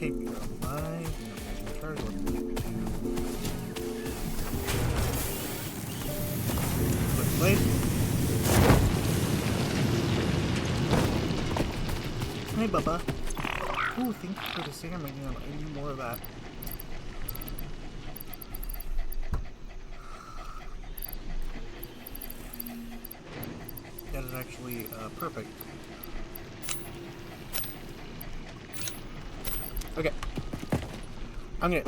Okay, my charge level 2. Quick place. Hey, Bubba. Ooh, thank you for the salmon. I need more of that. That is actually perfect. Okay. I'm gonna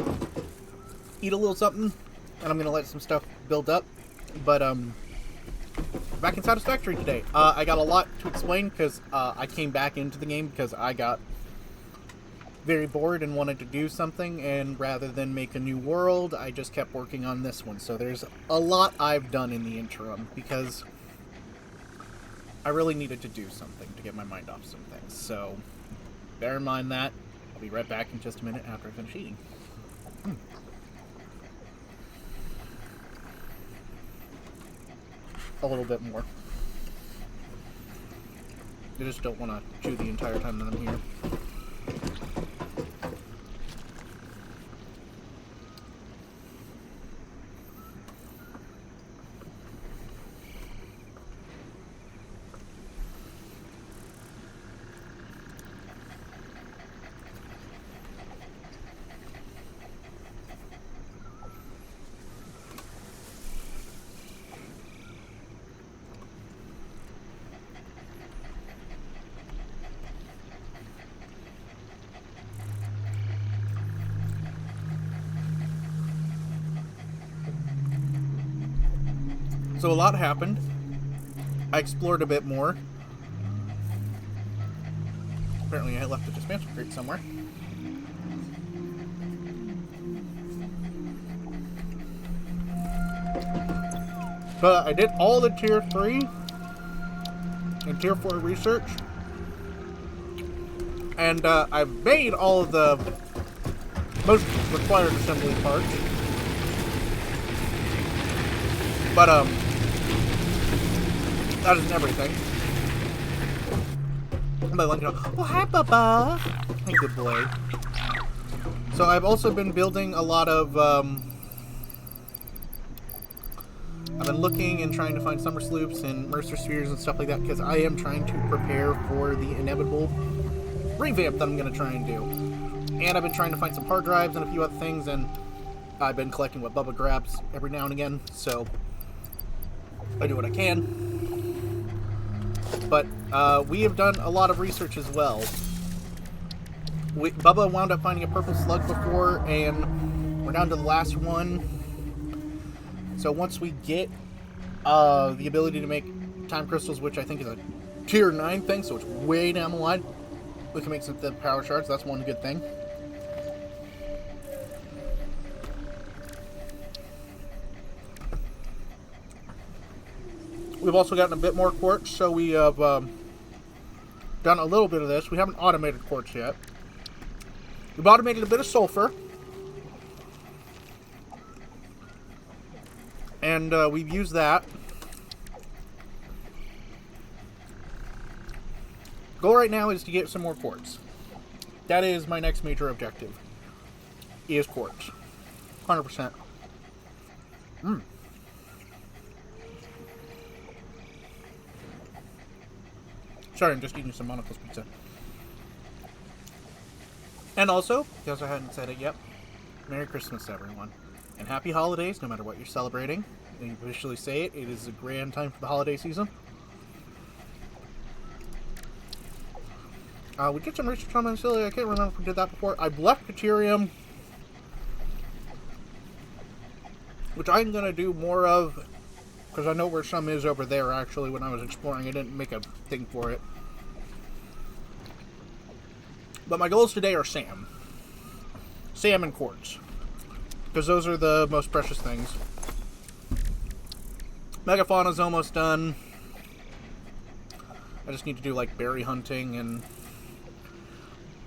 eat a little something, and I'm gonna let some stuff build up. But, back in Satisfactory today. I got a lot to explain because I came back into the game because I got very bored and wanted to do something, and rather than make a new world, I just kept working on this one. So there's a lot I've done in the interim because I really needed to do something to get my mind off some things. So bear in mind that. I'll be right back in just a minute after I finish eating. A little bit more. I just don't want to chew the entire time that I'm here. So a lot happened. I explored a bit more. Apparently I left a dispenser crate somewhere. But I did all the tier 3 and tier 4 research. And I've made all of the most required assembly parts. But that isn't everything. And oh, hi, Bubba. Hey, good boy. So I've also been building a lot of, I've been looking and trying to find summer sloops and Mercer spheres and stuff like that because I am trying to prepare for the inevitable revamp that I'm going to try and do. And I've been trying to find some hard drives and a few other things, and I've been collecting what Bubba grabs every now and again, so I do what I can. But we have done a lot of research as well. Bubba wound up finding a purple slug before, and we're down to the last one. So once we get the ability to make time crystals, which I think is a tier 9 thing, so it's way down the line, we can make some power shards. That's one good thing. We've also gotten a bit more quartz, so we have done a little bit of this. We haven't automated quartz yet. We've automated a bit of sulfur. And we've used that. Goal right now is to get some more quartz. That is my next major objective. Is quartz. 100%. Sorry, I'm just eating some Monocle's pizza. And also, because I hadn't said it yet, Merry Christmas, everyone. And Happy Holidays, no matter what you're celebrating. And you officially say it, it is a grand time for the holiday season. We did some research on Mancilli. I can't remember if we did that before. I've left Deuterium, which I'm going to do more of, because I know where some is over there, actually, when I was exploring. I didn't make a thing for it. But my goals today are Sam. Sam and quartz. Because those are the most precious things. Megafauna's almost done. I just need to do, like, berry hunting, and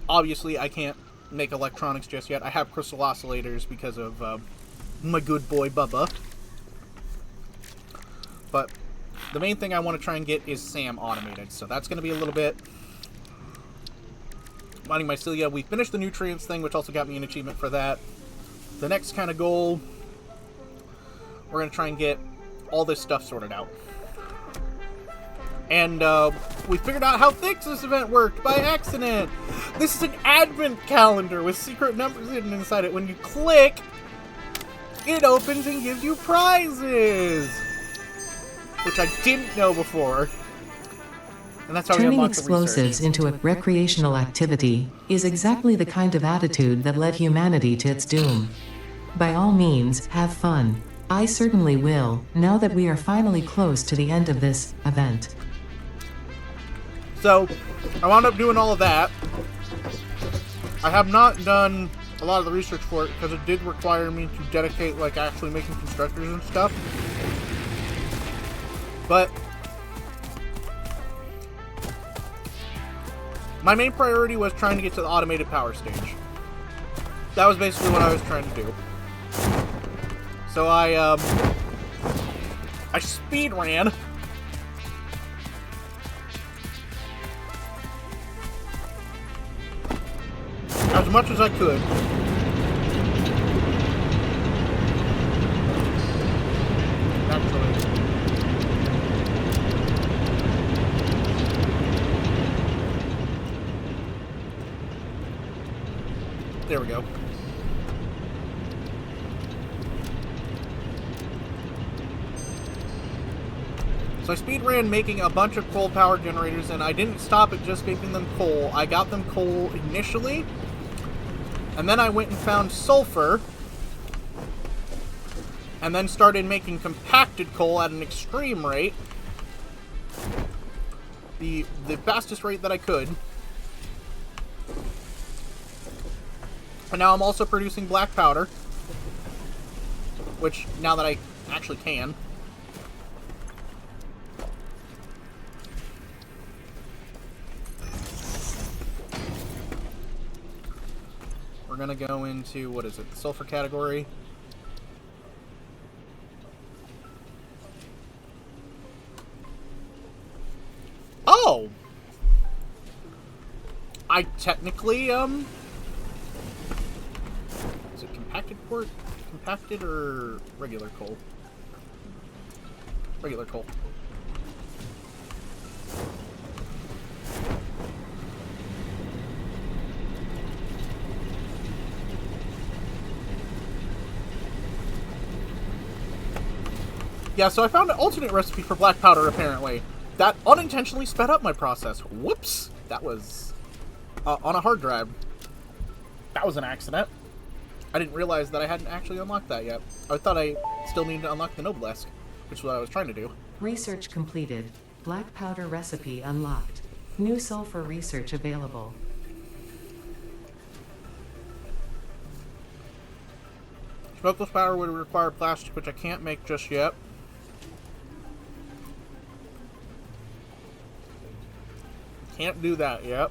obviously I can't make electronics just yet. I have crystal oscillators because of my good boy Bubba. But the main thing I want to try and get is Sam automated. So that's going to be a little bit mining mycelia. We finished the nutrients thing, which also got me an achievement for that. The next kind of goal, we're going to try and get all this stuff sorted out. And we figured out how Fix's event worked by accident. This is an advent calendar with secret numbers hidden inside it. When you click, it opens and gives you prizes, which I didn't know before. And that's how we Turning unlock the explosives research. into a recreational activity is exactly the kind of attitude that led humanity to its doom. By all means, have fun. I certainly will, now that we are finally close to the end of this event. So, I wound up doing all of that. I have not done a lot of the research for it because it did require me to dedicate, like, actually making constructors and stuff. But my main priority was trying to get to the automated power stage. That was basically what I was trying to do. So I speed ran. As much as I could. Actually. There we go. So I speed ran making a bunch of coal power generators, and I didn't stop at just making them coal. I got them coal initially, and then I went and found sulfur, and then started making compacted coal at an extreme rate. The fastest rate that I could. And now I'm also producing black powder, which, now that I actually can. We're gonna go into, what is it, the sulfur category. Oh! I technically, is it compacted quartz? Compacted or regular coal? Regular coal. Yeah, so I found an alternate recipe for black powder, apparently. That unintentionally sped up my process. Whoops! That was on a hard drive. That was an accident. I didn't realize that I hadn't actually unlocked that yet. I thought I still needed to unlock the Noblesque, which is what I was trying to do. Research completed. Black powder recipe unlocked. New sulfur research available. Smokeless powder would require plastic, which I can't make just yet. Can't do that yet.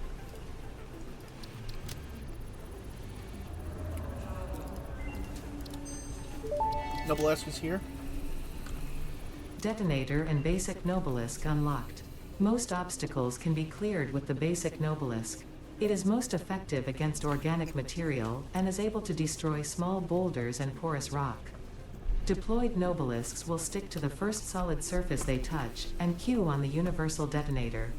Noblesque is here. Detonator and basic Noblesque unlocked. Most obstacles can be cleared with the basic Noblesque. It is most effective against organic material and is able to destroy small boulders and porous rock. Deployed Nobelisks will stick to the first solid surface they touch and queue on the universal detonator.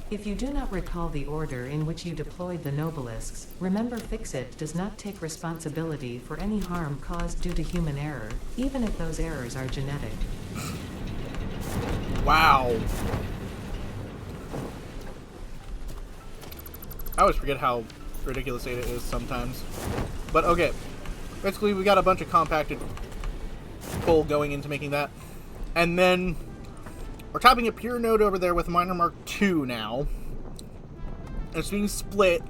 If you do not recall the order in which you deployed the Nobelisks, remember Fixit does not take responsibility for any harm caused due to human error, even if those errors are genetic. Wow. I always forget how ridiculous it is sometimes. But okay. Basically, we got a bunch of compacted coal going into making that. And then we're tapping a pure node over there with miner mark 2 now. And it's being split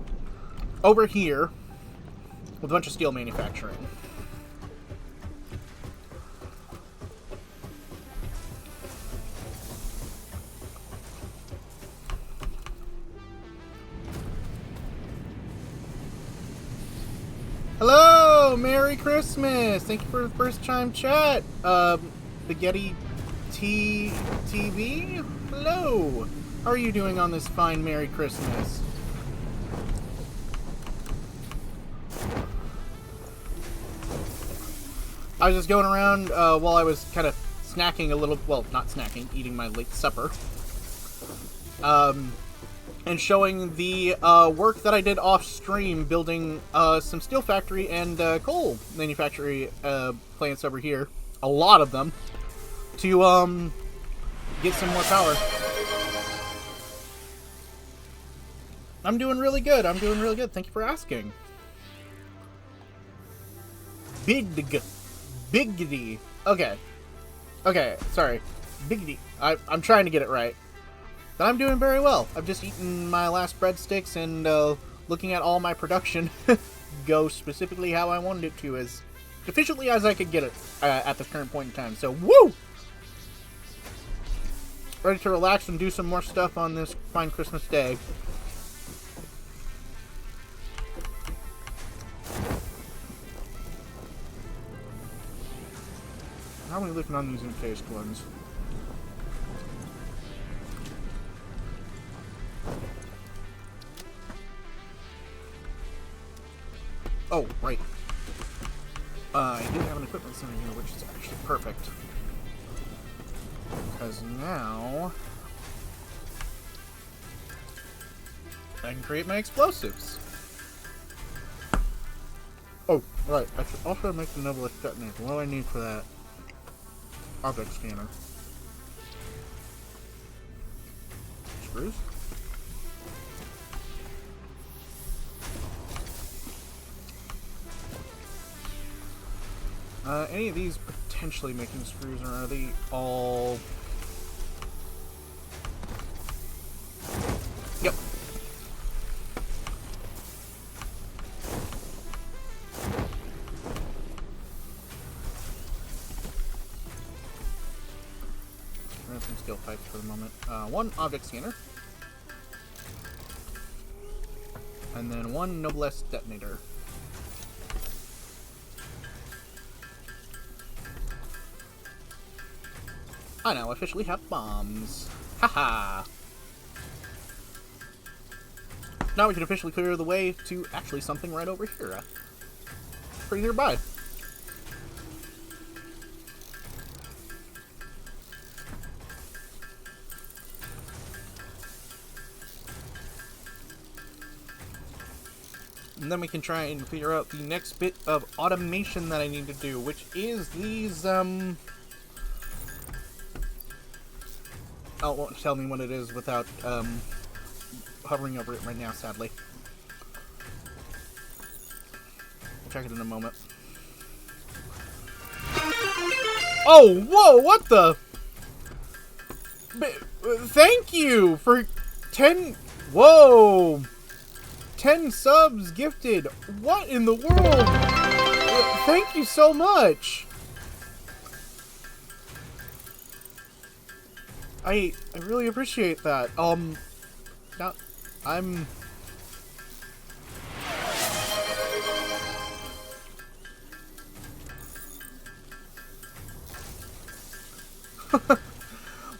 over here with a bunch of steel manufacturing. Hello! Merry Christmas! Thank you for the first time chat. Spaghetti TV? Hello! How are you doing on this fine Merry Christmas? I was just going around while I was kind of snacking a little, well, not snacking, eating my late supper, and showing the work that I did off stream, building some steel factory and coal manufactory plants over here, a lot of them, to get some more power. I'm doing really good. I'm doing really good. Thank you for asking. Biggity. Okay. Okay, sorry. Biggity. I'm trying to get it right. But I'm doing very well. I've just eaten my last breadsticks and looking at all my production go specifically how I wanted it to, as efficiently as I could get it at the current point in time. So, woo! Ready to relax and do some more stuff on this fine Christmas day. How are we looking on these encased ones? Oh, right. I do have an equipment center here, which is actually perfect. Because now I can create my explosives. Oh, right. I should also make the Novelist detonator. What do I need for that? Object scanner. Screws? Any of these potentially making screws, or are they all... Yep. Grab some steel pipes for the moment. One object scanner. And then one Noblesse detonator. I now officially have bombs. Haha! Now we can officially clear the way to actually something right over here. Pretty nearby. And then we can try and figure out the next bit of automation that I need to do, which is these, Oh, it won't tell me what it is without, hovering over it right now, sadly. I'll check it in a moment. Oh, whoa, what the? Thank you for 10... Whoa! 10 subs gifted. What in the world? Thank you so much. I really appreciate that. Now, I'm...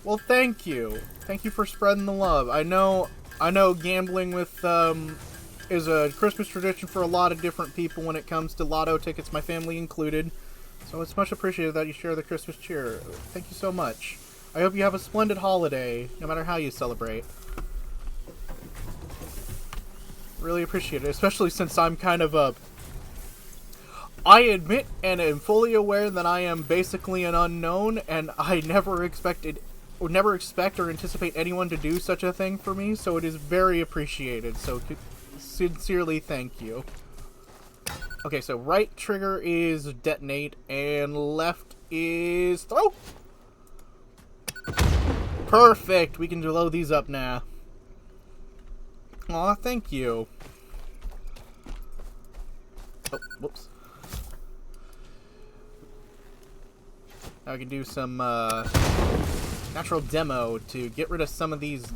Well, thank you. Thank you for spreading the love. I know gambling with, is a Christmas tradition for a lot of different people when it comes to lotto tickets, my family included. So it's much appreciated that you share the Christmas cheer. Thank you so much. I hope you have a splendid holiday, no matter how you celebrate. Really appreciate it, especially since I'm kind of a... I admit and am fully aware that I am basically an unknown, and I never expect or anticipate anyone to do such a thing for me, so it is very appreciated, so sincerely thank you. Okay, so right trigger is detonate, and left is throw! Perfect! We can blow these up now. Aw, thank you. Oh, whoops. Now we can do some natural demo to get rid of some of these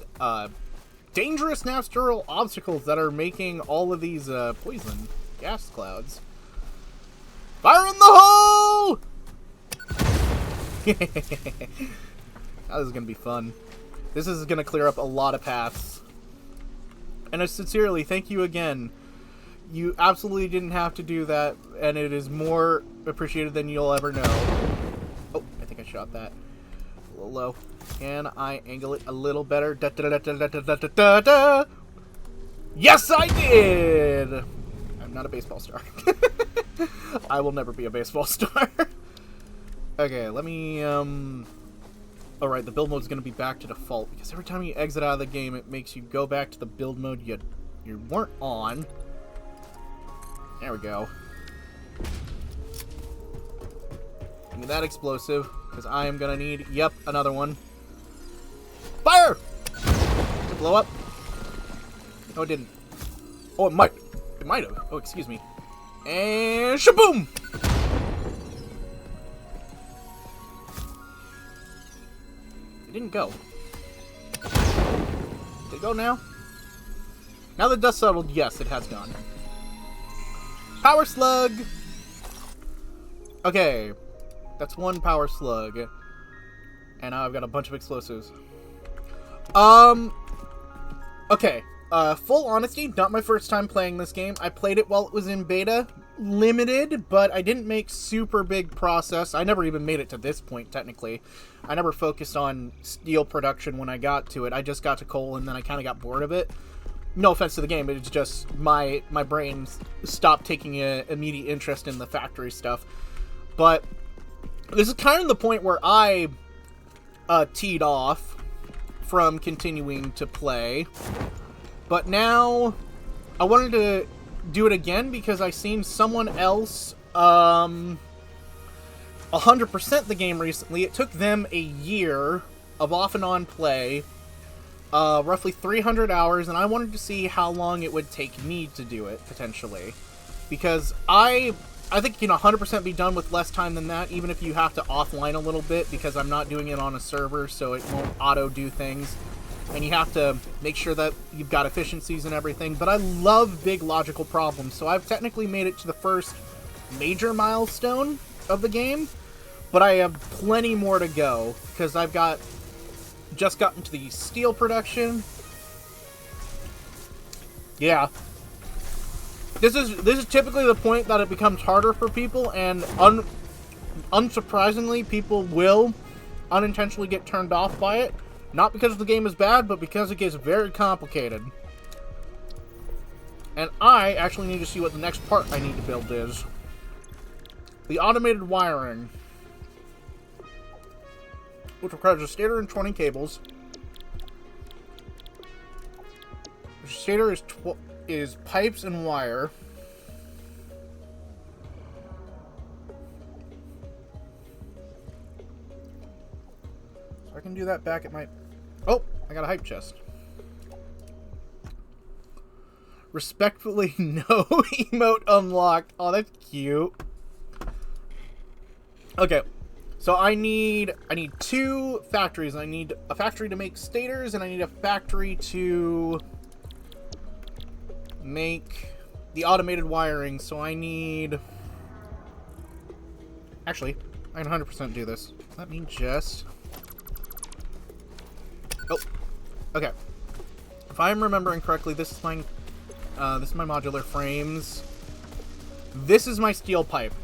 dangerous natural obstacles that are making all of these poison gas clouds. Fire in the hole! Now this is going to be fun. This is going to clear up a lot of paths. And I sincerely thank you again. You absolutely didn't have to do that, and it is more appreciated than you'll ever know. Oh, I think I shot that a little low. Can I angle it a little better? Da, da, da, da, da, da, da, da, da, da. Yes, I did! I'm not a baseball star. I will never be a baseball star. Okay, let me, Alright, the build mode's gonna be back to default, because every time you exit out of the game, it makes you go back to the build mode you weren't on. There we go. Give me that explosive, because I am gonna need, yep, another one. Fire! Did it blow up? No, it didn't. Oh, it might. It might have. Oh, excuse me. And shaboom! It didn't go. Did it go now? Now the dust settled, yes, it has gone. Power slug! Okay. That's one power slug. And now I've got a bunch of explosives. Okay. Full honesty, not my first time playing this game. I played it while it was in beta. Limited, but I didn't make super big process. I never even made it to this point, technically. I never focused on steel production when I got to it. I just got to coal, and then I kind of got bored of it. No offense to the game, it's just my brain stopped taking an immediate interest in the factory stuff. But this is kind of the point where I teed off from continuing to play. But now I wanted to do it again because I seen someone else 100% the game recently. It took them a year of off and on play, roughly 300 hours, and I wanted to see how long it would take me to do it, potentially. Because I think you can 100% be done with less time than that, even if you have to offline a little bit, because I'm not doing it on a server, so it won't auto-do things. And you have to make sure that you've got efficiencies and everything. But I love big logical problems, so I've technically made it to the first major milestone of the game. But I have plenty more to go, because I've just gotten to the steel production. Yeah. This is typically the point that it becomes harder for people, and unsurprisingly, people will unintentionally get turned off by it. Not because the game is bad, but because it gets very complicated. And I actually need to see what the next part I need to build is. The automated wiring. Which requires a stator and 20 cables. The stator is pipes and wire. So I can do that back at my... Oh, I got a hype chest. Respectfully, no emote unlocked. Oh, that's cute. Okay, so I need 2 factories. I need a factory to make stators, and I need a factory to make the automated wiring. So I need... Actually, I can 100% do this. Let me just... Oh, okay. If I'm remembering correctly, this is my modular frames. This is my steel pipe.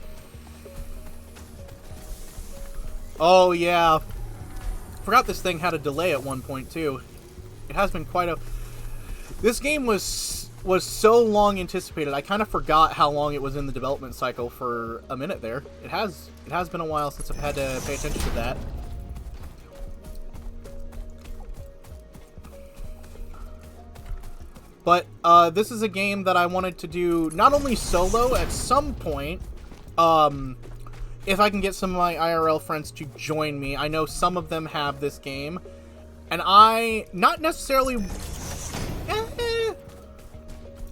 Oh yeah, forgot this thing had a delay at one point too. It has been quite a. This game was so long anticipated. I kind of forgot how long it was in the development cycle for a minute there. It has been a while since I've had to pay attention to that. But this is a game that I wanted to do not only solo at some point, if I can get some of my IRL friends to join me. I know some of them have this game, and I not necessarily... I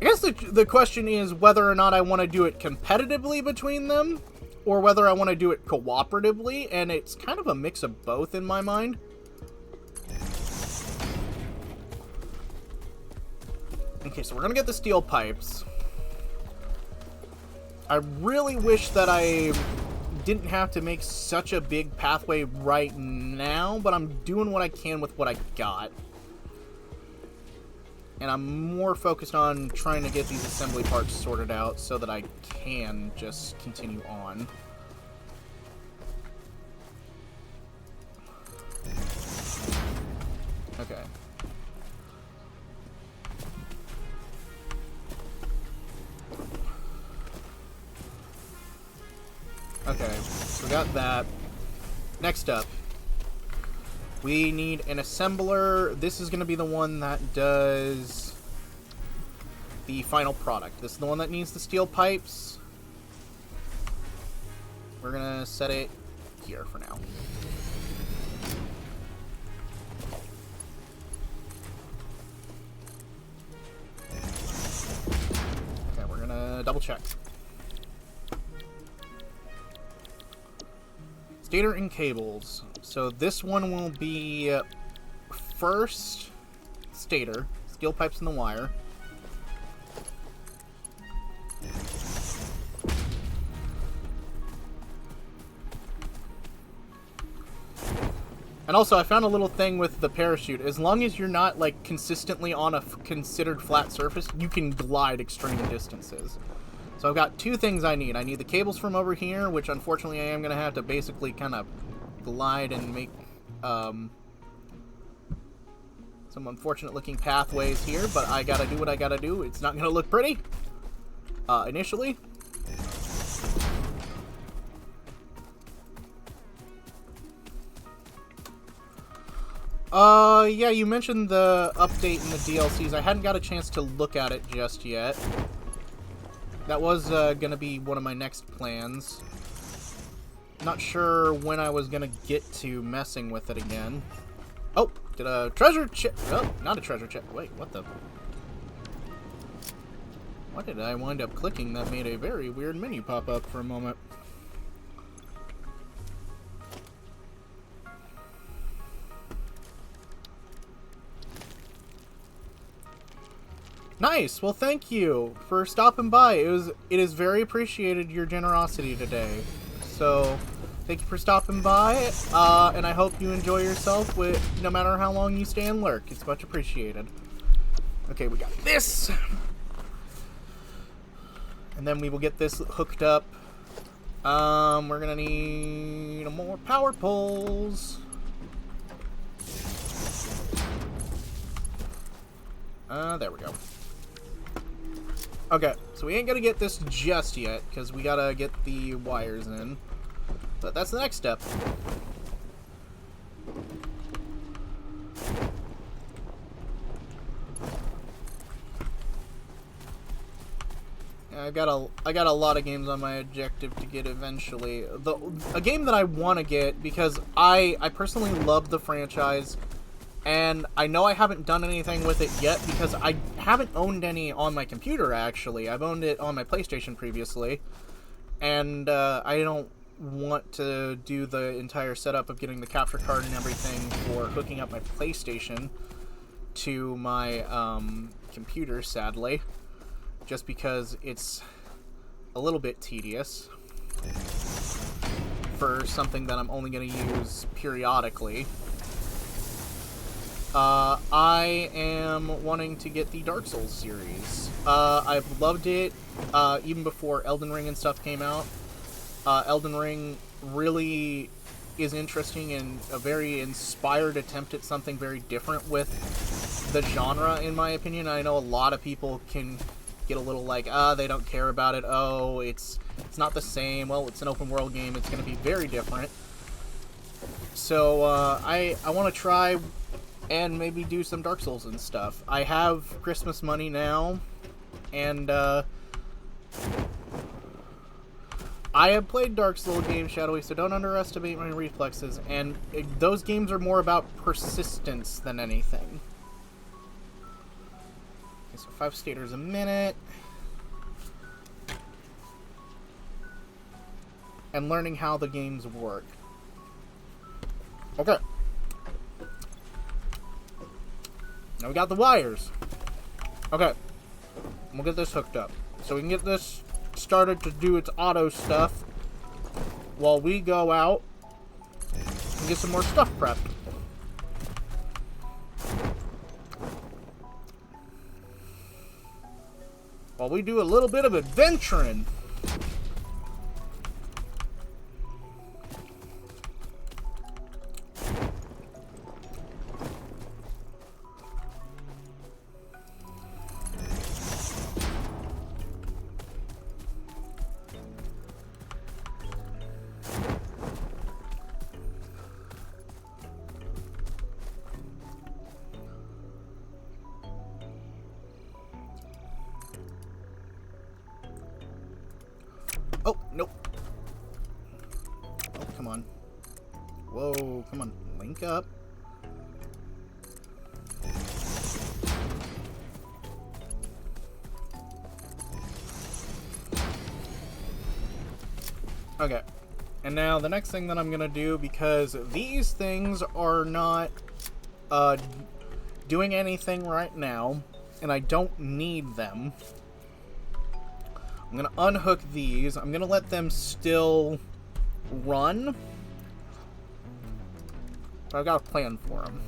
guess the question is whether or not I want to do it competitively between them, or whether I want to do it cooperatively, and it's kind of a mix of both in my mind. Okay, so we're gonna get the steel pipes. I really wish that I didn't have to make such a big pathway right now, but I'm doing what I can with what I got. And I'm more focused on trying to get these assembly parts sorted out so that I can just continue on. Okay. Okay, so we got that. Next up, we need an assembler. This is going to be the one that does the final product. This is the one that needs the steel pipes. We're going to set it here for now. Okay, we're going to double check. Stator and cables. So this one will be first stator, steel pipes in the wire. And also, I found a little thing with the parachute. As long as you're not, like, consistently on a considered flat surface, you can glide extreme distances. So I've got two things I need. I need the cables from over here, which unfortunately I am going to have to basically kind of glide and make some unfortunate looking pathways here, but I got to do what I got to do. It's not going to look pretty initially. Yeah, you mentioned the update in the DLCs. I hadn't got a chance to look at it just yet. That was gonna be one of my next plans. Not sure when I was gonna get to messing with it again. Oh, did a treasure chest? Oh, not a treasure chest. Wait, what the? What did I wind up clicking that made a very weird menu pop up for a moment? Nice. Well, thank you for stopping by. It is very appreciated, your generosity today. So, thank you for stopping by, and I hope you enjoy yourself with no matter how long you stay and lurk. It's much appreciated. Okay, we got this, and then we will get this hooked up. We're gonna need more power poles. There we go. Okay, so we ain't gonna get this just yet, because we gotta get the wires in. But that's the next step. Yeah, I got a lot of games on my objective to get eventually. A game that I want to get, because I personally love the franchise. And I know I haven't done anything with it yet because I haven't owned any on my computer, actually. I've owned it on my PlayStation previously. And I don't want to do the entire setup of getting the capture card and everything for hooking up my PlayStation to my computer, sadly. Just because it's a little bit tedious for something that I'm only going to use periodically. I am wanting to get the Dark Souls series. I've loved it, even before Elden Ring and stuff came out. Elden Ring really is interesting and a very inspired attempt at something very different with the genre, in my opinion. I know a lot of people can get a little like, they don't care about it. Oh, it's not the same. Well, it's an open world game. It's going to be very different. So, I want to try and maybe do some Dark Souls and stuff. I have Christmas money now, and I have played Dark Souls games, Shadowy, so don't underestimate my reflexes, and those games are more about persistence than anything. Okay, so 5 stators a minute. And learning how the games work. Okay. Now we got the wires. Okay. We'll get this hooked up. So we can get this started to do its auto stuff while we go out and get some more stuff prepped. While we do a little bit of adventuring. Oh, nope. Oh, come on. Whoa, come on. Link up. Okay. And now the next thing that I'm going to do, because these things are not doing anything right now, and I don't need them, I'm going to unhook these. I'm going to let them still run. But I've got a plan for them.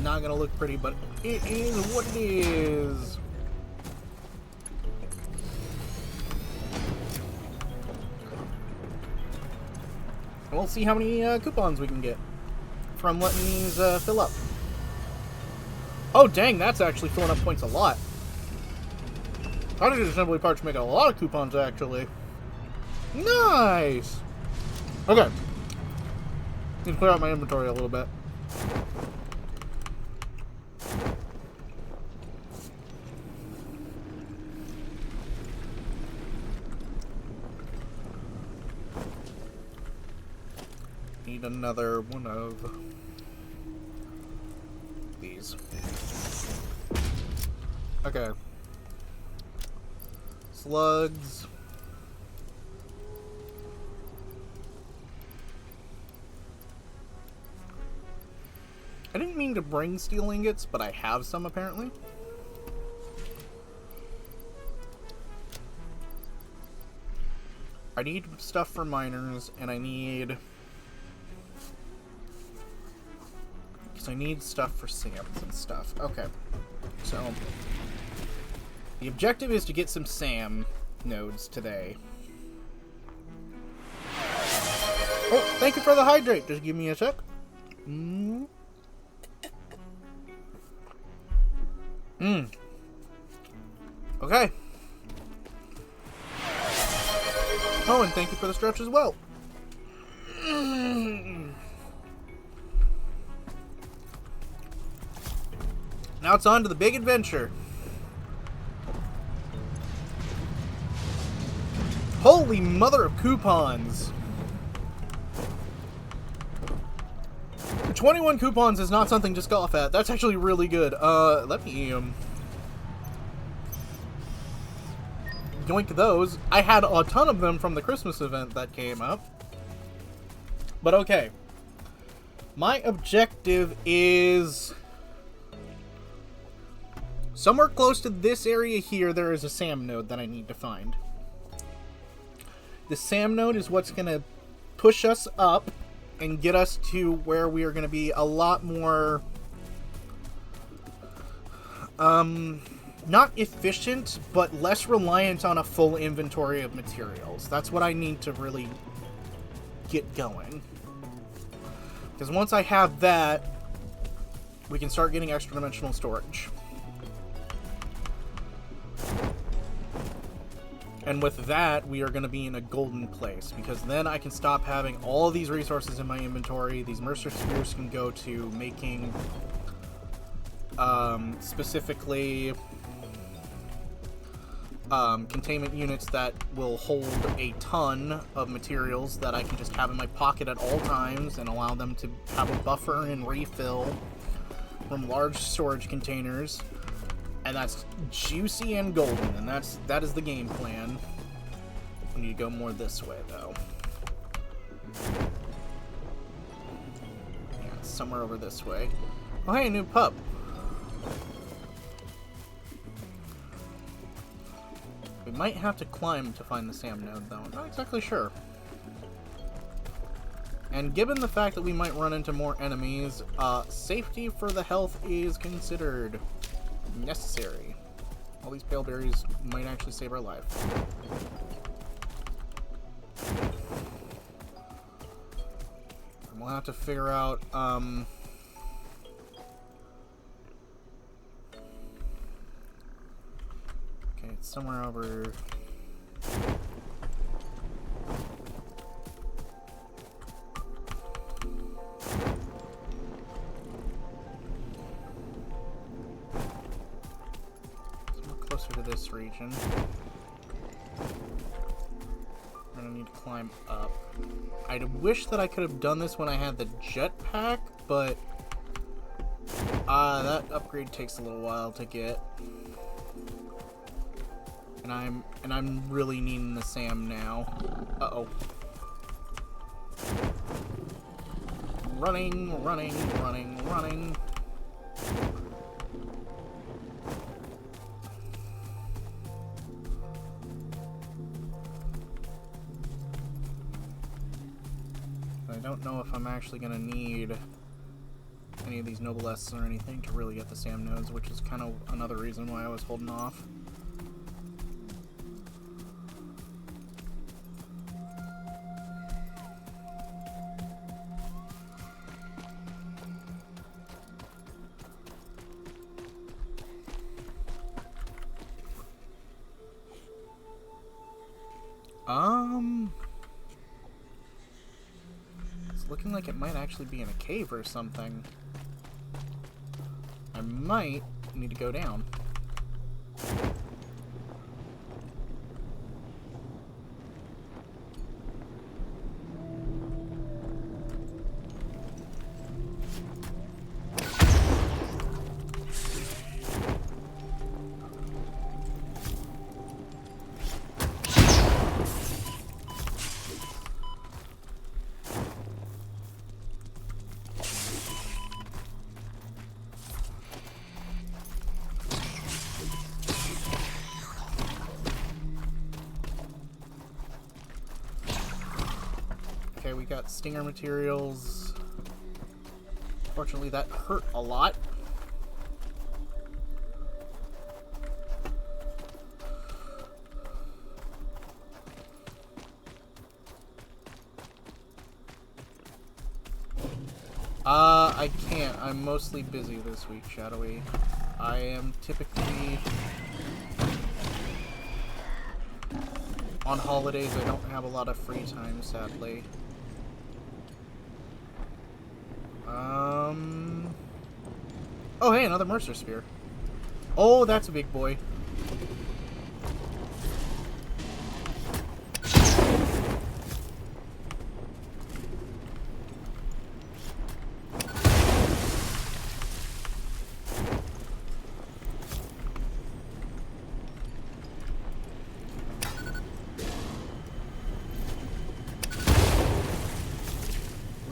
Not gonna look pretty, but it is what it is. And we'll see how many coupons we can get from letting these fill up. Oh dang, that's actually filling up points a lot. I did assembly parts make a lot of coupons actually. Nice. Okay. Need to clear out my inventory a little bit. Need another one of these. Okay. Slugs. I didn't mean to bring steel ingots, but I have some apparently. I need stuff for miners, and I need... because I need stuff for SAMs and stuff. Okay. So, the objective is to get some SAM nodes today. Oh, thank you for the hydrate. Just give me a sec. Okay. Oh, and thank you for the stretch as well. Now it's on to the big adventure. Holy mother of coupons. 21 coupons is not something to scoff at. That's actually really good. Let me, yoink those. I had a ton of them from the Christmas event that came up. But okay. My objective is... somewhere close to this area here, there is a SAM node that I need to find. The SAM node is what's going to push us up and get us to where we are going to be a lot more... not efficient, but less reliant on a full inventory of materials. That's what I need to really get going. Because once I have that, we can start getting extra dimensional storage. And with that, we are going to be in a golden place, because then I can stop having all of these resources in my inventory. These Mercer Spheres can go to making, specifically, containment units that will hold a ton of materials that I can just have in my pocket at all times and allow them to have a buffer and refill from large storage containers. And that's juicy and golden, and that is the game plan. We need to go more this way, though. Yeah, somewhere over this way. Oh, hey, a new pup. We might have to climb to find the SAM node, though. I'm not exactly sure. And given the fact that we might run into more enemies, safety for the health is considered necessary. All these pale berries might actually save our life. And we'll have to figure out, okay, it's somewhere over... closer to this region. I'm gonna need to climb up. I wish that I could have done this when I had the jetpack, but that upgrade takes a little while to get. And I'm really needing the SAM now. Uh-oh. Running, running, running, running. I don't know if I'm actually going to need any of these Noblesse or anything to really get the SAM nodes, which is kind of another reason why I was holding off. It's looking like it might actually be in a cave or something. I might need to go down. Okay, we got stinger materials. Fortunately, that hurt a lot. I can't. I'm mostly busy this week, Shadowy. I am typically... on holidays, I don't have a lot of free time, sadly. Oh, hey, another Mercer Sphere. Oh, that's a big boy.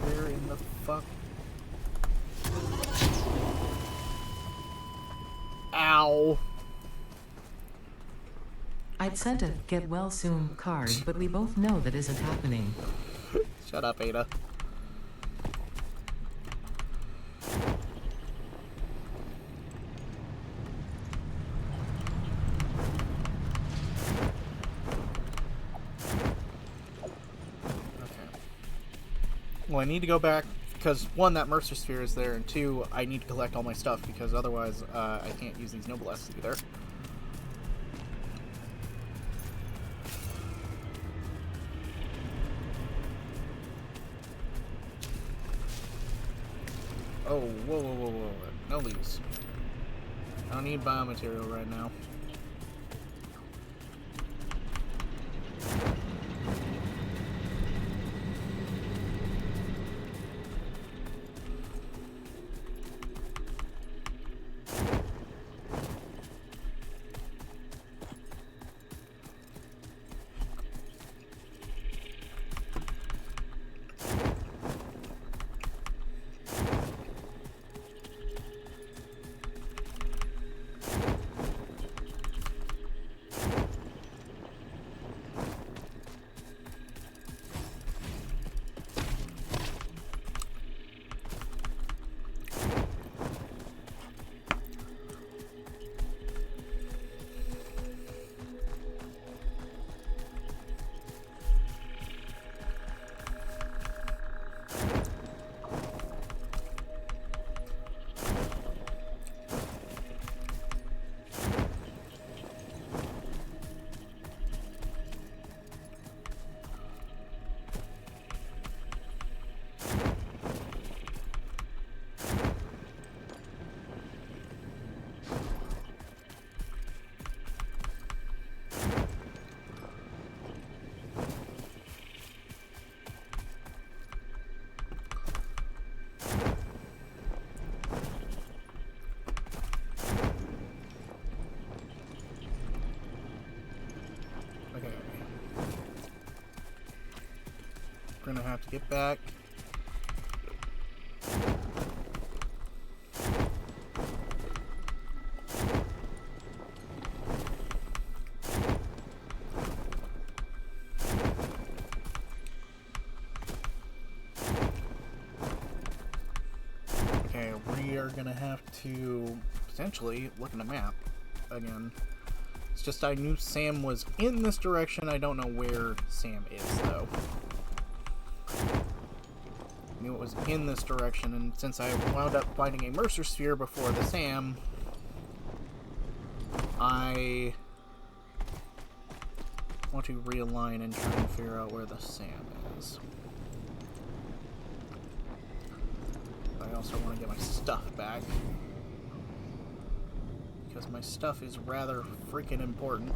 Where in the fuck? Ow. I'd sent a get well soon card, but we both know that isn't happening. Shut up, Ada. Well, I need to go back because, one, that Mercer Sphere is there, and two, I need to collect all my stuff because otherwise I can't use these Noblesse either. Oh, whoa, whoa, whoa, whoa. No leaves. I don't need biomaterial right now. We're gonna have to get back. Okay, we are gonna have to potentially look in the map again. It's just I knew Sam was in this direction. I don't know where Sam is, though. I knew it was in this direction, and since I wound up finding a Mercer Sphere before the Sam, I want to realign and try and figure out where the Sam is. I also want to get my stuff back, because my stuff is rather freaking important.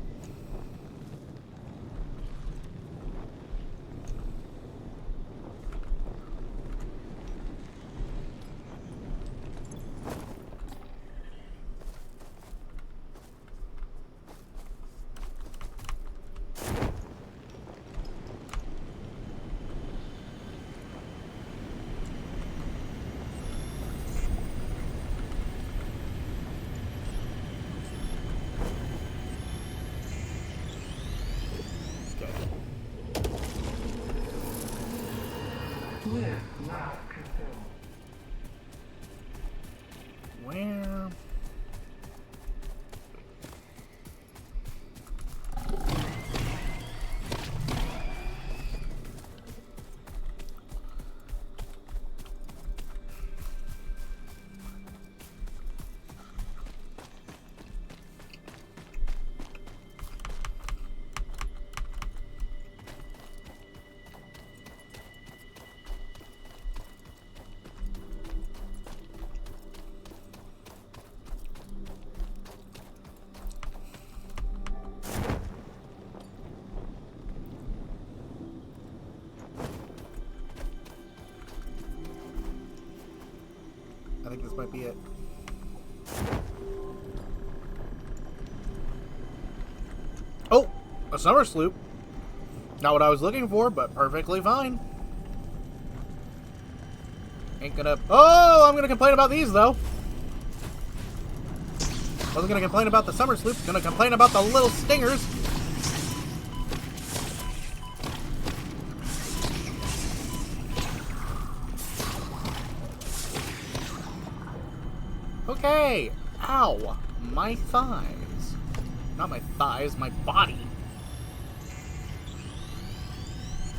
Where? I think this might be it. Oh! A summer sloop. Not what I was looking for, but perfectly fine. Ain't gonna... Oh! I'm gonna complain about these, though. Wasn't gonna complain about the summer sloop. Gonna complain about the little stingers. Okay! Ow! My thighs. Not my thighs, my body.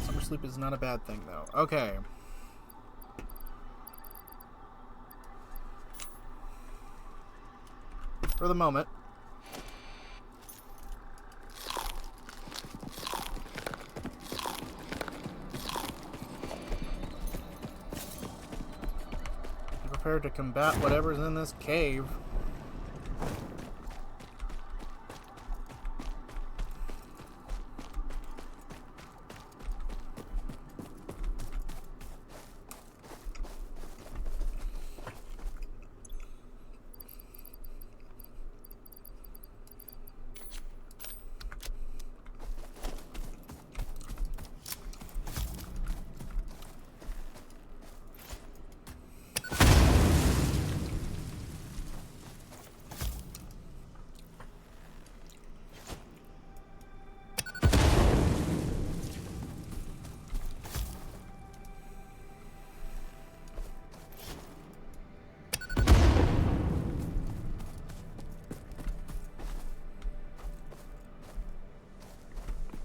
Summer sleep is not a bad thing, though. Okay. For the moment. Be prepared to combat whatever's in this cave.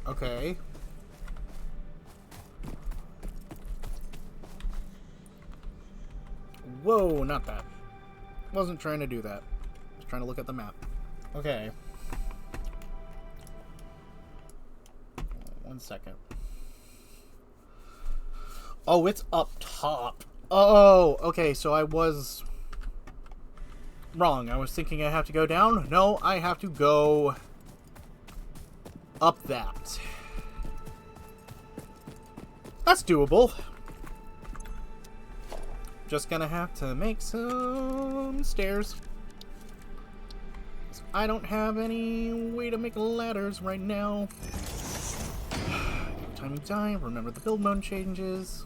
Okay. Whoa, not that. Wasn't trying to do that. Was trying to look at the map. Okay. 1 second. Oh, it's up top. Oh, okay, so I was wrong. I was thinking I have to go down. No, I have to go up that. That's doable. Just gonna have to make some stairs. I don't have any way to make ladders right now. Every time you die, remember the build mode changes.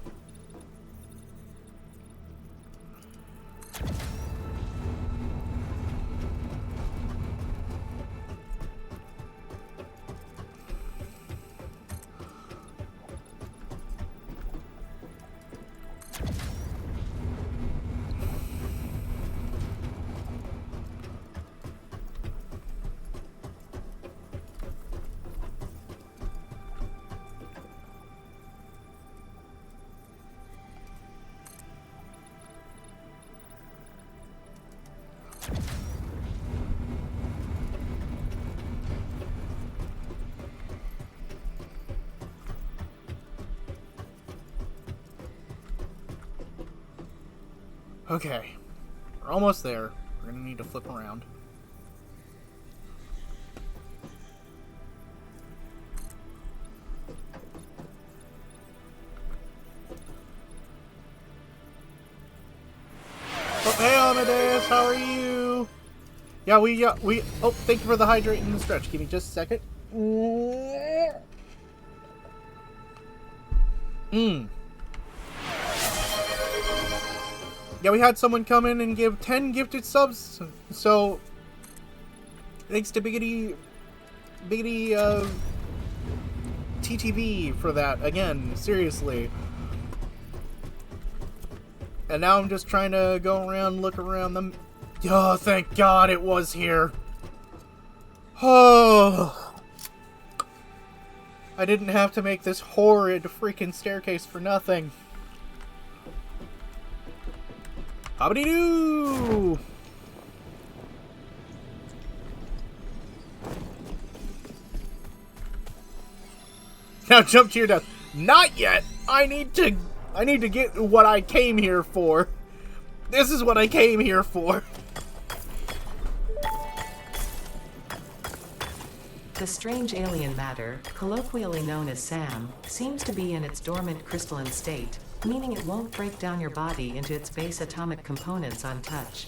Okay, we're almost there. We're gonna need to flip around. Oh, hey Amadeus, how are you? Yeah, we, oh, thank you for the hydrate and the stretch. Give me just a second. Yeah, we had someone come in and give 10 gifted subs, so thanks to Biggity TTV for that, again, seriously. And now I'm just trying to go around, look around them. Oh, thank God it was here. Oh, I didn't have to make this horrid freaking staircase for nothing. Hobbity-doo! Now jump to your death. Not yet! I need to get what I came here for. This is what I came here for. The strange alien matter, colloquially known as SAM, seems to be in its dormant crystalline state, meaning it won't break down your body into its base atomic components on touch.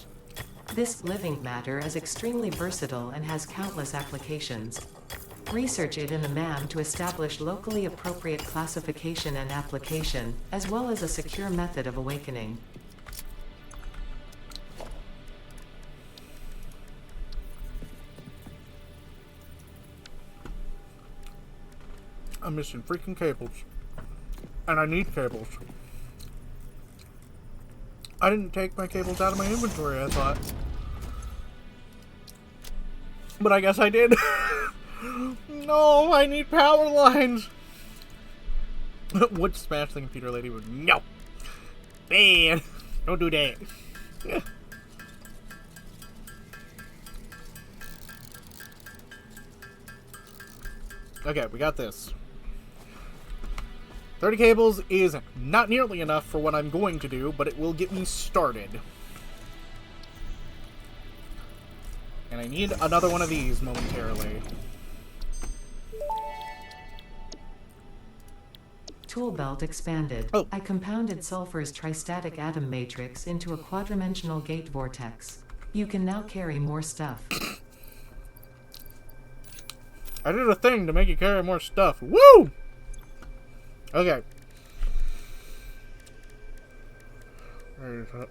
This living matter is extremely versatile and has countless applications. Research it in a MAM to establish locally appropriate classification and application, as well as a secure method of awakening. I'm missing freaking cables. And I need cables. I didn't take my cables out of my inventory, I thought. But I guess I did. No, I need power lines. Would smash the computer lady would. No. Man, don't do that. Okay, we got this. 30 cables is not nearly enough for what I'm going to do, but it will get me started. And I need another one of these momentarily. Tool belt expanded. Oh. I compounded sulfur's tristatic atom matrix into a quadrimensional gate vortex. You can now carry more stuff. I did a thing to make you carry more stuff. Woo! Okay. Where is that?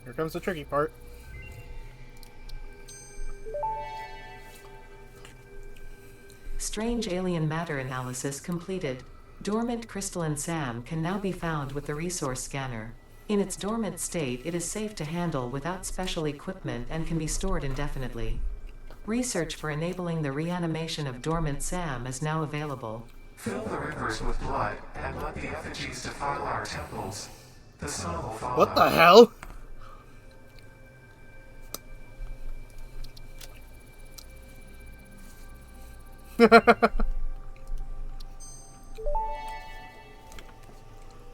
Here comes the tricky part. Strange alien matter analysis completed. Dormant crystalline SAM can now be found with the resource scanner. In its dormant state, it is safe to handle without special equipment and can be stored indefinitely. Research for enabling the reanimation of dormant SAM is now available. Fill the rivers with blood and let the effigies defile our temples. The sun will follow. What the hell?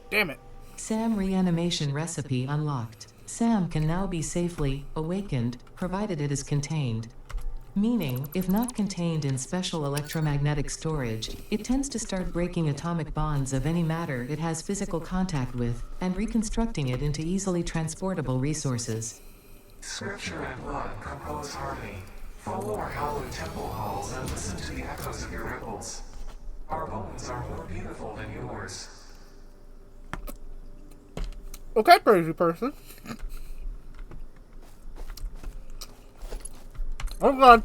Damn it. SAM reanimation recipe unlocked. SAM can now be safely awakened, provided it is contained. Meaning, if not contained in special electromagnetic storage, it tends to start breaking atomic bonds of any matter it has physical contact with, and reconstructing it into easily transportable resources. Scripture and blood compose harmony. Follow our hallowed temple halls and listen to the echoes of your ripples. Our bones are more beautiful than yours. Okay, crazy person. Oh god.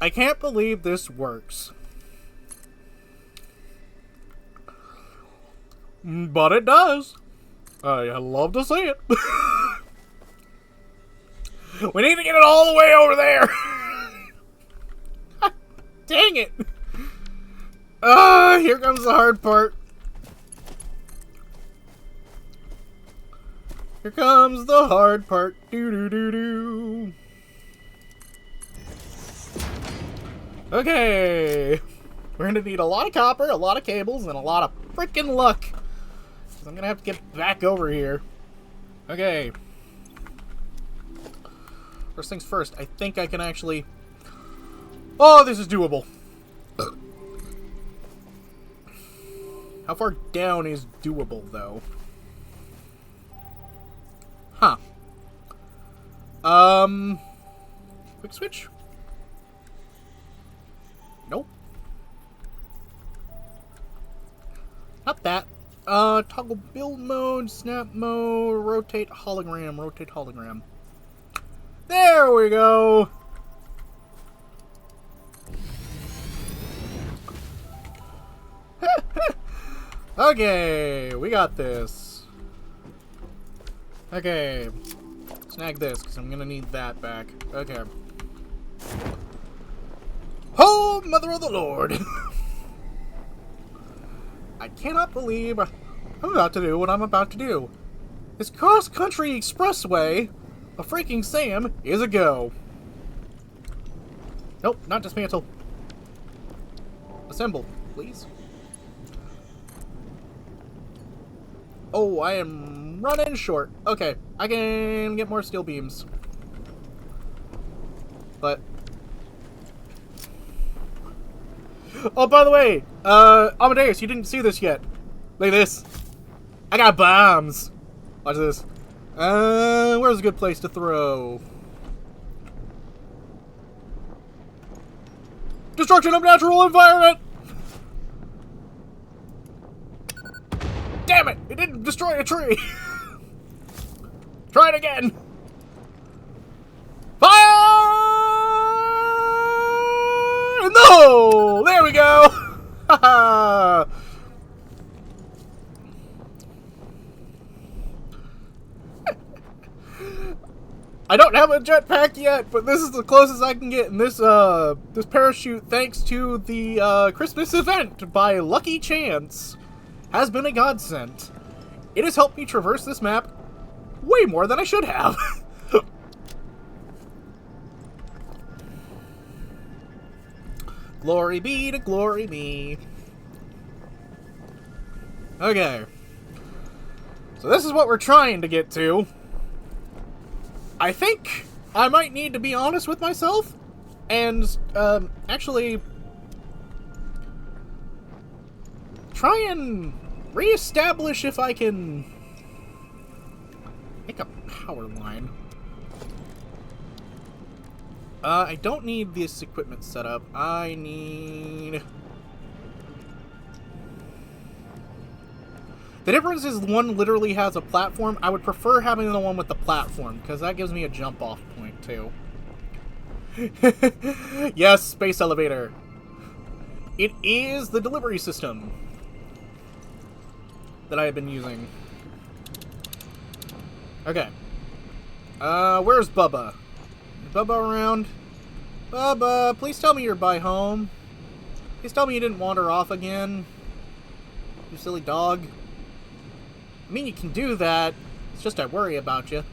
I can't believe this works. But it does. I love to see it. We need to get it all the way over there. Dang it. Here comes the hard part. Here comes the hard part. Do. Okay. We're gonna need a lot of copper, a lot of cables, and a lot of freaking luck. I'm gonna have to get back over here. Okay. First things first, I think I can actually... Oh, this is doable. How far down is doable, though? Huh. Quick switch? Nope. Not that. Toggle build mode, snap mode, rotate hologram. There we go! Okay, we got this. Okay. Snag this, because I'm gonna need that back. Okay. Oh, Mother of the Lord! I cannot believe I'm about to do what I'm about to do. This cross-country expressway of freaking Sam is a go. Nope, not dismantle. Assemble, please. Oh, I am running short. Okay, I can get more steel beams. But... Oh, by the way, Amadeus, you didn't see this yet. Look at this. I got bombs. Watch this. Where's a good place to throw? Destruction of natural environment! Damn it! It didn't destroy a tree! Try it again! Fire! No! There we go! Haha! I don't have a jetpack yet, but this is the closest I can get in this this parachute, thanks to the Christmas event by Lucky Chance, has been a godsend. It has helped me traverse this map way more than I should have. Glory be to glory me. Okay. So this is what we're trying to get to. I think I might need to be honest with myself and actually try and reestablish if I can make a power line. I don't need this equipment set up. I need... The difference is one literally has a platform. I would prefer having the one with the platform, because that gives me a jump-off point, too. Yes, space elevator. It is the delivery system that I have been using. Okay. Where's Bubba? Is Bubba around? Bubba, please tell me you're by home. Please tell me you didn't wander off again. You silly dog. I mean, you can do that. It's just I worry about you.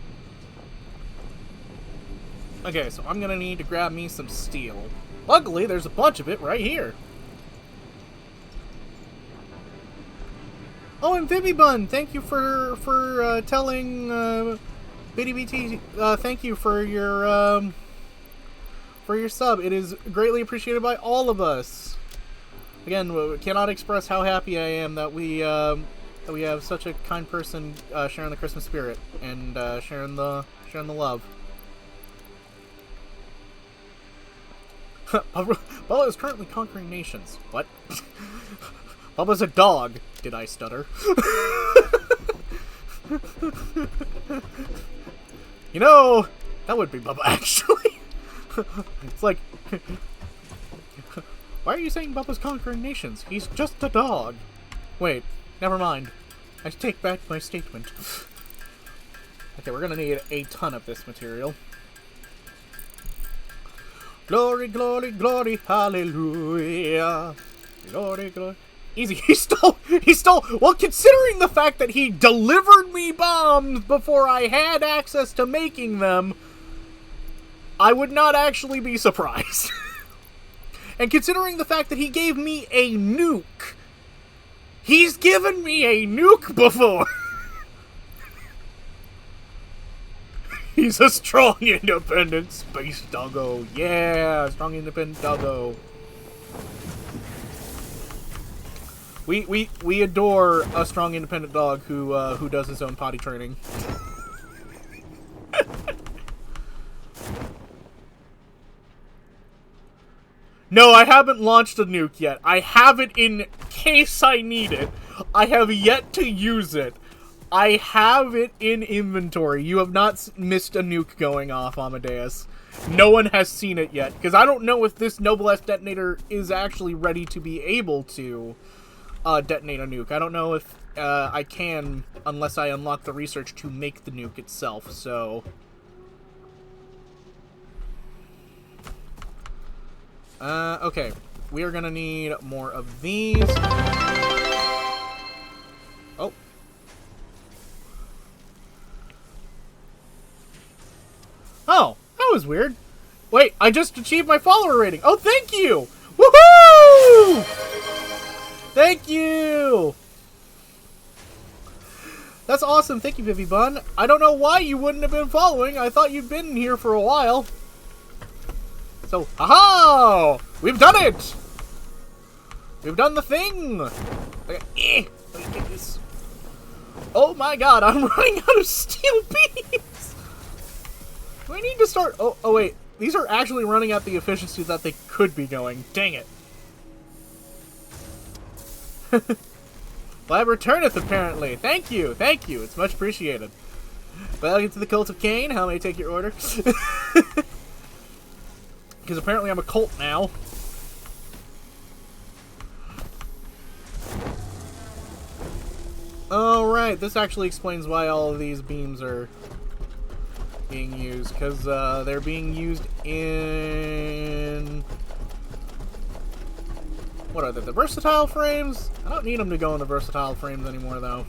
Okay, so I'm gonna need to grab me some steel. Luckily, there's a bunch of it right here. Oh, and Bun, thank you for telling Bitty BT. Thank you for your sub. It is greatly appreciated by all of us. Again, we cannot express how happy I am that we have such a kind person sharing the Christmas spirit and sharing the love. Bubba is currently conquering nations. What? Bubba's a dog. Did I stutter? You know, that would be Bubba, actually. It's like... Why are you saying Bubba's conquering nations? He's just a dog. Wait, never mind. I take back my statement. Okay, we're gonna need a ton of this material. Glory, glory, glory, hallelujah. Glory, glory. Easy, he stole, well, considering the fact that he delivered me bombs before I had access to making them, I would not actually be surprised. And considering the fact that he gave me a nuke, he's given me a nuke before. He's a strong, independent space doggo. Yeah, strong, independent doggo. We adore a strong, independent dog who does his own potty training. No, I haven't launched a nuke yet. I have it in case I need it. I have yet to use it. I have it in inventory. You have not missed a nuke going off, Amadeus. No one has seen it yet, because I don't know if this Noblesse detonator is actually ready to be able to detonate a nuke. I don't know if I can unless I unlock the research to make the nuke itself, so... okay. We are gonna need more of these. Oh. Oh, that was weird. Wait, I just achieved my follower rating. Oh, thank you! Woohoo! Thank you! That's awesome. Thank you, Vivi Bun. I don't know why you wouldn't have been following. I thought you'd been here for a while. So, aha! We've done it! We've done the thing! Okay, let me get this. Oh my god, I'm running out of steel beams! Do I need to start... Oh, wait. These are actually running at the efficiency that they could be going. Dang it. Lab returneth, apparently. Thank you. Thank you. It's much appreciated. Welcome to the Cult of Cain. How may I take your order? Because apparently I'm a cult now. Alright, this actually explains why all of these beams are being used. Because they're being used in... What are they? The versatile frames? I don't need them to go in the versatile frames anymore, though.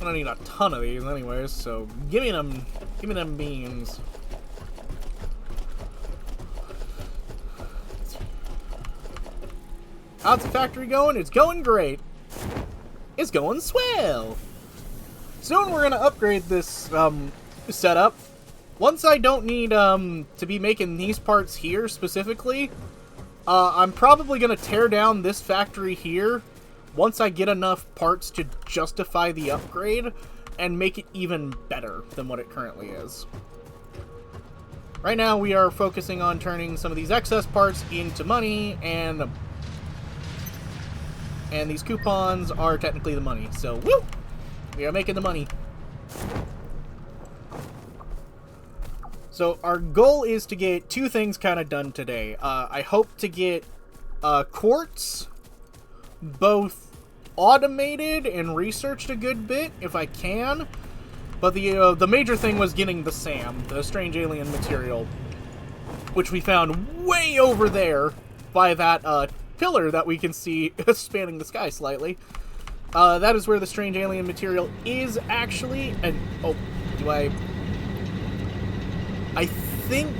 I don't need a ton of these anyways, so give me them beams. How's the factory going? It's going great. It's going swell. Soon we're gonna upgrade this setup. Once I don't need to be making these parts here specifically, I'm probably gonna tear down this factory here once I get enough parts to justify the upgrade and make it even better than what it currently is. Right now we are focusing on turning some of these excess parts into money, and these coupons are technically the money. So, woo! We are making the money. So our goal is to get two things kind of done today. I hope to get quartz both automated and researched a good bit if I can. But the major thing was getting the SAM, the strange alien material, which we found way over there by that pillar that we can see spanning the sky slightly. That is where the strange alien material is actually. And oh, do I think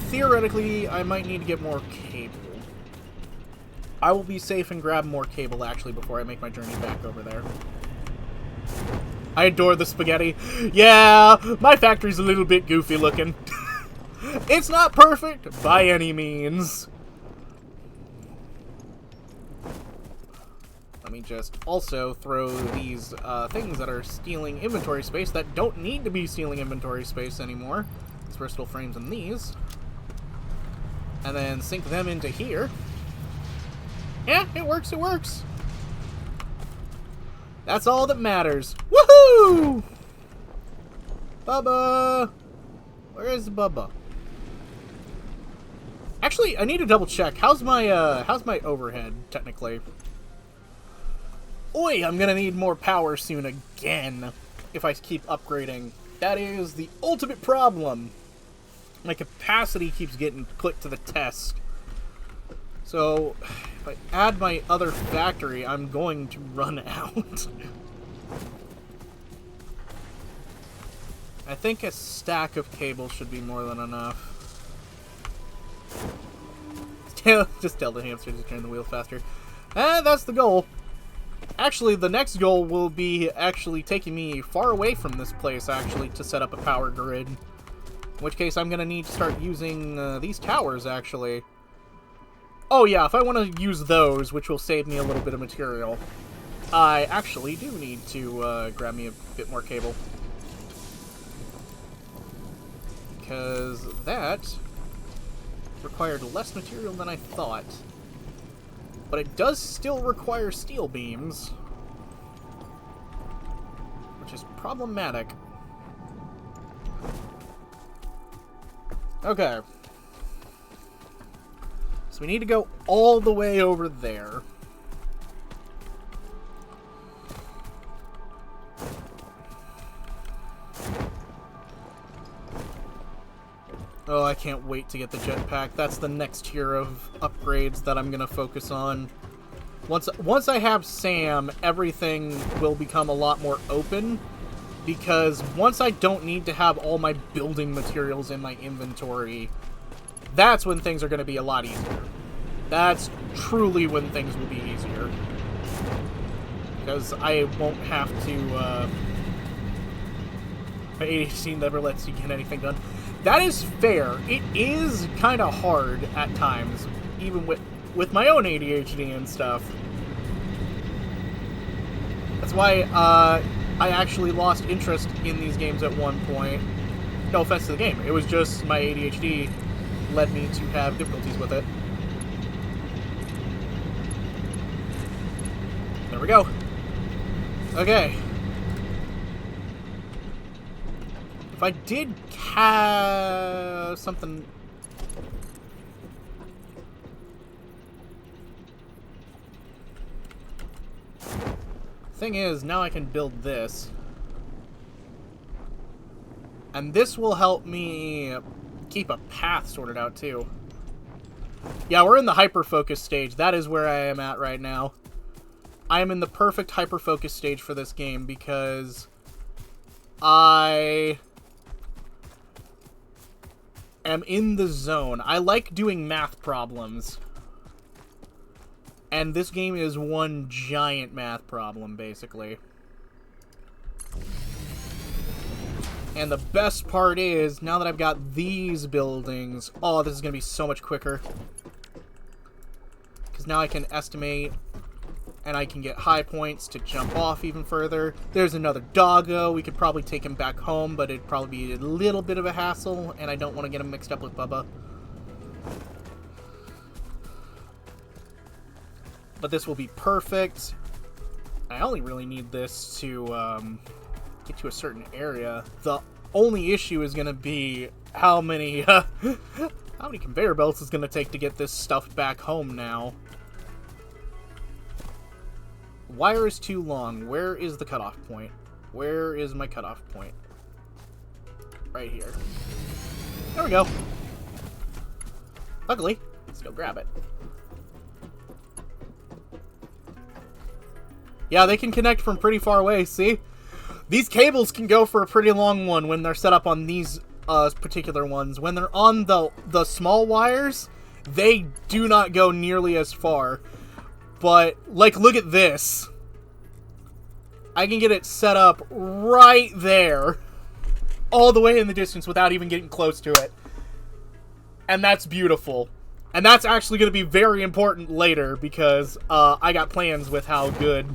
theoretically, I might need to get more cable. I will be safe and grab more cable, actually, before I make my journey back over there. I adore the spaghetti. Yeah, my factory's a little bit goofy looking. It's not perfect by any means. Let me just also throw these things that are stealing inventory space that don't need to be stealing inventory space anymore. These versatile frames and these. And then sink them into here. Yeah, it works, it works. That's all that matters. Woohoo! Bubba! Where is Bubba? Actually, I need to double check. How's my overhead, technically? Oi, I'm gonna need more power soon again. If I keep upgrading. That is the ultimate problem. My capacity keeps getting put to the test. So, if I add my other factory, I'm going to run out. I think a stack of cable should be more than enough. Just tell the hamster to turn the wheel faster. That's the goal. Actually, the next goal will be actually taking me far away from this place, actually, to set up a power grid. In which case, I'm going to need to start using these towers, actually. Oh yeah, if I want to use those, which will save me a little bit of material, I actually do need to grab me a bit more cable. Because that required less material than I thought. But it does still require steel beams, which is problematic. Okay. So we need to go all the way over there. Oh, I can't wait to get the jetpack. That's the next tier of upgrades that I'm going to focus on. Once I have Sam, everything will become a lot more open. Because once I don't need to have all my building materials in my inventory, that's when things are going to be a lot easier. That's truly when things will be easier. Because I won't have to, my ADHD never lets you get anything done. That is fair. It is kind of hard at times, even with my own ADHD and stuff. That's why, I actually lost interest in these games at one point. No offense to the game. It was just my ADHD led me to have difficulties with it. There we go. Okay. If I did have something... Thing is, now I can build this. And this will help me keep a path sorted out, too. Yeah, we're in the hyper-focus stage. That is where I am at right now. I am in the perfect hyper-focus stage for this game because I am in the zone. I like doing math problems. And this game is one giant math problem, basically. And the best part is, now that I've got these buildings... Oh, this is going to be so much quicker. Because now I can estimate, and I can get high points to jump off even further. There's another doggo. We could probably take him back home, but it'd probably be a little bit of a hassle, and I don't want to get him mixed up with Bubba. But this will be perfect. I only really need this to get to a certain area. The only issue is going to be how many conveyor belts is going to take to get this stuff back home now. Wire is too long. Where is the cutoff point? Where is my cutoff point? Right here. There we go. Luckily, let's go grab it. Yeah, they can connect from pretty far away, see? These cables can go for a pretty long one when they're set up on these particular ones, when they're on the small wires, they do not go nearly as far. But, like, look at this. I can get it set up right there, all the way in the distance without even getting close to it. And that's beautiful. And that's actually going to be very important later, because I got plans with how good...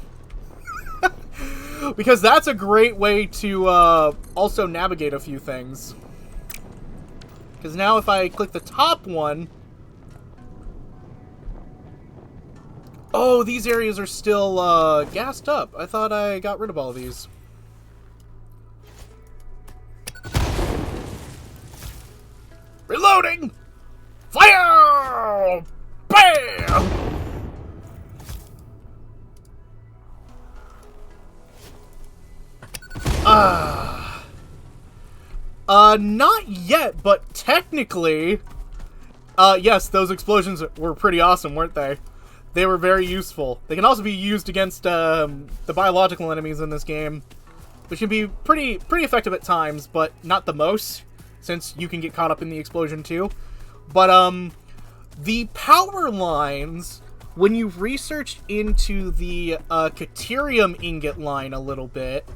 because that's a great way to also navigate a few things. Because now if I click the top one... Oh, these areas are still gassed up. I thought I got rid of all of these. Reloading! Fire! Bam! Not yet, but technically, yes, those explosions were pretty awesome, weren't they? They were very useful. They can also be used against the biological enemies in this game, which can be pretty effective at times, but not the most, since you can get caught up in the explosion too. But the power lines, when you've researched into the Caterium ingot line a little bit,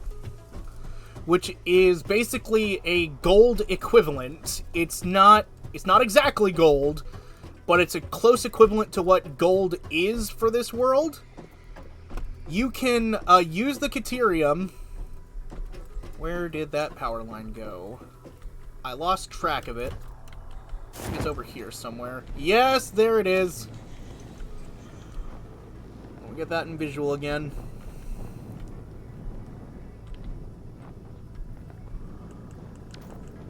which is basically a gold equivalent. It's not exactly gold, but it's a close equivalent to what gold is for this world. You can use the Caterium. Where did that power line go? I lost track of it. It's over here somewhere. Yes, there it is. We'll get that in visual again.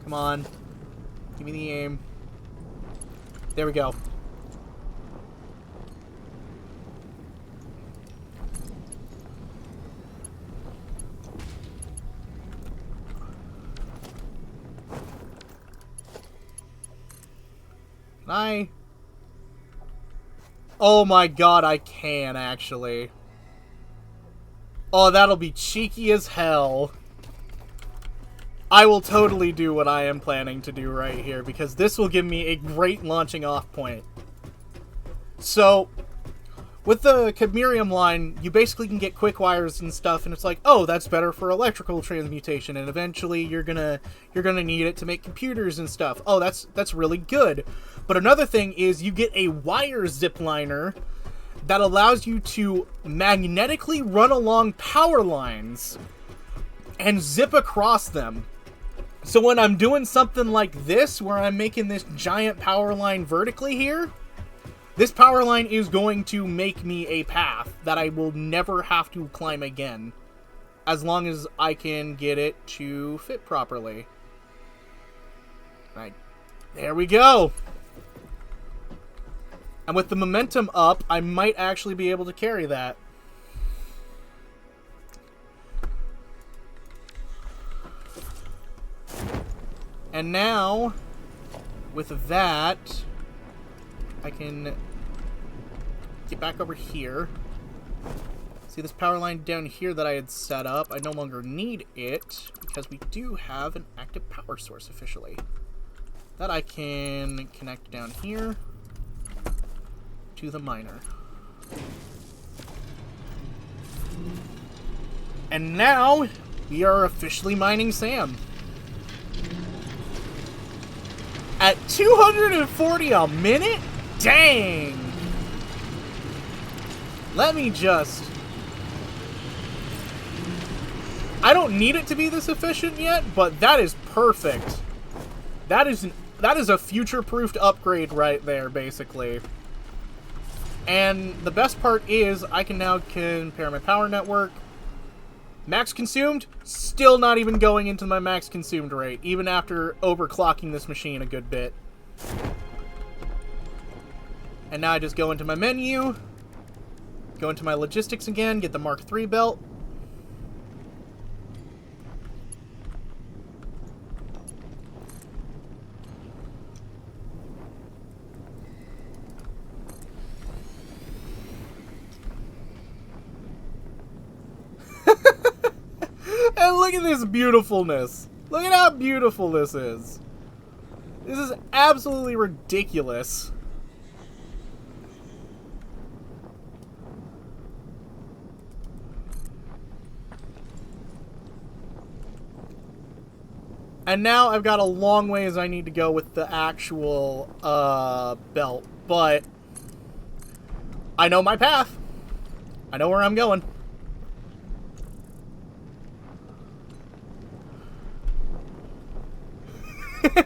Come on. Give me the aim. There we go. Can I? Oh my god, I can actually. Oh, that'll be cheeky as hell. I will totally do what I am planning to do right here, because this will give me a great launching off point. So, with the Cadmerium line, you basically can get quick wires and stuff, and it's like, oh, that's better for electrical transmutation, and eventually you're gonna need it to make computers and stuff. Oh, that's really good. But another thing is you get a wire zipliner that allows you to magnetically run along power lines and zip across them. So when I'm doing something like this, where I'm making this giant power line vertically here, this power line is going to make me a path that I will never have to climb again, as long as I can get it to fit properly. Right. There we go. And with the momentum up, I might actually be able to carry that. And now, with that, I can get back over here. See this power line down here that I had set up? I no longer need it, because we do have an active power source officially. That I can connect down here to the miner. And now, we are officially mining Sam. At 240 a minute? Dang! Let me just... I don't need it to be this efficient yet, but that is perfect. That is a future-proofed upgrade right there, basically. And the best part is, I can now compare my power network. Max consumed, still not even going into my max consumed rate, even after overclocking this machine a good bit. And now I just go into my menu, go into my logistics again, get the Mark III belt. And look at this beautifulness. Look at how beautiful this is. This is absolutely ridiculous. And now I've got a long ways I need to go with the actual belt, but I know my path. I know where I'm going.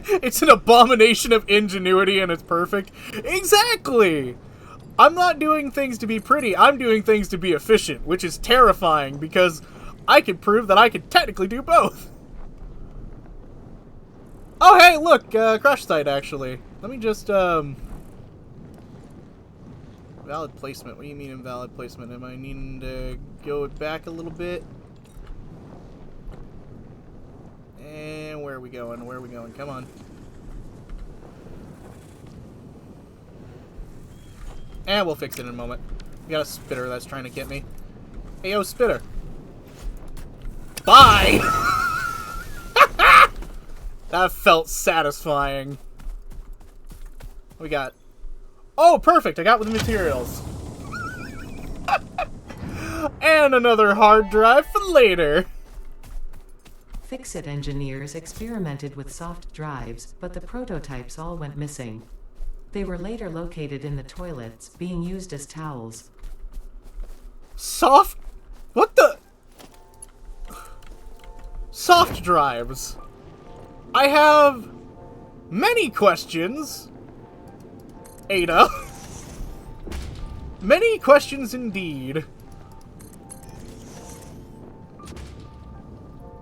It's an abomination of ingenuity and it's perfect. Exactly! I'm not doing things to be pretty, I'm doing things to be efficient, which is terrifying because I could prove that I could technically do both. Oh, hey, look, crash site, actually. Let me just, valid placement. What do you mean invalid placement? Am I needing to go back a little bit? And where are we going? Where are we going? Come on. And we'll fix it in a moment. We got a spitter that's trying to get me. Hey, yo, spitter. Bye! That felt satisfying. We got... Oh, perfect! I got with the materials. And another hard drive for later. Fix-It engineers experimented with soft drives, but the prototypes all went missing. They were later located in the toilets, being used as towels. Soft... What the... Soft drives. I have many questions, Ada. Many questions indeed.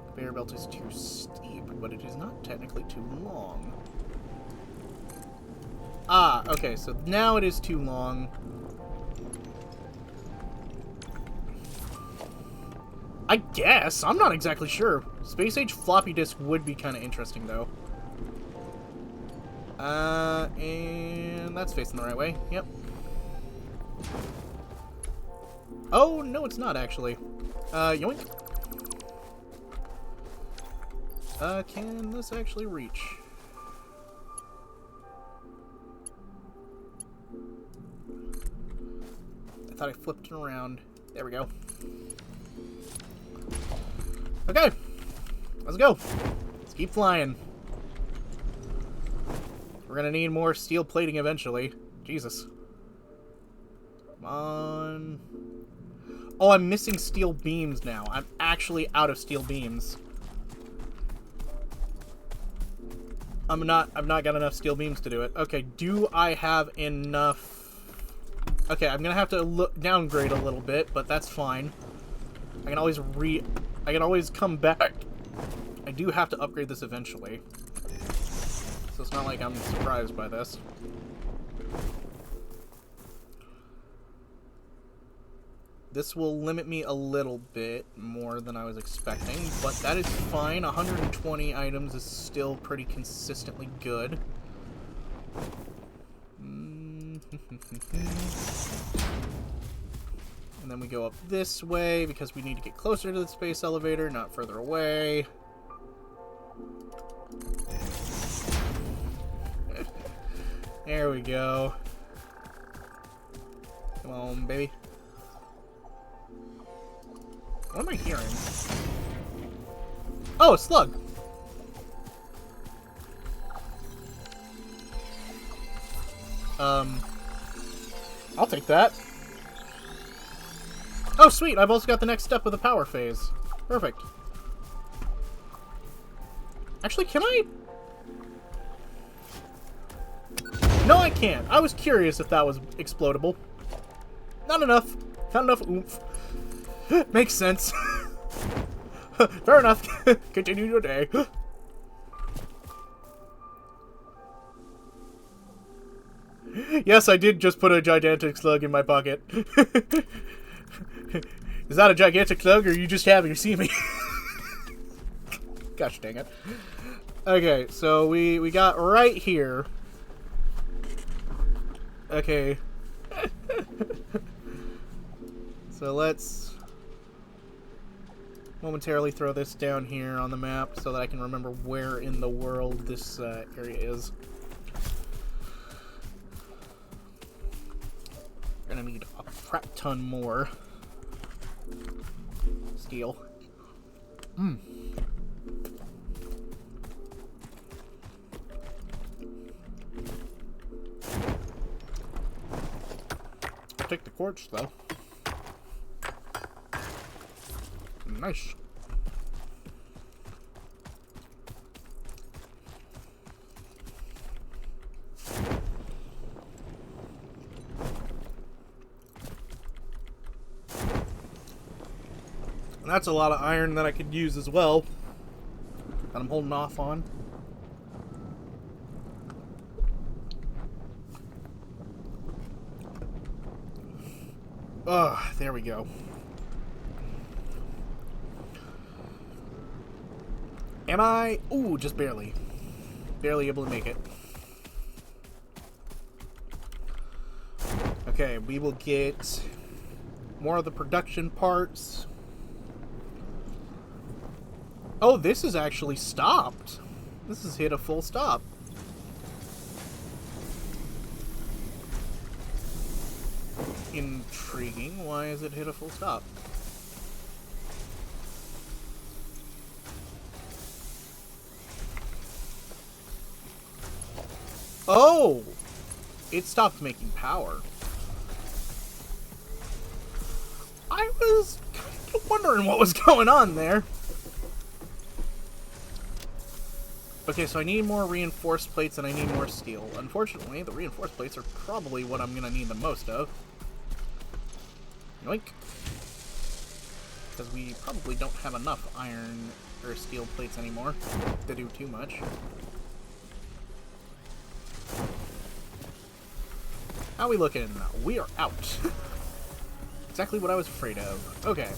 Conveyor belt is too steep, but it is not technically too long. Ah, okay, so now it is too long. I guess. I'm not exactly sure. Space Age floppy disk would be kind of interesting, though. And that's facing the right way. Yep. Oh, no, it's not, actually. Yoink. Can this actually reach? I thought I flipped it around. There we go. Okay, let's go. Let's keep flying. We're gonna need more steel plating eventually. Jesus. Come on. Oh, I'm missing steel beams now. I'm actually out of steel beams. I've not got enough steel beams to do it. Okay, do I have enough? Okay, I'm gonna have to downgrade a little bit, but that's fine. I can always come back. I do have to upgrade this eventually. So it's not like I'm surprised by this. This will limit me a little bit more than I was expecting, but that is fine. 120 items is still pretty consistently good. And then we go up this way because we need to get closer to the space elevator, not further away. There we go. Come on, baby. What am I hearing? Oh, a slug! I'll take that. Oh, sweet! I've also got the next step of the power phase. Perfect. Actually, can I... No, I can't. I was curious if that was explodable. Not enough. Not enough oomph. Makes sense. Fair enough. Continue your day. Yes, I did just put a gigantic slug in my pocket. Is that a gigantic slug, or are you just happy to see me? Gosh dang it. Okay, so we got right here. Okay. So let's momentarily throw this down here on the map so that I can remember where in the world this area is. gonna need a crap ton more steel. I'll take the quartz though. Nice. And that's a lot of iron that I could use as well, that I'm holding off on. Ah, there we go. Am I? Ooh, just barely. Barely able to make it. Okay, we will get more of the production parts. Oh, this is actually stopped. This has hit a full stop. Intriguing. Why has it hit a full stop? Oh! It stopped making power. I was kind of wondering what was going on there. Okay, so I need more reinforced plates and I need more steel. Unfortunately, the reinforced plates are probably what I'm going to need the most of. Yoink. Because we probably don't have enough iron or steel plates anymore to do too much. How are we looking? We are out. Exactly what I was afraid of. Okay.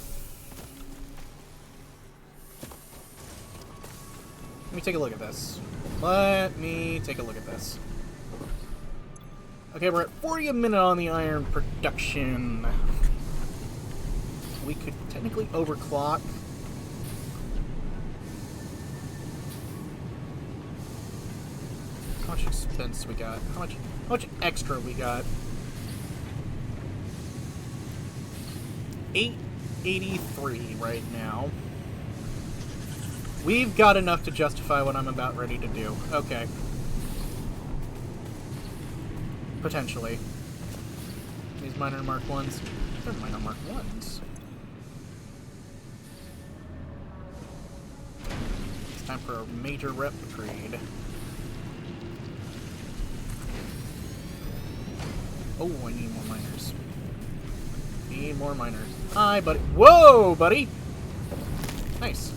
Let me take a look at this. Let me take a look at this. Okay, we're at 40 a minute on the iron production. We could technically overclock. How much expense we got? How much extra we got? 883 right now. We've got enough to justify what I'm about ready to do. Okay. Potentially. These minor mark 1s. They're minor mark 1s. It's time for a major rep upgrade. Oh, I need more miners. Need more miners. Hi, buddy. Whoa, buddy! Nice.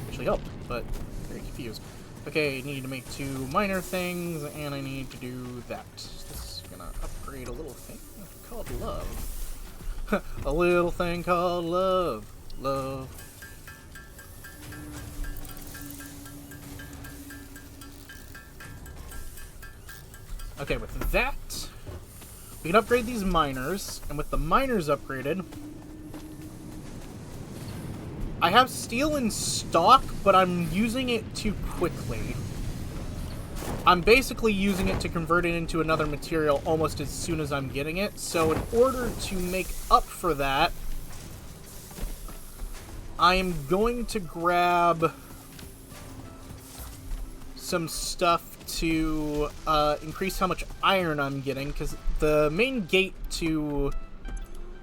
Actually helped, but very confused. Okay, need to make 2 minor things, and I need to do that. This is gonna upgrade a little thing called love. A little thing called love. Love. Okay, with that, we can upgrade these miners, and with the miners upgraded, I have steel in stock, but I'm using it too quickly. I'm basically using it to convert it into another material almost as soon as I'm getting it, so in order to make up for that, I am going to grab some stuff to increase how much iron I'm getting, because the main gate to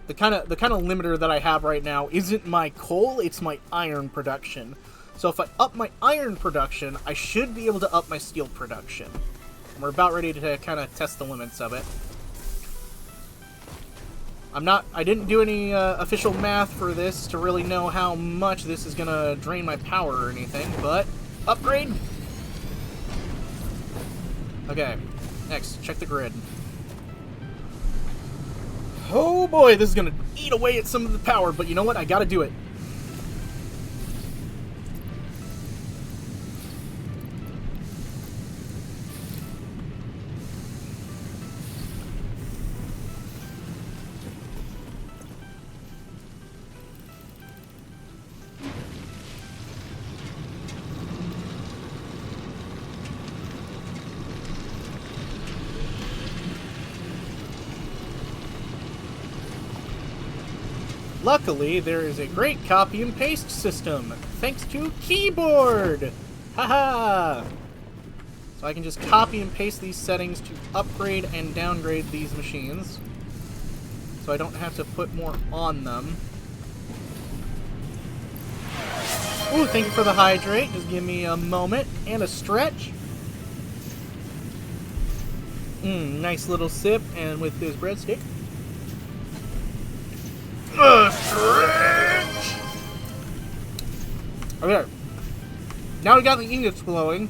the kind of limiter that I have right now isn't my coal, it's my iron production. So if I up my iron production, I should be able to up my steel production. And we're about ready to kind of test the limits of it. I didn't do any official math for this to really know how much this is gonna drain my power or anything, but upgrade. Okay, next, check the grid. Oh boy, this is gonna eat away at some of the power, but you know what? I gotta do it. Luckily, there is a great copy and paste system, thanks to Keyboard! Haha! So I can just copy and paste these settings to upgrade and downgrade these machines. So I don't have to put more on them. Ooh, thank you for the hydrate. Just give me a moment and a stretch. Nice little sip, and with this breadstick. A stretch! Okay. Now we got the ingots glowing.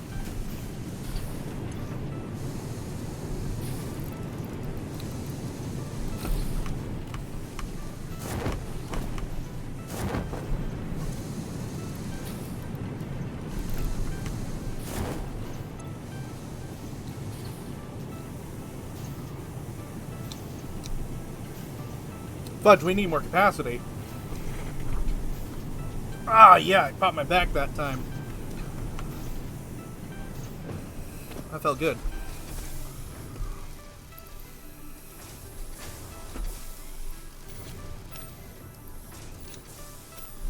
Fudge, we need more capacity. Ah, yeah, I popped my back that time. That felt good.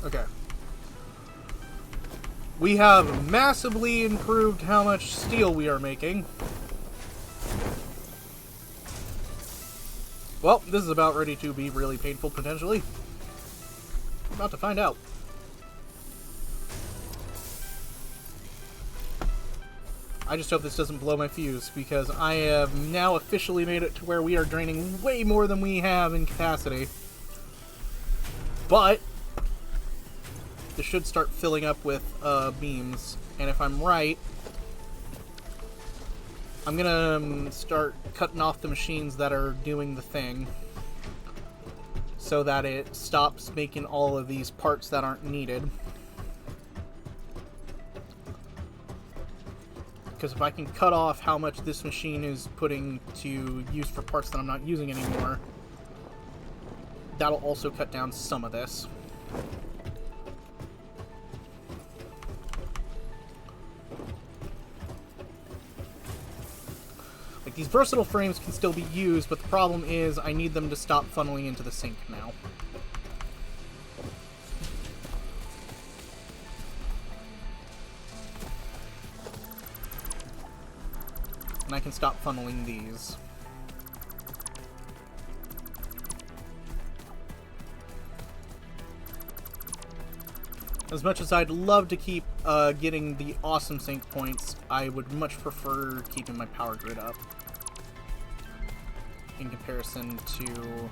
Okay. We have massively improved how much steel we are making. Well, this is about ready to be really painful, potentially. We're about to find out. I just hope this doesn't blow my fuse, because I have now officially made it to where we are draining way more than we have in capacity. But this should start filling up with beams, and if I'm right, I'm gonna start cutting off the machines that are doing the thing so that it stops making all of these parts that aren't needed. Because if I can cut off how much this machine is putting to use for parts that I'm not using anymore, that'll also cut down some of this. Like, these versatile frames can still be used, but the problem is I need them to stop funneling into the sink now. And I can stop funneling these. As much as I'd love to keep getting the awesome sink points, I would much prefer keeping my power grid up in comparison to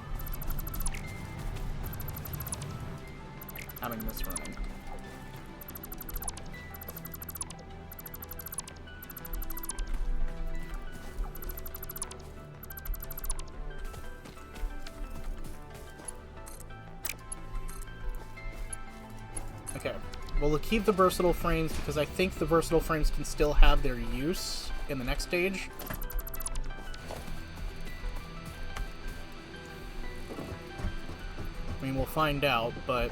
having this running. Okay, well, we'll keep the versatile frames because I think the versatile frames can still have their use in the next stage. I mean, we'll find out, but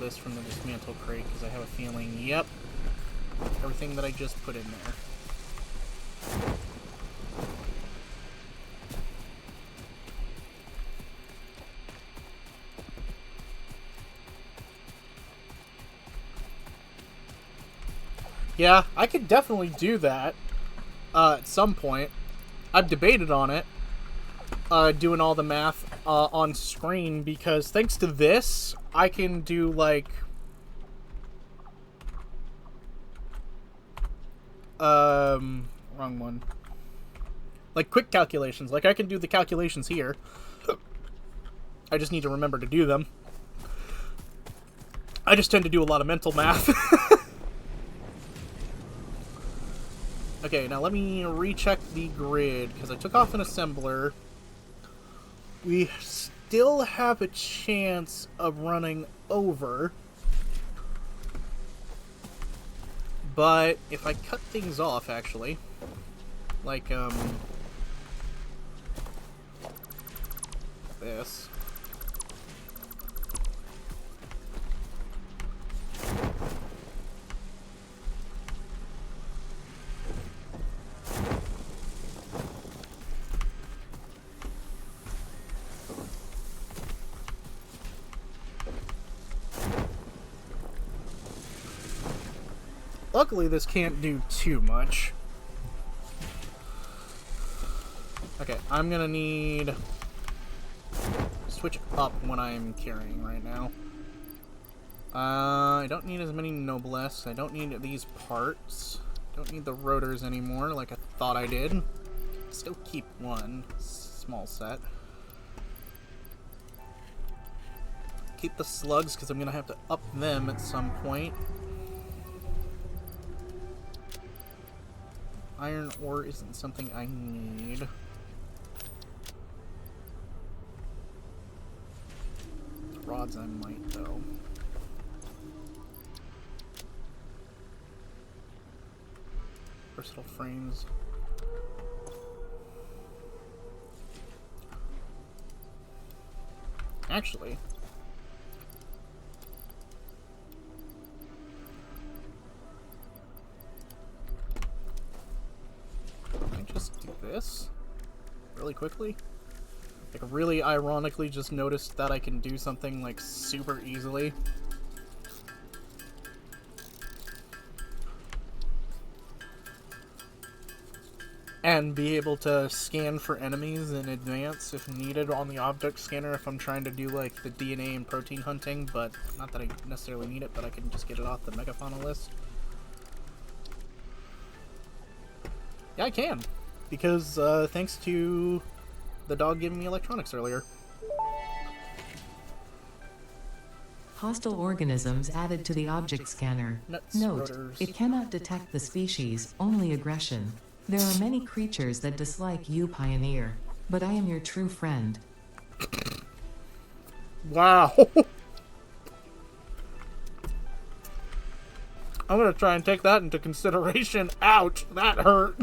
this from the dismantle crate because I have a feeling, yep, everything that I just put in there. Yeah, I could definitely do that at some point. I've debated on it, doing all the math on screen, because thanks to this, I can do, like, wrong one. Like, quick calculations. Like, I can do the calculations here. I just need to remember to do them. I just tend to do a lot of mental math. Okay, now let me recheck the grid, because I took off an assembler. We still have a chance of running over. But if I cut things off, actually, like, this. Luckily, this can't do too much. Okay, I'm gonna need... switch up when I'm carrying right now. I don't need as many Noblesse. I don't need these parts. Don't need the rotors anymore, like I thought I did. Still keep one small set. Keep the slugs, because I'm gonna have to up them at some point. Iron ore isn't something I need. Rods I might, though. Versatile frames. Actually, can I just do this really quickly? Like, really ironically just noticed that I can do something, like, super easily. And be able to scan for enemies in advance if needed on the object scanner if I'm trying to do, like, the DNA and protein hunting, but not that I necessarily need it, but I can just get it off the megafauna list. Yeah, I can. Because, thanks to the dog giving me electronics earlier. Hostile organisms added to the object scanner. Nuts, Note, rotors. it cannot detect the species, only aggression. There are many creatures that dislike you, Pioneer, but I am your true friend. Wow. I'm gonna try and take that into consideration. Ouch, that hurt.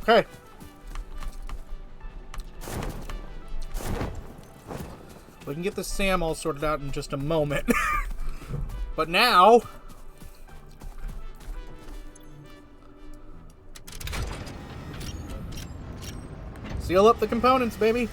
Okay. We can get the SAM all sorted out in just a moment. But now... seal up the components, baby.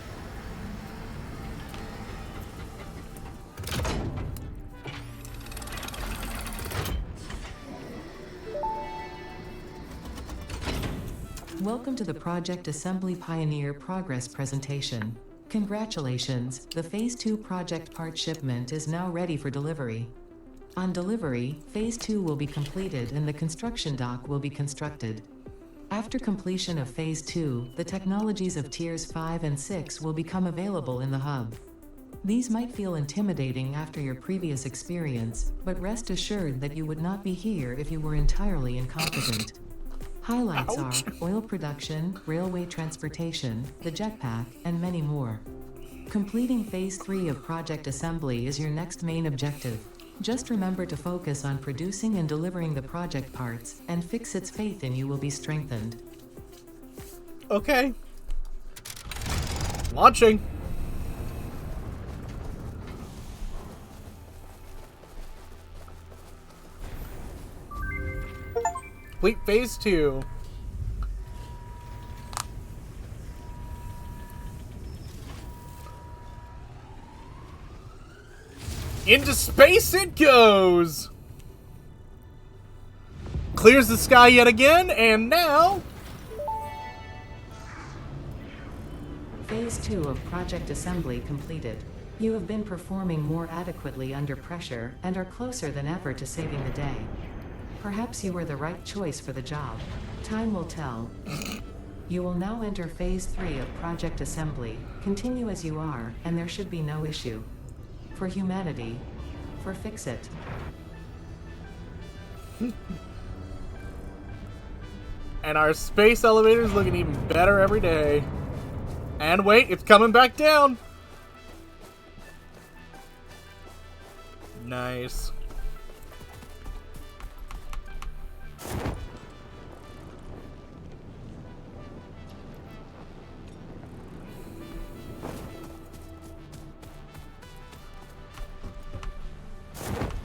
Welcome to the Project Assembly Pioneer Progress presentation. Congratulations, the Phase 2 project part shipment is now ready for delivery. On delivery, Phase 2 will be completed and the construction dock will be constructed. After completion of Phase 2, the technologies of Tiers 5 and 6 will become available in the hub. These might feel intimidating after your previous experience, but rest assured that you would not be here if you were entirely incompetent. Highlights Ouch. are oil production, railway transportation, the jetpack, and many more. Completing Phase 3 of Project Assembly is your next main objective. Just remember to focus on producing and delivering the project parts, and Fixit's faith in you will be strengthened. Okay. Launching. Complete Phase 2. Into space it goes! Clears the sky yet again, and now... Phase 2 of Project Assembly completed. You have been performing more adequately under pressure and are closer than ever to saving the day. Perhaps you were the right choice for the job. Time will tell. You will now enter Phase 3 of Project Assembly. Continue as you are, and there should be no issue. For humanity. For Fix-It. And our space elevator is looking even better every day. And wait, it's coming back down! Nice.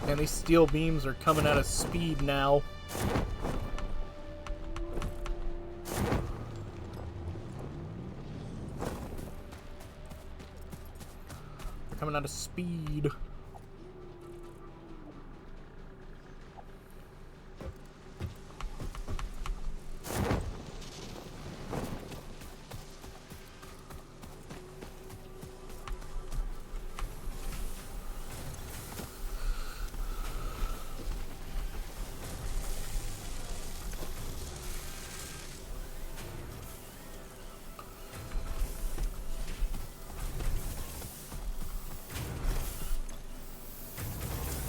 And these steel beams are coming at a speed now. They're coming at a speed.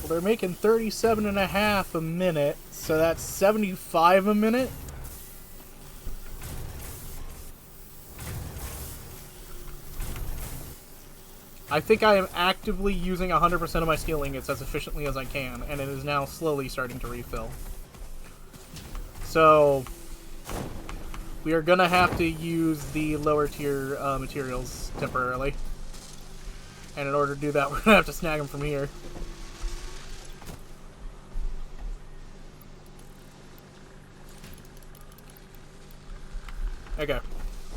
Well, they're making 37.5 a minute, so that's 75 a minute. I think I am actively using 100% of my steel ingots as efficiently as I can, and it is now slowly starting to refill. So, we are going to have to use the lower tier materials temporarily. And in order to do that, we're going to have to snag them from here. Okay.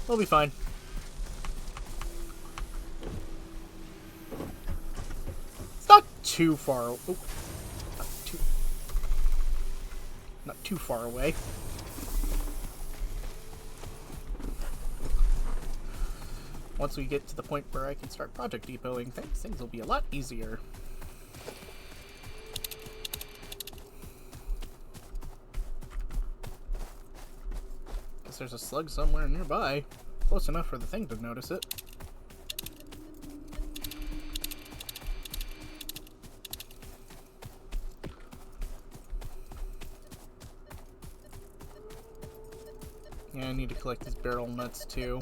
We'll be fine. It's not too far. Oh, not too far away. Once we get to the point where I can start project depoting things will be a lot easier. Guess there's a slug somewhere nearby. Close enough for the thing to notice it. Yeah, I need to collect these barrel nuts too.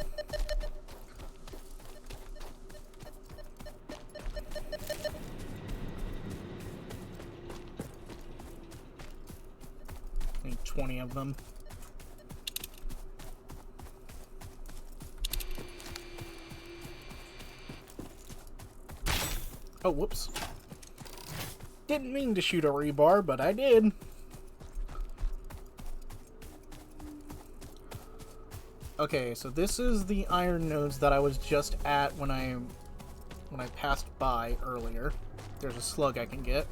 I need 20 of them. Oh, whoops. Didn't mean to shoot a rebar, but I did. Okay, so this is the iron nodes that I was just at when I passed by earlier. There's a slug I can get.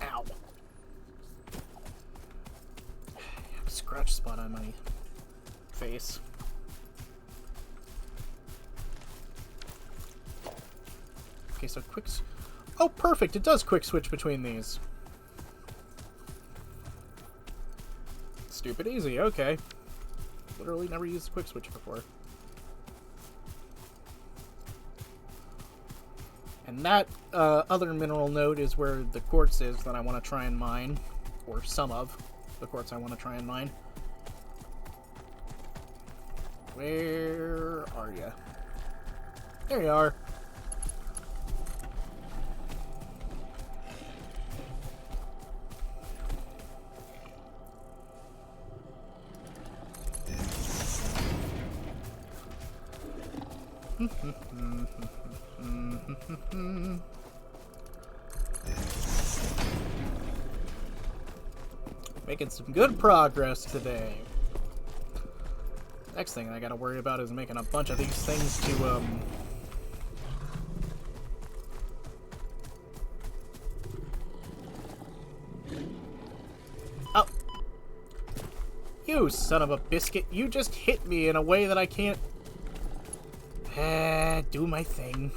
Ow. I have a scratch spot on my face. Okay, so oh, perfect! It does quick switch between these. Stupid easy, okay. Literally never used quick switch before. And that other mineral node is where the quartz is that I want to try and mine. Or some of the quartz I want to try and mine. Where are you? There you are. Making some good progress today. Next thing I gotta worry about is making a bunch of these things to, Oh! son of a biscuit. You just hit me in a way that I can't do my thing.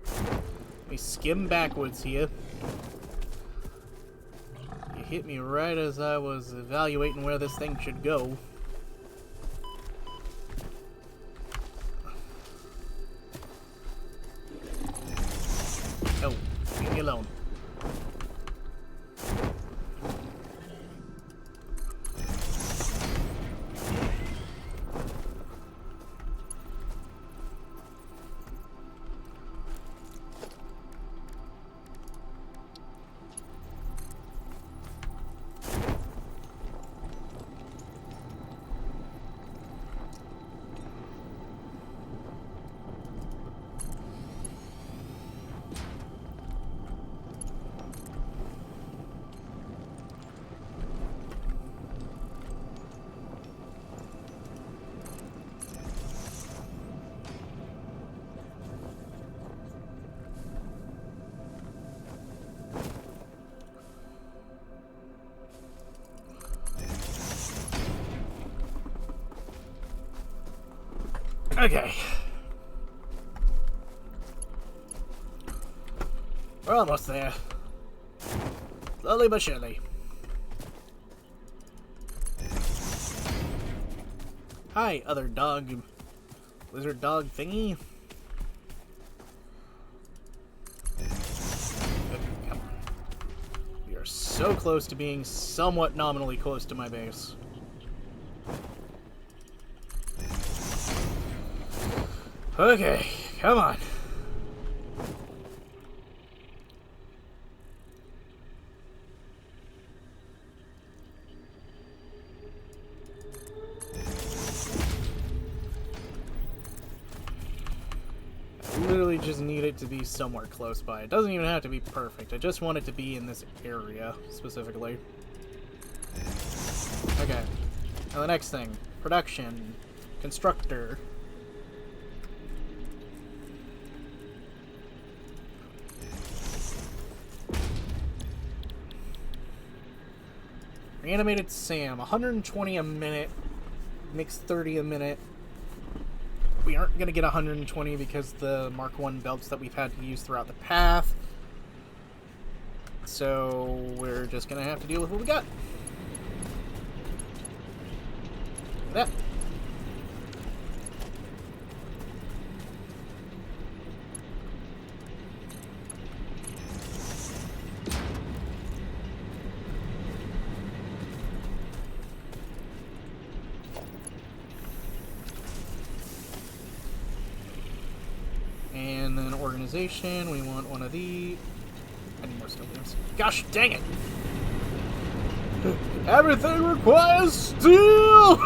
Let me skim backwards here. You hit me right as I was evaluating where this thing should go. Oh, leave me alone. Okay. We're almost there. Slowly but surely. Hi, other dog. Lizard dog thingy. Okay, come on. We are so close to being somewhat nominally close to my base. Okay, come on. I literally just need it to be somewhere close by. It doesn't even have to be perfect. I just want it to be in this area, specifically. Okay. Now the next thing. Production. Constructor. Reanimated Sam, 120 a minute, makes 30 a minute. We aren't going to get 120 because the Mark 1 belts that we've had to use throughout the path. So we're just going to have to deal with what we got. That. And then organization, we want one of the... I need more steel beams. Gosh dang it! Everything requires steel!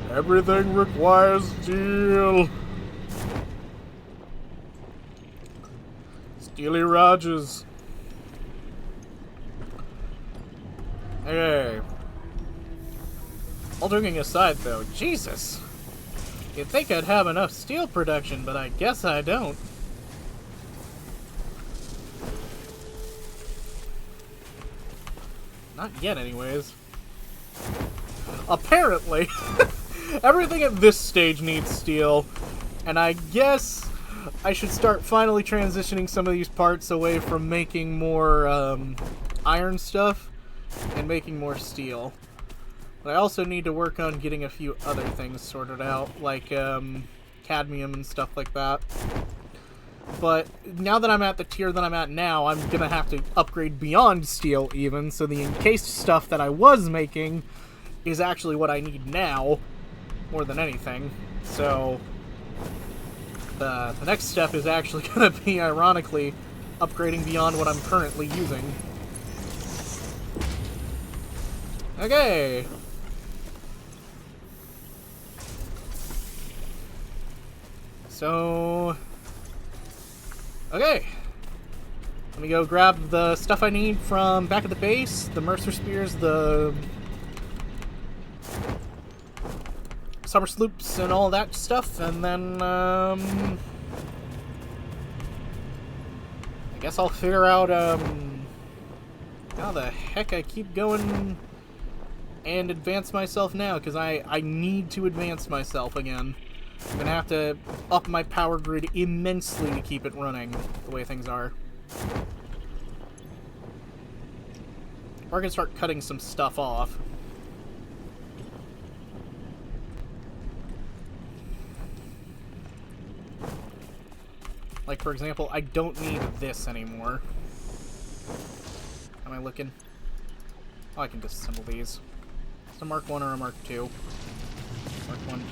Everything requires steel! Steely Rogers. Okay. All joking aside though, Jesus! You'd think I'd have enough steel production, but I guess I don't. Not yet, anyways. Apparently, everything at this stage needs steel, and I guess I should start finally transitioning some of these parts away from making more iron stuff and making more steel. But I also need to work on getting a few other things sorted out, like cadmium and stuff like that. But now that I'm at the tier that I'm at now, I'm gonna have to upgrade beyond steel even, so the encased stuff that I was making is actually what I need now, more than anything. So the next step is actually gonna be, ironically, upgrading beyond what I'm currently using. Okay. So, okay. Let me go grab the stuff I need from back at the base, the Mercer Spears, the Summer Sloops, and all that stuff, and then, I guess I'll figure out, How the heck I keep going and advance myself now? Because I need to advance myself again. I'm going to have to up my power grid immensely to keep it running the way things are. We're going to start cutting some stuff off. Like, for example, I don't need this anymore. Am I looking? Oh, I can disassemble these. It's a Mark 1 or a Mark 2. Mark 1.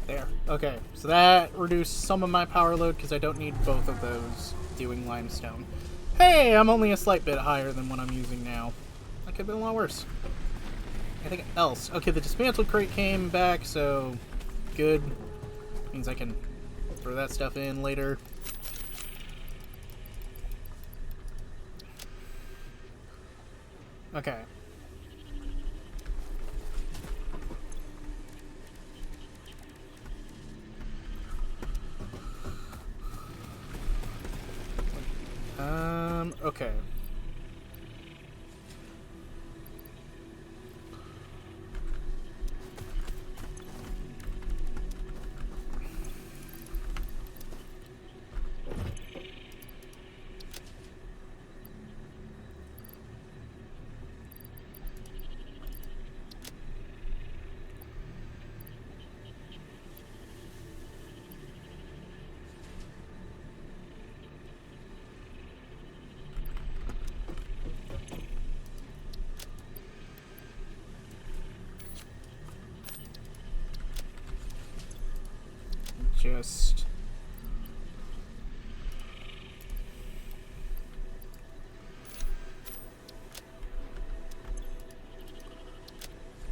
There. Okay, so that reduced some of my power load because I don't need both of those doing limestone. Hey, I'm only a slight bit higher than what I'm using now. That could have been a lot worse. Anything else? Okay, the dismantled crate came back, so good. Means I can throw that stuff in later. Okay. Okay. Just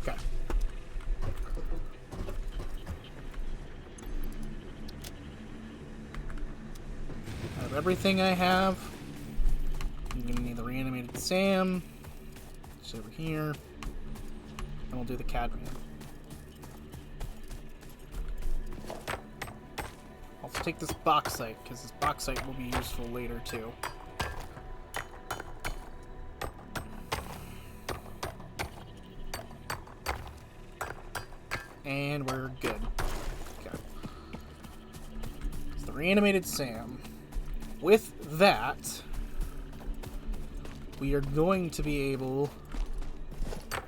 okay. I have everything I have. I'm gonna need the reanimated Sam. It's over here. And we'll do the cadmium. I'll take this bauxite, because this bauxite will be useful later, too. And we're good. Okay. It's the reanimated Sam. With that, we are going to be able...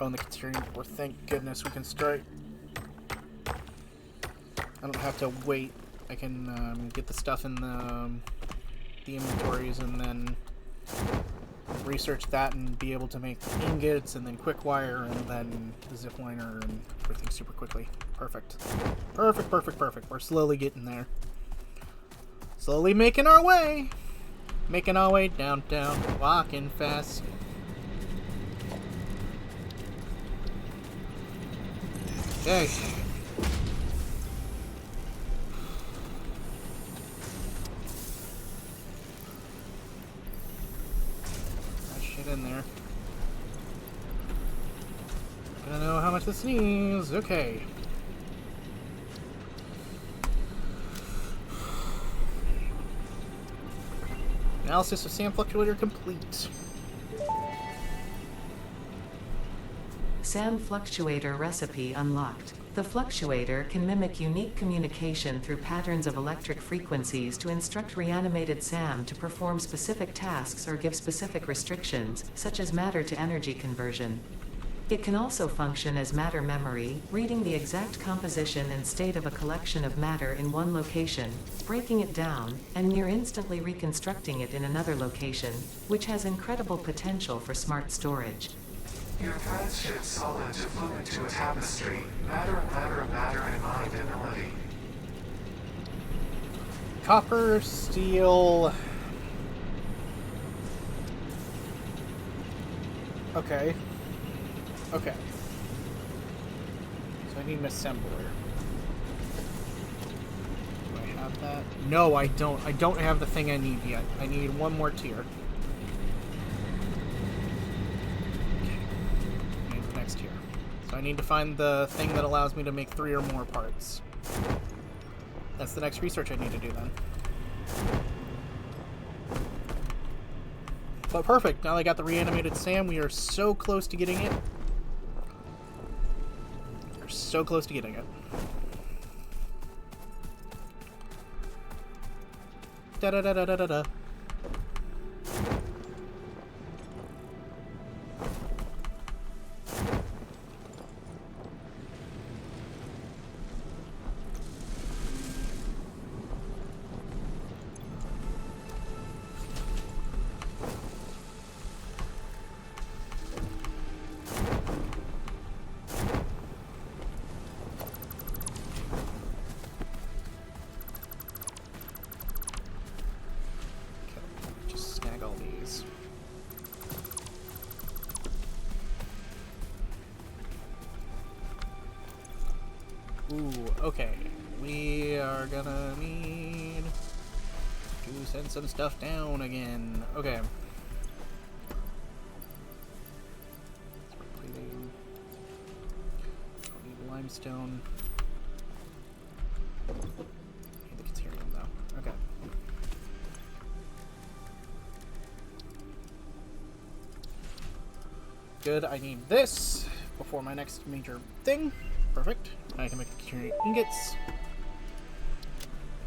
Oh, and the Katerian War. Thank goodness we can start. I don't have to wait. I can get the stuff in the inventories and then research that and be able to make ingots and then quick wire and then the zip liner and everything super quickly. Perfect. Perfect, perfect, perfect. We're slowly getting there. Slowly making our way. Making our way downtown. Walking fast. Okay. In there. Gonna know how much this needs. Okay. Analysis of SAM fluctuator complete. SAM fluctuator recipe unlocked. The fluctuator can mimic unique communication through patterns of electric frequencies to instruct reanimated SAM to perform specific tasks or give specific restrictions, such as matter-to-energy conversion. It can also function as matter memory, reading the exact composition and state of a collection of matter in one location, breaking it down, and near-instantly reconstructing it in another location, which has incredible potential for smart storage. Your threads shift solid to fluid to a tapestry. Matter and matter and matter and mind and melody. Copper, steel. Okay. Okay. So I need an assembler. Do I have that? No, I don't. I don't have the thing I need yet. I need one more tier. Okay. I need the next tier. So I need to find the thing that allows me to make 3 or more parts. That's the next research I need to do then. But perfect. Now that I got the reanimated Sam, we are so close to getting it. We're so close to getting it. Da da da da da da da. Just snag all these. Ooh, okay. We are gonna need to send some stuff down again. Okay. Plating. Don't need limestone. Need the Caterium though. Okay. Good, I need this before my next major thing. Perfect. I can make the Caterium ingots.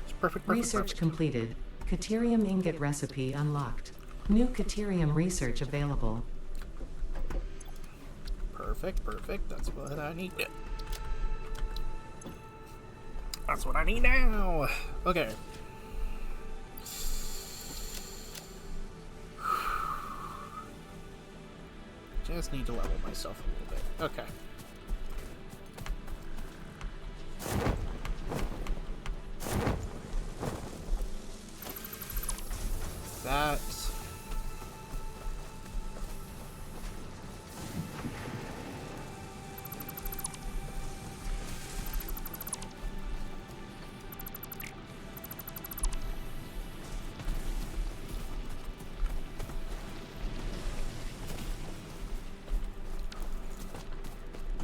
It's perfect, Research perfect. completed. Caterium ingot recipe unlocked. New Caterium research available. Perfect, perfect. That's what I need. That's what I need now. Okay. Just need to level myself a little bit. Okay. That.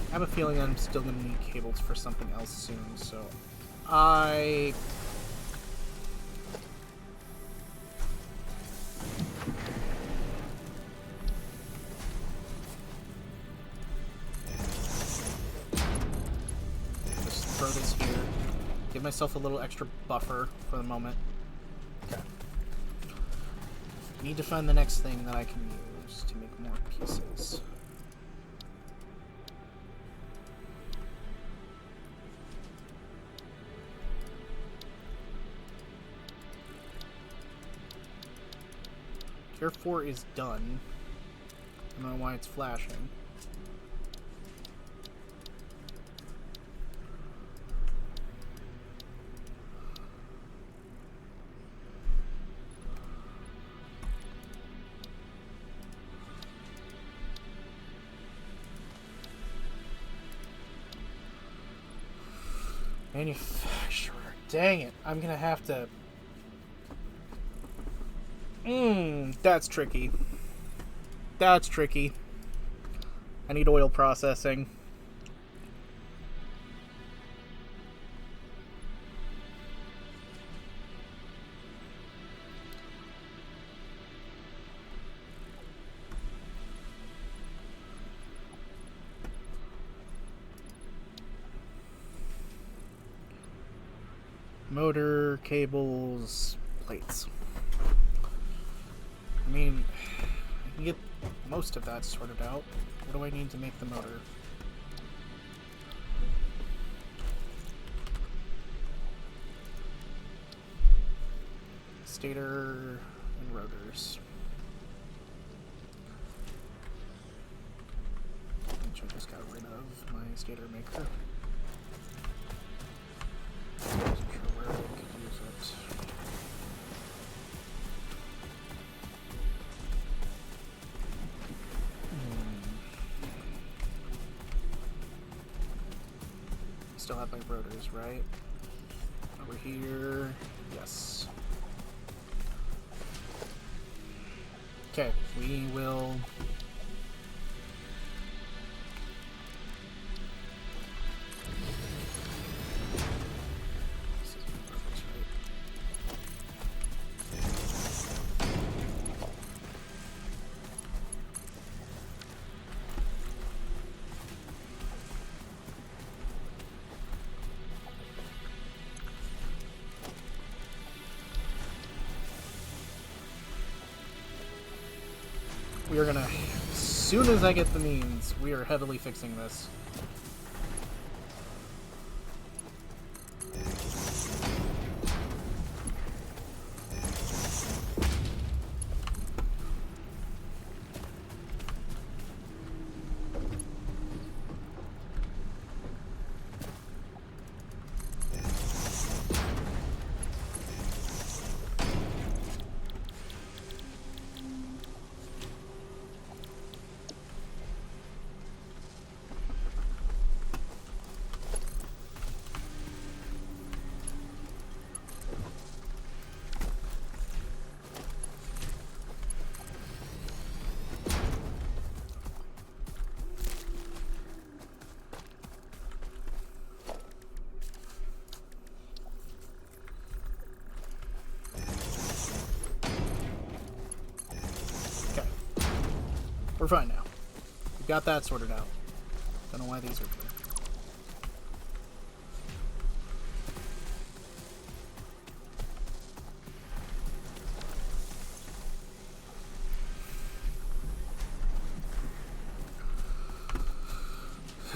I have a feeling I'm still going to need cables for something else soon, so I... just throw this here. Give myself a little extra buffer for the moment. Okay. Need to find the next thing that I can use to make more pieces. Tier 4 is done. I don't know why it's flashing. Manufacturer. Dang it. I'm gonna have to... that's tricky. That's tricky. I need oil processing. Motor, cables, plates. I mean, I can get most of that sorted out. What do I need to make the motor? Stator and rotors. actually just got rid of my skater maker. I wasn't sure where I could use it. Still have my rotors, right? Over here. Yes. Okay, we will. This is rotors, right? We are gonna, as soon as I get the means, we are heavily fixing this. We're fine now. We got that sorted out. Don't know why these are here.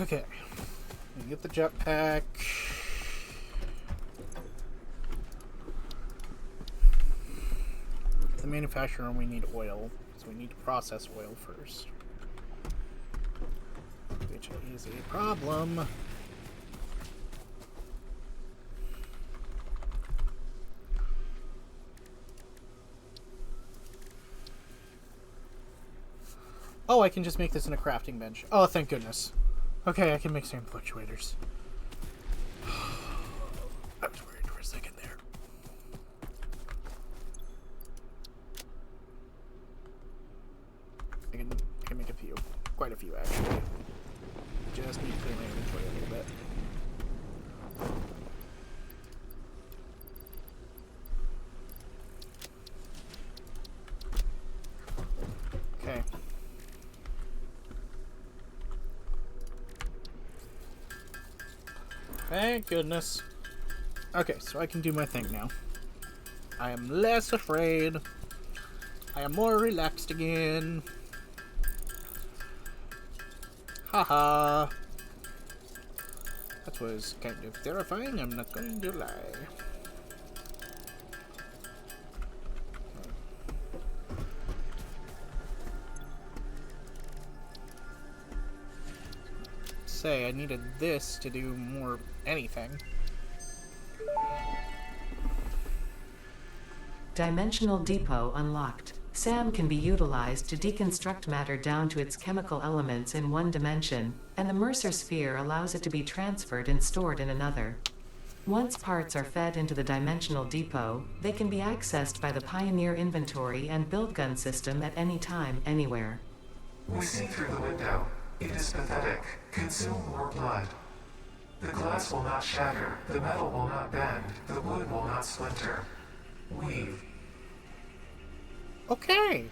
Okay. We get the jetpack. The manufacturer, we need oil. So we need to process oil first. Which is a problem. Oh, I can just make this in a crafting bench. Oh, thank goodness. Okay, I can make sand fluctuators. I was worried for a second there. I can make a few. Quite a few, actually. Just need to clear my inventory a little bit. Okay. Thank goodness. Okay, so I can do my thing now. I am less afraid. I am more relaxed again. Haha. That was kind of terrifying, I'm not going to lie. Say, I needed this to do more anything. Dimensional depot unlocked. SAM can be utilized to deconstruct matter down to its chemical elements in one dimension, and the Mercer sphere allows it to be transferred and stored in another. Once parts are fed into the dimensional depot, they can be accessed by the Pioneer inventory and build gun system at any time, anywhere. We see through the window. It is pathetic. Consume more blood. The glass will not shatter. The metal will not bend. The wood will not splinter. Weave. Okay.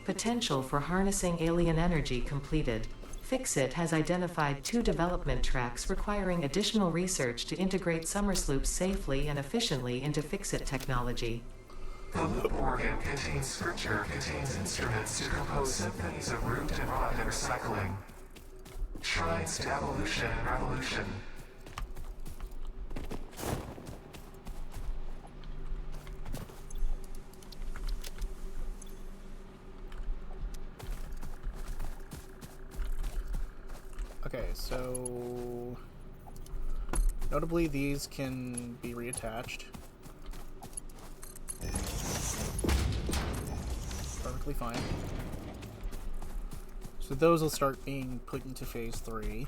Potential for harnessing alien energy completed. Fixit has identified 2 development tracks requiring additional research to integrate Summersloops safely and efficiently into Fixit technology. The loop organ contains scripture, contains instruments to compose symphonies of root and rot and recycling. Shrines to evolution and revolution. Okay, so notably these can be reattached. Perfectly fine. So those will start being put into phase 3.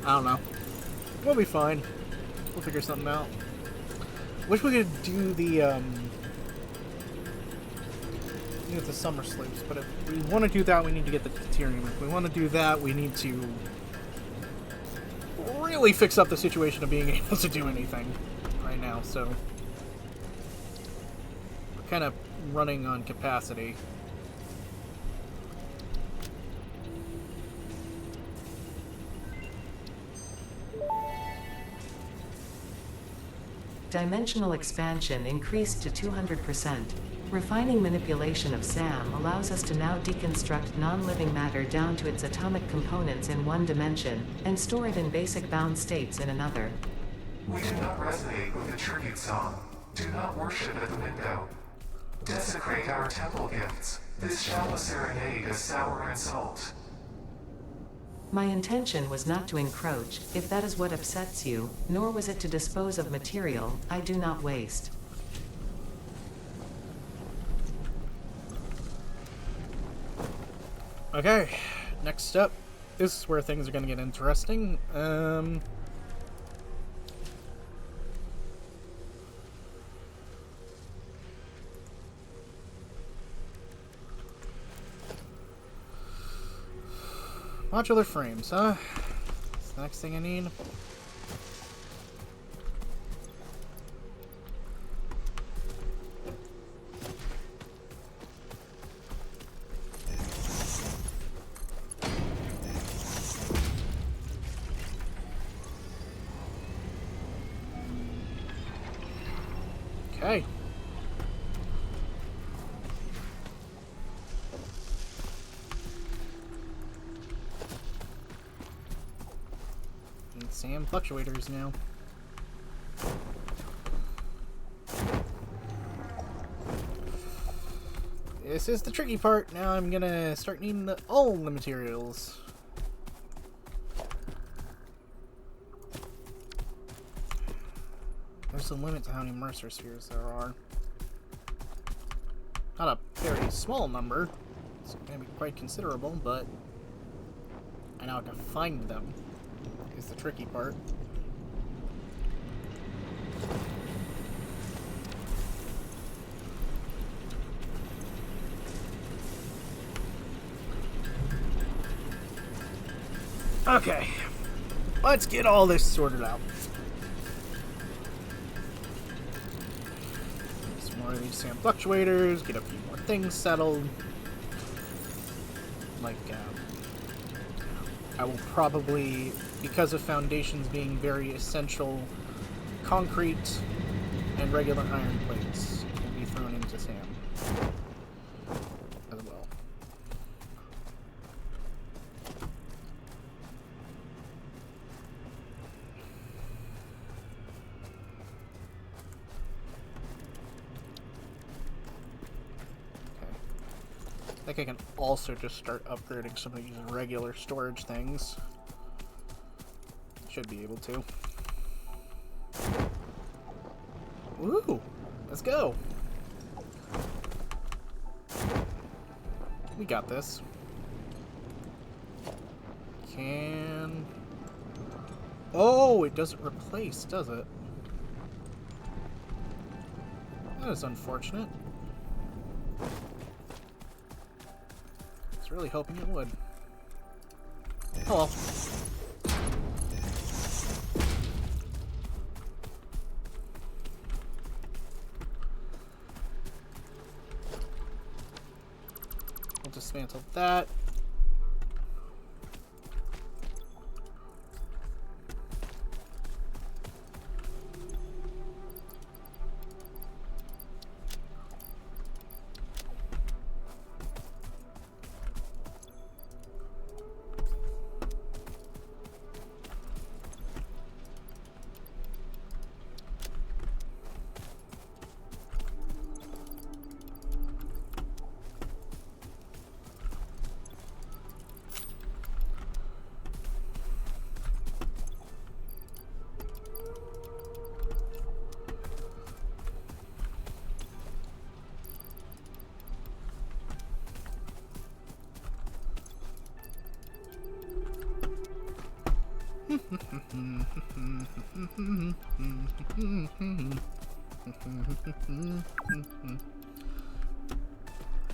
I don't know. We'll be fine. We'll figure something out. Wish we could do the summer slopes, but if we want to do that, we need to get the deuterium. If we want to do that, we need to really fix up the situation of being able to do anything right now, so we're kind of running on capacity. Dimensional expansion increased to 200%. Refining manipulation of SAM allows us to now deconstruct non-living matter down to its atomic components in one dimension, and store it in basic bound states in another. We do not resonate with the tribute song. Do not worship at the window. Desecrate our temple gifts. This shallow serenade is sour insult. My intention was not to encroach, if that is what upsets you, nor was it to dispose of material I do not waste. Okay, next up. This is where things are going to get interesting. Modular frames, huh? That's the next thing I need. Okay. Need SAM fluctuators now. This is the tricky part. Now I'm gonna start needing all the materials. There's a limit to how many Mercer spheres there are. Not a very small number. It's going to be quite considerable, but I know how to find them is the tricky part. Okay, let's get all this sorted out. Some more of these SAM fluctuators, get a few more things settled. Like, I will probably, because of foundations being very essential, concrete and regular iron plates will be thrown into SAM as well. I think I can also just start upgrading some of these regular storage things. Should be able to. Woo! Let's go! We got this. Can... Oh, it doesn't replace, does it? That is unfortunate. I was really hoping it would. Oh well. We'll dismantle that.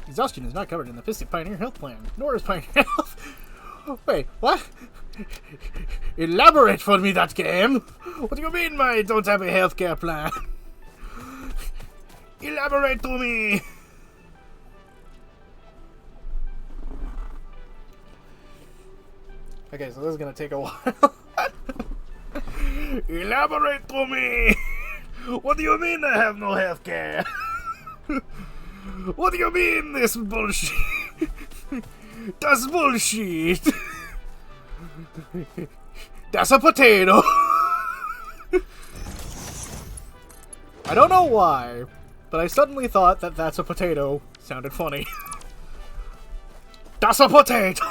Exhaustion is not covered in the Fistic Pioneer Health Plan, nor is Pioneer Health. Wait, what? Elaborate for me, that game! What do you mean I don't have a healthcare plan? Elaborate to me! Okay, so this is gonna take a while. Elaborate to me! What do you mean I have no healthcare? What do you mean this bullshit? That's bullshit! That's a potato! I don't know why, but I suddenly thought that that's a potato sounded funny. That's a potato!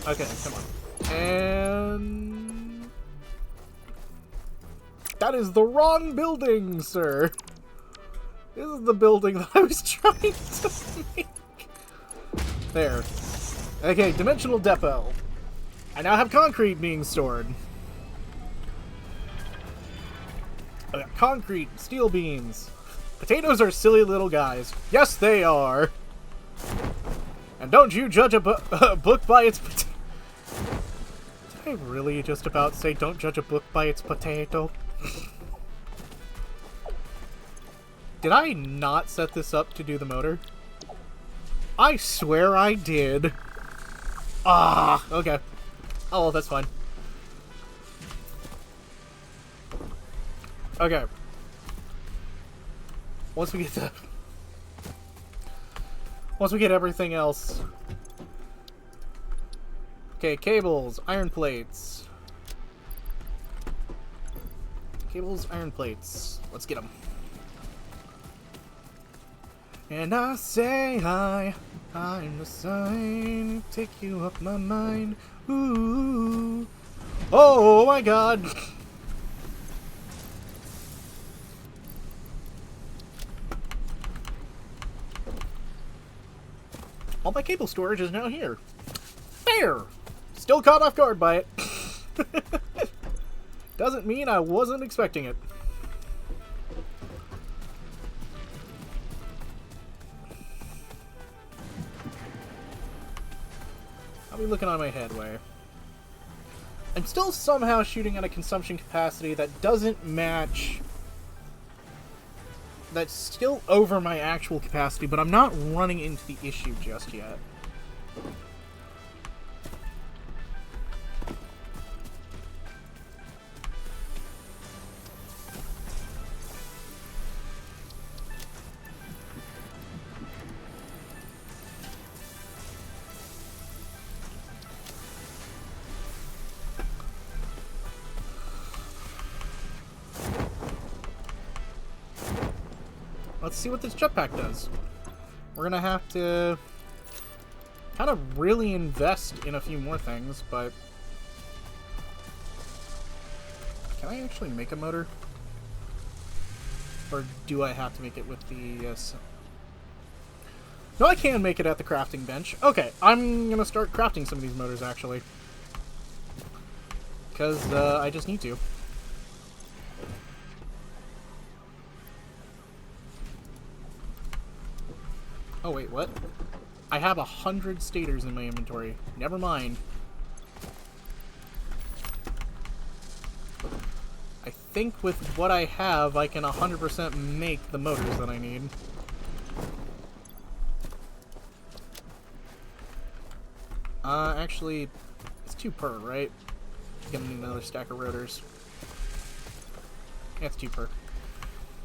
Okay, come on. And... that is the wrong building, sir! This is the building that I was trying to make. There. Okay, Dimensional Depot. I now have concrete being stored. I got concrete, steel beams. Potatoes are silly little guys. Yes, they are. And don't you judge a book by its potato. Did I really just about say don't judge a book by its potato? Did I not set this up to do the motor? I swear I did. Ah, okay. Oh, well, that's fine. Okay. Once we get everything else. Okay, cables, iron plates. Cables, iron plates. Let's get them. And I say I'm the sign, take you up my mind. Ooh. Oh my god. All my cable storage is now here. There! Still caught off guard by it. Doesn't mean I wasn't expecting it. I'll be looking on my headway. I'm still somehow shooting at a consumption capacity that doesn't match... that's still over my actual capacity, but I'm not running into the issue just yet. Let's see what this jetpack does. We're gonna have to kind of really invest in a few more things, but... Can I actually make a motor? Or do I have to make it with the... No, I can make it at the crafting bench. Okay, I'm gonna start crafting some of these motors, actually. Because I just need to. Oh, wait, what? I have 100 stators in my inventory. Never mind. I think with what I have, I can 100% make the motors that I need. Actually, it's 2 per, right? Gonna need another stack of rotors. Yeah, it's 2 per.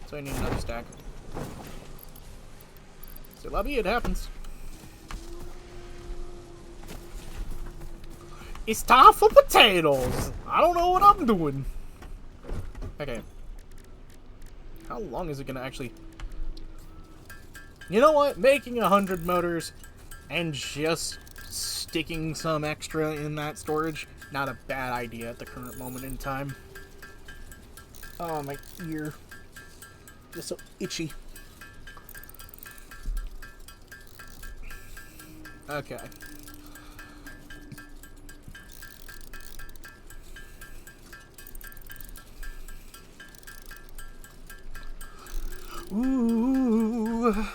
So I need another stack. So lobby, it happens. It's time for potatoes! I don't know what I'm doing. Okay. How long is it gonna actually... You know what? Making 100 motors and just sticking some extra in that storage, not a bad idea at the current moment in time. Oh, my ear. It's so itchy. Okay. Ooh,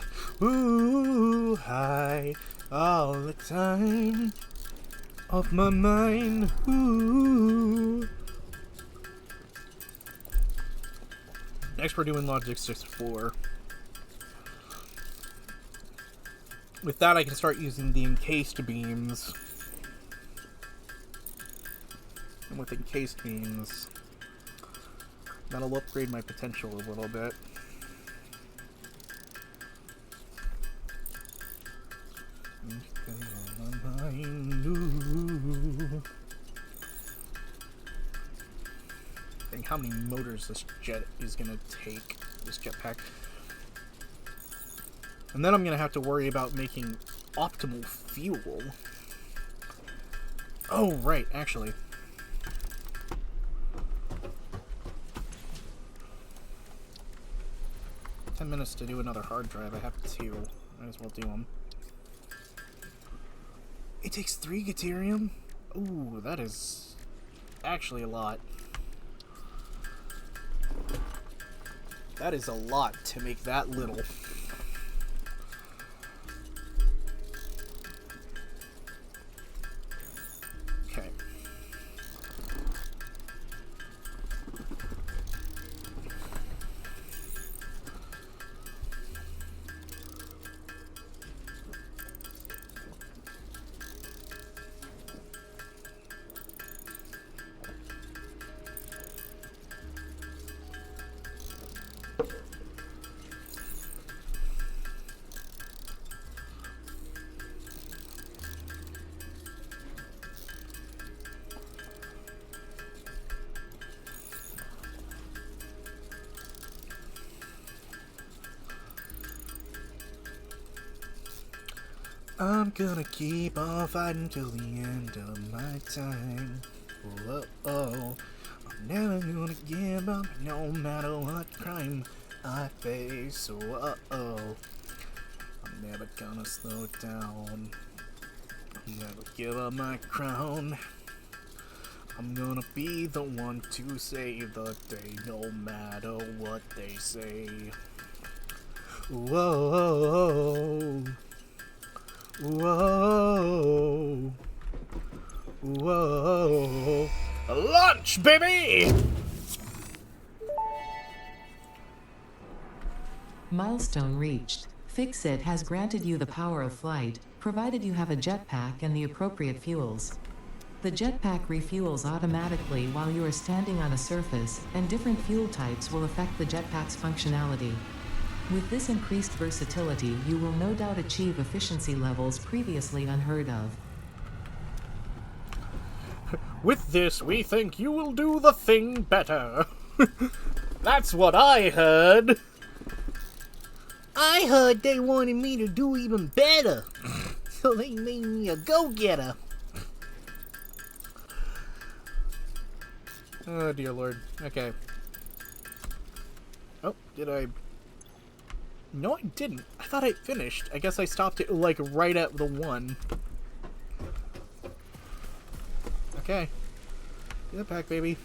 ooh, high all the time, off my mind, ooh. Next we're doing Logic 6.4. With that I can start using the encased beams. And with encased beams, that'll upgrade my potential a little bit. Think how many motors this jet is gonna take, this jetpack. And then I'm gonna have to worry about making optimal fuel. Oh, right, actually. "10 minutes to do another hard drive. I have 2. Might as well do them. It takes 3 Deuterium? Ooh, that is actually a lot. That is a lot to make that little. Okay. I'm gonna keep on fighting till the end of my time. Whoa, I'm never gonna give up no matter what crime I face. Whoa, I'm never gonna slow down. I'll never give up my crown. I'm gonna be the one to save the day no matter what they say. Whoa. Whoa. Whoa. Lunch, baby! Milestone reached. Fix-It has granted you the power of flight, provided you have a jetpack and the appropriate fuels. The jetpack refuels automatically while you are standing on a surface, and different fuel types will affect the jetpack's functionality. With this increased versatility, you will no doubt achieve efficiency levels previously unheard of. With this, we think you will do the thing better. That's what I heard. I heard they wanted me to do even better. So they made me a go-getter. Oh, dear Lord. Okay. Oh, did I... No, I didn't. I thought I finished. I guess I stopped it, like, right at the 1. Okay. Get it back, baby.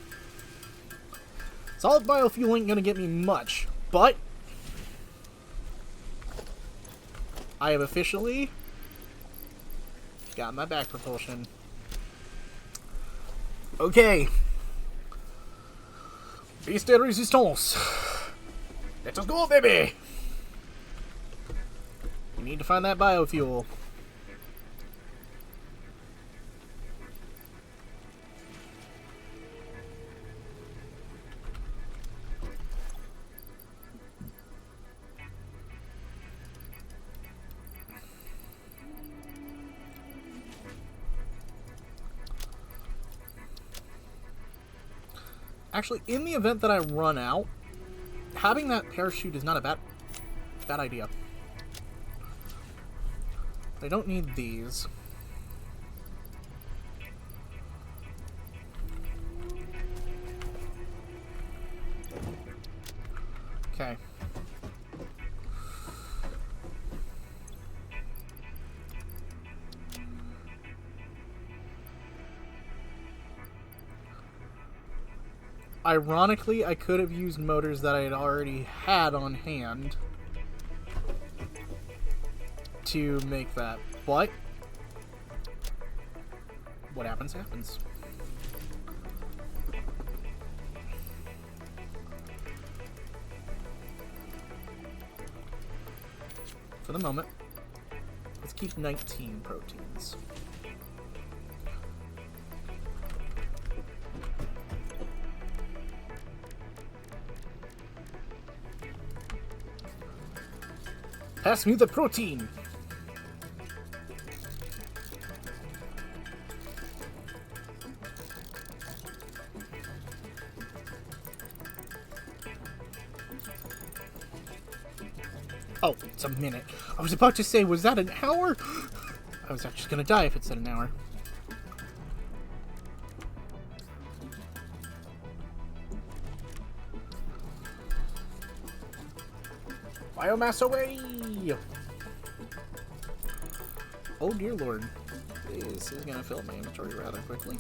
Solid biofuel ain't gonna get me much, but... I have officially... got my back propulsion. Okay. Beast de resistance. Let us go, baby! We need to find that biofuel. Actually, in the event that I run out, having that parachute is not a bad idea. I don't need these. Okay. Ironically, I could have used motors that I had already had on hand to make that, but what happens, happens. For the moment, let's keep 19 proteins. Pass me the protein! Oh, it's a minute. I was about to say, was that an hour? I was actually gonna die if it said an hour. Biomass away! Oh dear Lord. This is gonna fill up my inventory rather quickly.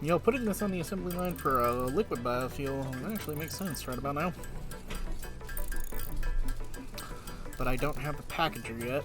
You know, putting this on the assembly line for a liquid biofuel actually makes sense right about now. But I don't have the packager yet.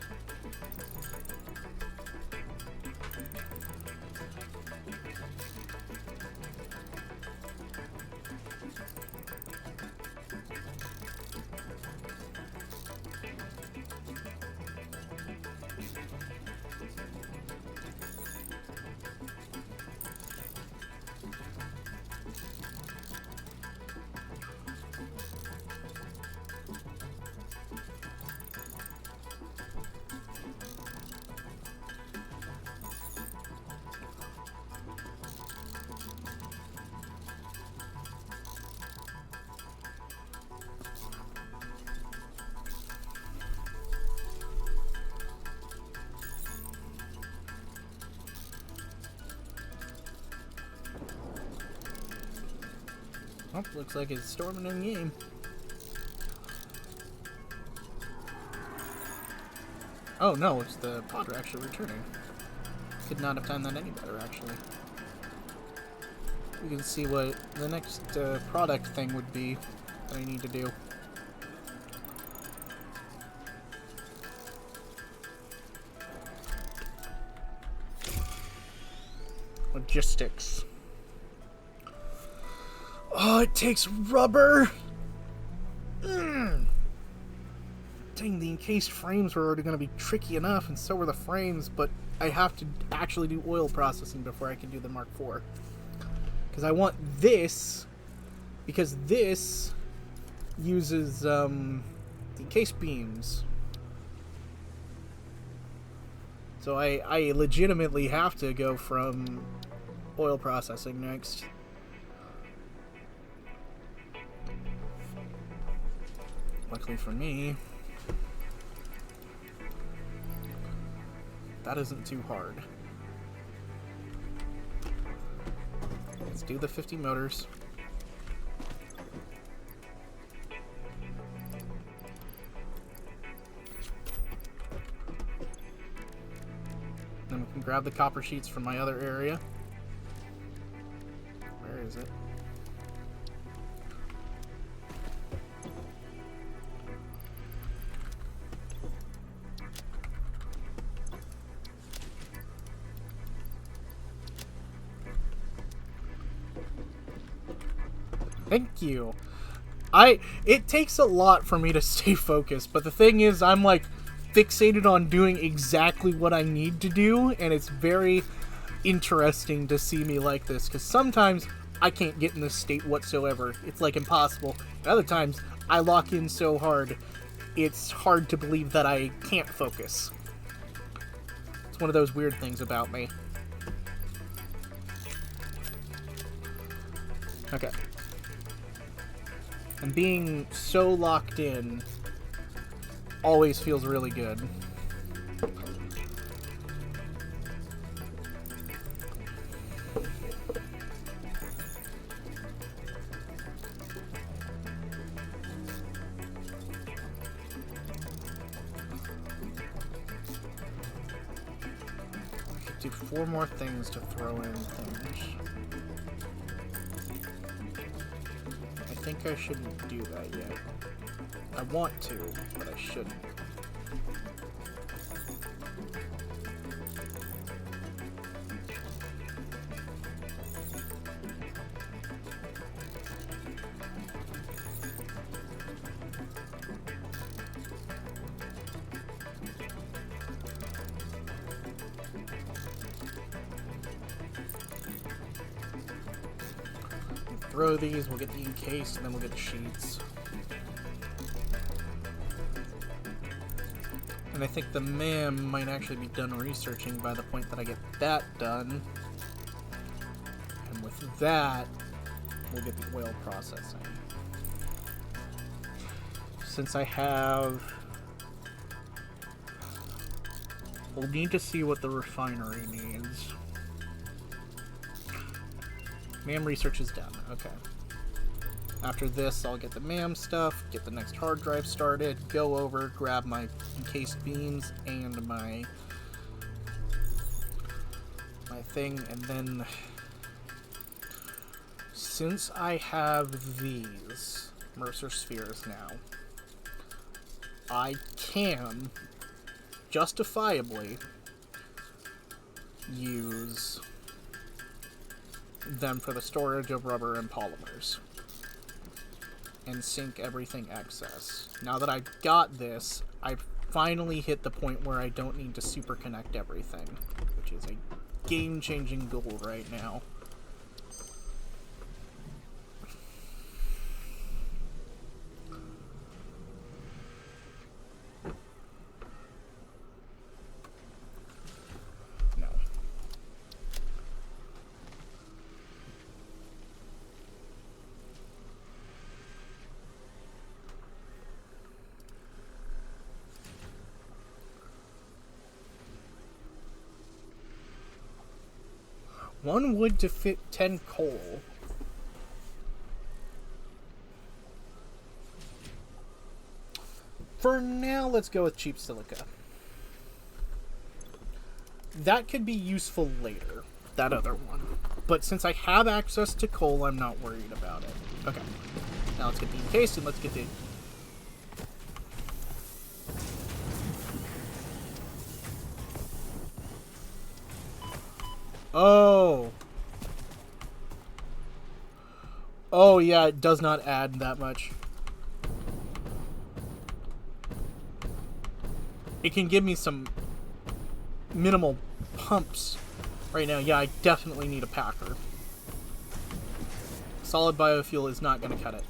Oh, looks like it's storming in the game. Oh no, it's the Potter actually returning. Could not have done that any better, actually. We can see what the next product thing would be that I need to do. Logistics. Oh, it takes rubber! Dang, the encased frames were already going to be tricky enough, and so were the frames, but I have to actually do oil processing before I can do the Mark IV. Because I want this, because this uses the encased beams. So I legitimately have to go from oil processing next. Luckily for me, that isn't too hard. Let's do the 50 motors. Then we can grab the copper sheets from my other area. Where is it? Thank you. It takes a lot for me to stay focused, but the thing is, I'm like fixated on doing exactly what I need to do, and it's very interesting to see me like this, because sometimes I can't get in this state whatsoever. It's like impossible. And other times, I lock in so hard, it's hard to believe that I can't focus. It's one of those weird things about me. Okay. And being so locked in always feels really good. I could do 4 more things to throw in things. I think I shouldn't do that yet. I want to, but I shouldn't. Throw these, we'll get the encased, and then we'll get the sheets. And I think the MAM might actually be done researching by the point that I get that done. And with that, we'll get the oil processing. Since I have... We'll need to see what the refinery needs. MAM research is done. Okay. After this, I'll get the MAM stuff, get the next hard drive started, go over, grab my encased beams and my thing, and then since I have these Mercer spheres now, I can justifiably use them for the storage of rubber and polymers and sink everything excess. Now that I've got this, I've finally hit the point where I don't need to super connect everything, which is a game-changing goal right now. One wood to fit 10 coal. For now, let's go with cheap silica. That could be useful later, that other one. But since I have access to coal, I'm not worried about it. Okay. Now let's get the encased and let's get the... Oh. Oh, yeah, it does not add that much. It can give me some minimal pumps right now. Yeah, I definitely need a packer. Solid biofuel is not going to cut it.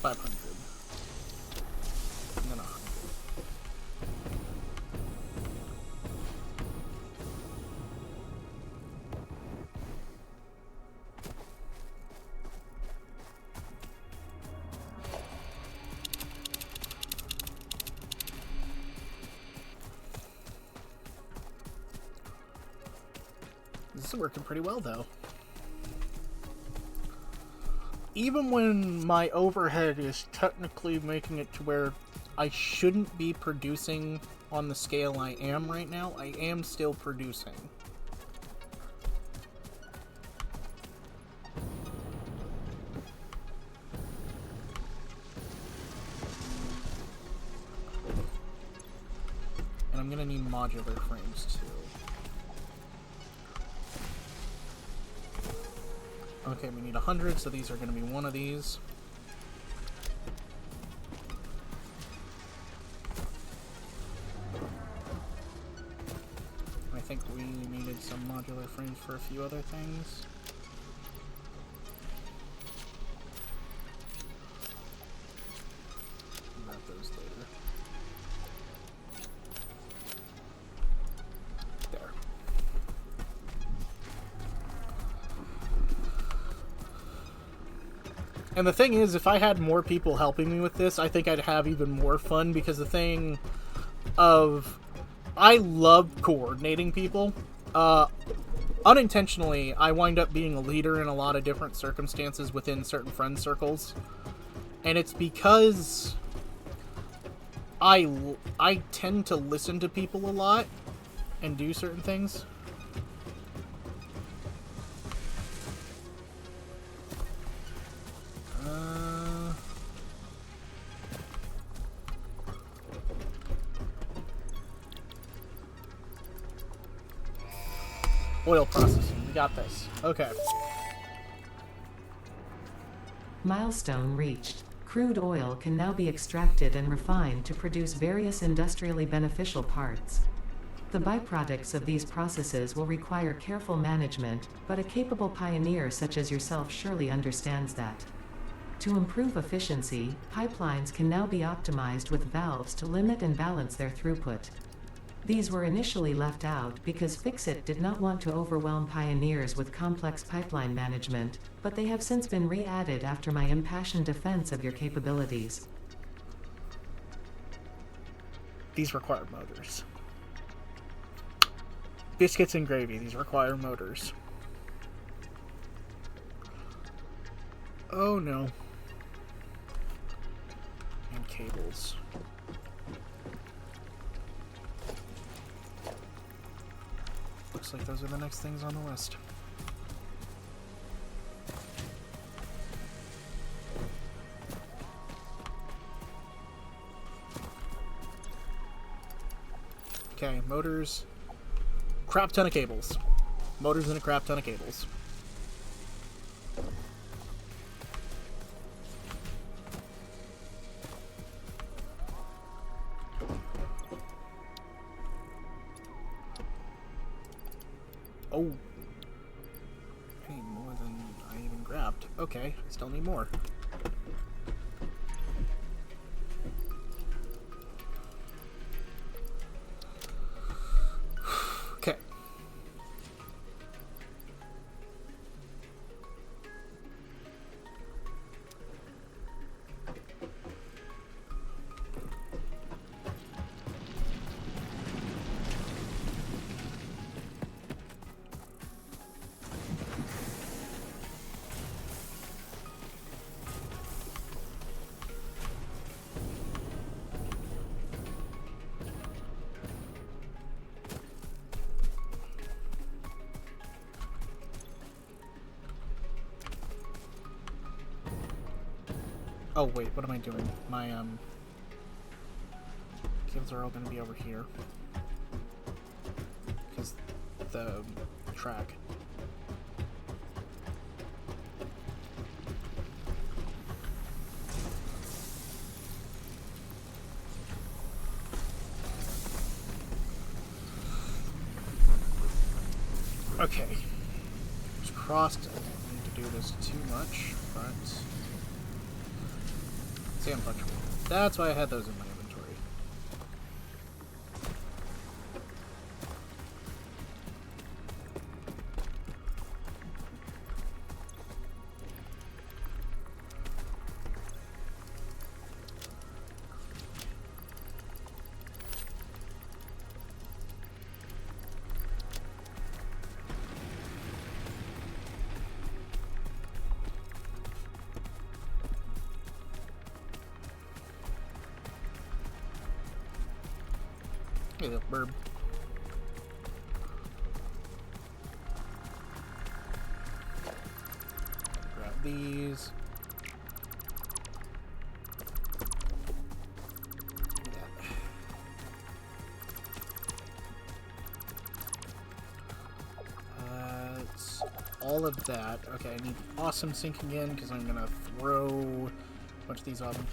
$500. And then $100. This is working pretty well, though. Even when my overhead is technically making it to where I shouldn't be producing on the scale I am right now, I am still producing. And I'm gonna need modular frames too. Okay, we need 100, so these are going to be one of these. I think we needed some modular frames for a few other things. Grab those later. There. And the thing is, if I had more people helping me with this, I think I'd have even more fun, because the thing of... I love coordinating people. Unintentionally, I wind up being a leader in a lot of different circumstances within certain friend circles. And it's because I tend to listen to people a lot and do certain things. Oil processing. We got this. Okay. Milestone reached. Crude oil can now be extracted and refined to produce various industrially beneficial parts. The byproducts of these processes will require careful management, but a capable pioneer such as yourself surely understands that. To improve efficiency, pipelines can now be optimized with valves to limit and balance their throughput. These were initially left out because Fixit did not want to overwhelm pioneers with complex pipeline management, but they have since been re-added after my impassioned defense of your capabilities. These require motors. Biscuits and gravy. These require motors. Oh no. And cables. Looks like those are the next things on the list. Okay, motors. Crap ton of cables. Motors and a crap ton of cables. Oh. I need more than I even grabbed. Okay, I still need more. Okay. Oh wait, what am I doing? My cables are all going to be over here. Because the track. Okay. It's crossed. I don't need to do this too much, but... Sand fluctuator. That's why I had those in my inventory. Hey, little bird. Grab these. It's all of that. Okay, I need awesome sinking in because I'm gonna throw a bunch of these on them.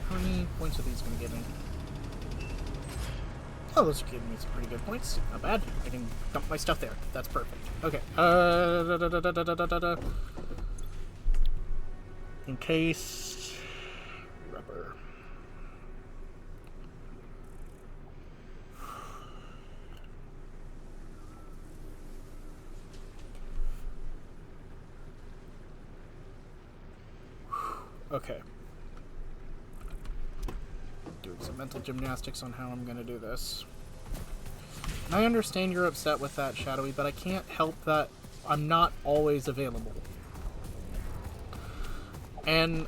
How many points are these going to give me? Oh, those are giving me some pretty good points. Not bad. I can dump my stuff there. That's perfect. Okay. Encased rubber. Okay. Doing some mental gymnastics on how I'm going to do this. And I understand you're upset with that, Shadowy, but I can't help that I'm not always available. And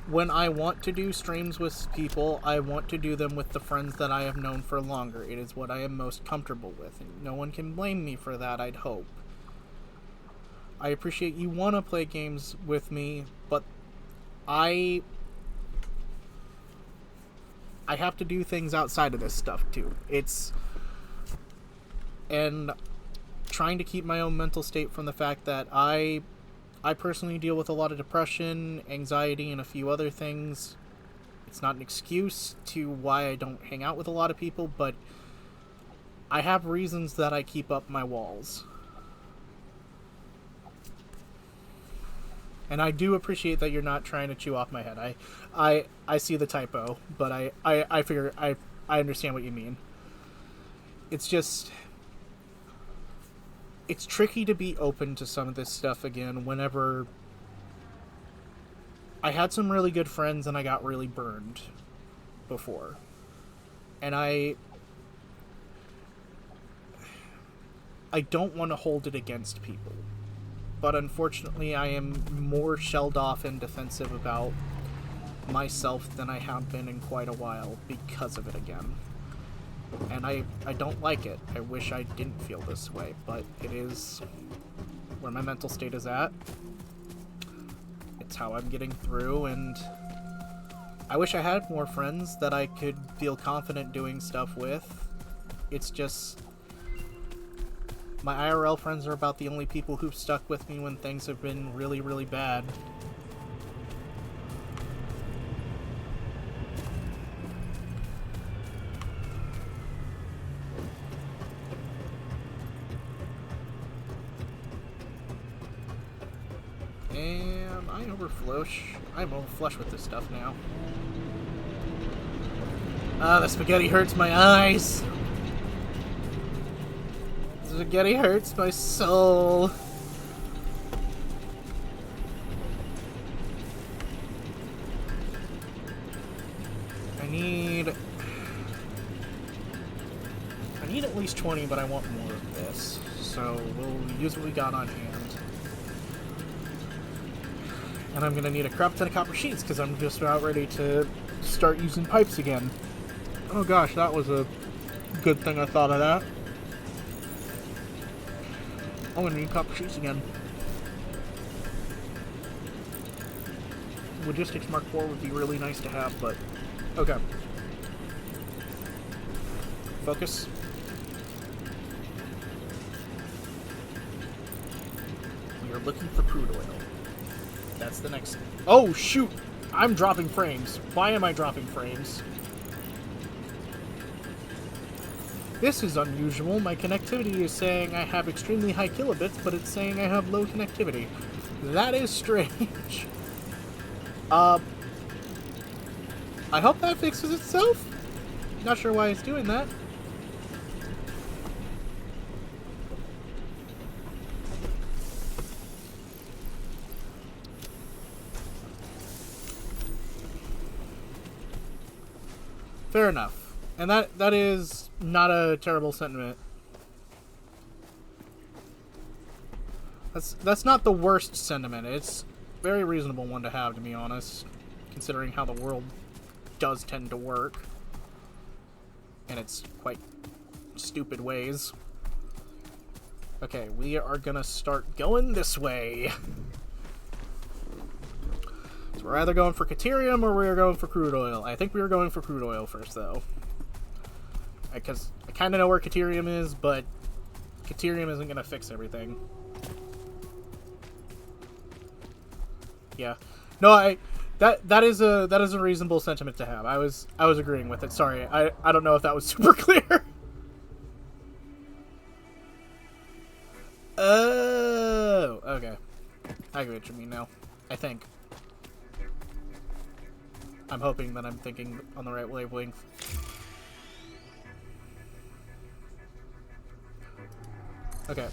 when I want to do streams with people, I want to do them with the friends that I have known for longer. It is what I am most comfortable with. And no one can blame me for that, I'd hope. I appreciate you want to play games with me, but I have to do things outside of this stuff too. And trying to keep my own mental state from the fact that I personally deal with a lot of depression, anxiety, and a few other things. It's not an excuse to why I don't hang out with a lot of people, but I have reasons that I keep up my walls. And I do appreciate that you're not trying to chew off my head. I see the typo, but I figure I understand what you mean. It's just... It's tricky to be open to some of this stuff again whenever... I had some really good friends and I got really burned before. And I don't want to hold it against people. But unfortunately, I am more shelled off and defensive about myself than I have been in quite a while because of it again. And I don't like it. I wish I didn't feel this way, but it is where my mental state is at. It's how I'm getting through, and I wish I had more friends that I could feel confident doing stuff with. It's just... My IRL friends are about the only people who've stuck with me when things have been really, really bad. And I'm overflush with this stuff now. Ah, the spaghetti hurts my eyes! Spaghetti hurts my soul. I need at least 20, but I want more of this. So we'll use what we got on hand. And I'm gonna need a crap ton of copper sheets because I'm just about ready to start using pipes again. Oh gosh, that was a good thing I thought of that. I'm gonna need copper sheets again. Logistics Mark IV would be really nice to have, but... Okay. Focus. We are looking for crude oil. That's the next... Oh, shoot! I'm dropping frames. Why am I dropping frames? This is unusual. My connectivity is saying I have extremely high kilobits, but it's saying I have low connectivity. That is strange. I hope that fixes itself. Not sure why it's doing that. Fair enough. And that is not a terrible sentiment. That's not the worst sentiment. It's a very reasonable one to have, to be honest, considering how the world does tend to work in its quite stupid ways. Okay, we are gonna start going this way. So we're either going for Caterium or we're going for crude oil. I think we were going for crude oil first, though. Because I kind of know where Caterium is, but Caterium isn't going to fix everything. Yeah. No, that is a reasonable sentiment to have. I was agreeing with it. Sorry. I don't know if that was super clear. Oh, okay. I get what you mean now. I think. I'm hoping that I'm thinking on the right wavelength. Okay.